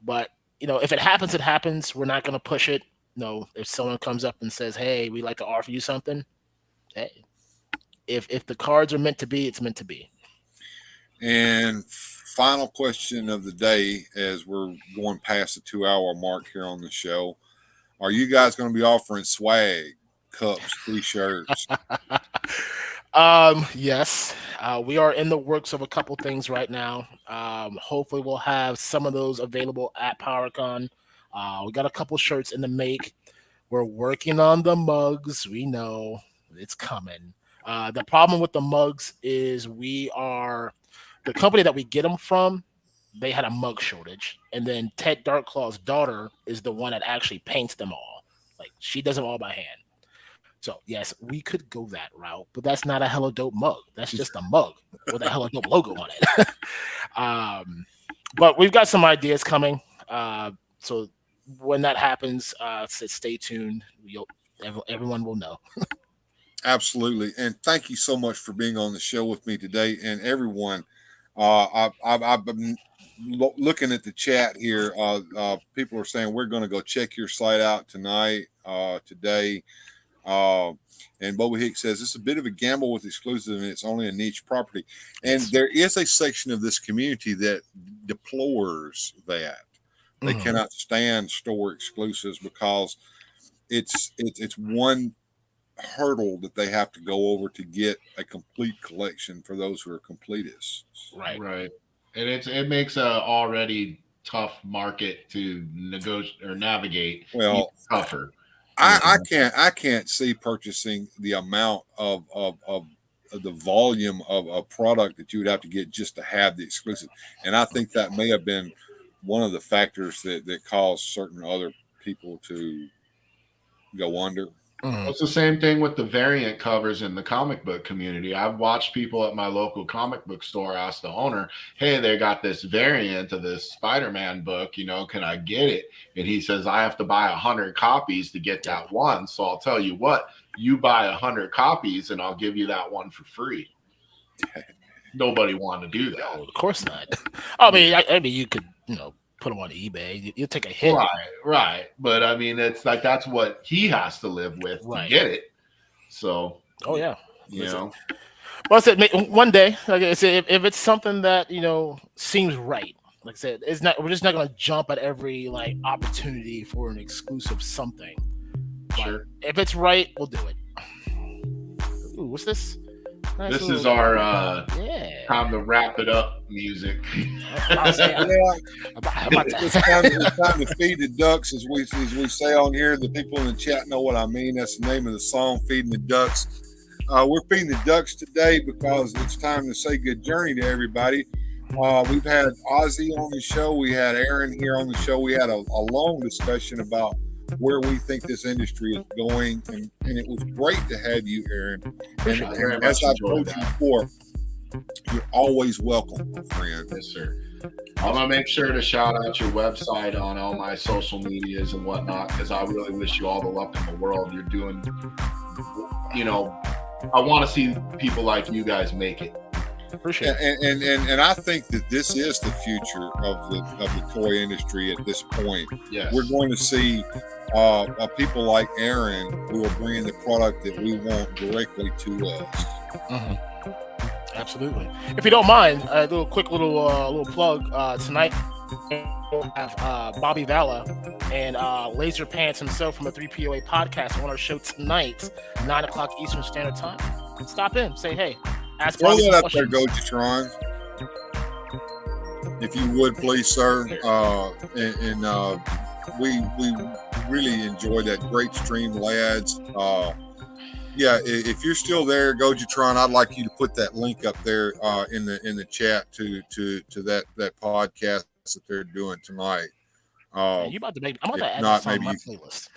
But if it happens, it happens. We're not gonna push it. If someone comes up and says, "Hey, we'd like to offer you something," hey, if the cards are meant to be, it's meant to be. And final question of the day, as we're going past the 2-hour mark here on the show, are you guys going to be offering swag, cups, t-shirts? Yes. We are in the works of a couple things right now. Hopefully, we'll have some of those available at PowerCon. We got a couple shirts in the make. We're working on the mugs. We know it's coming. The problem with the mugs is the company that we get them from. They had a mug shortage, and then Ted Darklaw's daughter is the one that actually paints them all. Like she does them all by hand. So yes, we could go that route, but that's not a hella dope mug. That's just a mug with a hella dope logo on it. But we've got some ideas coming. So when that happens, stay tuned. Everyone will know. Absolutely, and thank you so much for being on the show with me today, and everyone. I've been looking at the chat here. People are saying we're going to go check your site out tonight, today. And Bobby Hicks says it's a bit of a gamble with exclusive and it's only a niche property. And there is a section of this community that deplores that. They cannot stand store exclusives because it's one hurdle that they have to go over to get a complete collection for those who are completists. Right. And it makes a already tough market to negotiate or navigate. Well, tougher. I can't see purchasing the amount of the volume of a product that you would have to get just to have the exclusive. And I think that may have been one of the factors that caused certain other people to go under. It's the same thing with the variant covers in the comic book community. I've watched people at my local comic book store ask the owner, hey, they got this variant of this Spider-Man book, can I get it? And he says, I have to buy 100 copies to get that one. So I'll tell you what, you buy 100 copies and I'll give you that one for free. Nobody wanted to do that. No, of course not. I mean, you could, put them on eBay. You'll take a hit. Right. But I mean, it's like that's what he has to live with to get it. So, yeah, Well, I said one day, like I said, if it's something that seems right, like I said, it's not. We're just not going to jump at every opportunity for an exclusive something. Sure. But if it's right, we'll do it. Ooh, what's this? Nice this is our time to wrap it up music. It's time to feed the ducks, as we say on here. The people in the chat know what I mean. That's the name of the song, Feeding the Ducks. We're feeding the ducks today because it's time to say good journey to everybody. We've had Ozzy on the show. We had Aaron here on the show. We had a long discussion about where we think this industry is going, and it was great to have you, Aaron. And as I've told you before, you're always welcome, my friend. Yes, sir. I'm gonna make sure to shout out your website on all my social medias and whatnot, because I really wish you all the luck in the world. You're doing, I want to see people like you guys make it. Appreciate it. And I think that this is the future of the toy industry at this point. Yes. We're going to see people like Aaron who are bringing the product that we want directly to us. Absolutely. If you don't mind, a little plug. Tonight we'll have Bobby Valla and Laser Pants himself from the 3POA podcast on our show tonight, 9:00 Eastern Standard Time. Stop in, say hey. Ask Throw Bobby that up there, Gojatron. If you would, please, sir. We really enjoyed that great stream, lads. If you're still there, Gojatron, I'd like you to put that link up there in the chat to that podcast that they're doing tonight. You about to make? I'm about to add this on my playlist.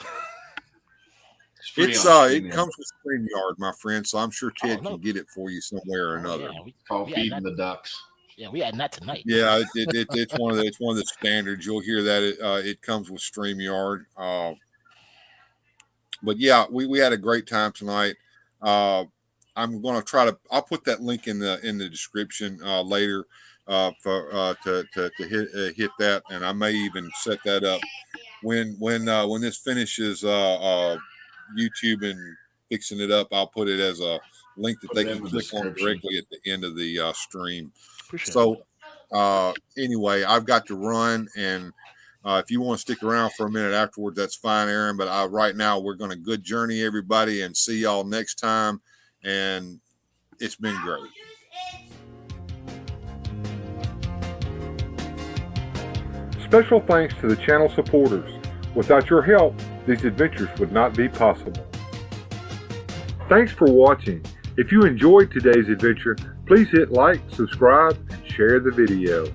It comes with StreamYard, my friend, so I'm sure Ted can get it for you somewhere or another. It's called Feeding the Ducks. Yeah, we adding that tonight. Yeah, it's one of the standards. You'll hear that it comes with StreamYard. But yeah, we had a great time tonight. I'm going to I'll put that link in the description later to hit that, and I may even set that up when this finishes YouTube and fixing it up. I'll put it as a link that they can click on directly at the end of the stream. Anyway, I've got to run, and if you want to stick around for a minute afterwards, that's fine, Aaron. But right now, we're going to good journey, everybody, and see y'all next time. And it's been great. Special thanks to the channel supporters. Without your help, these adventures would not be possible. Thanks for watching. If you enjoyed today's adventure, please hit like, subscribe, and share the video.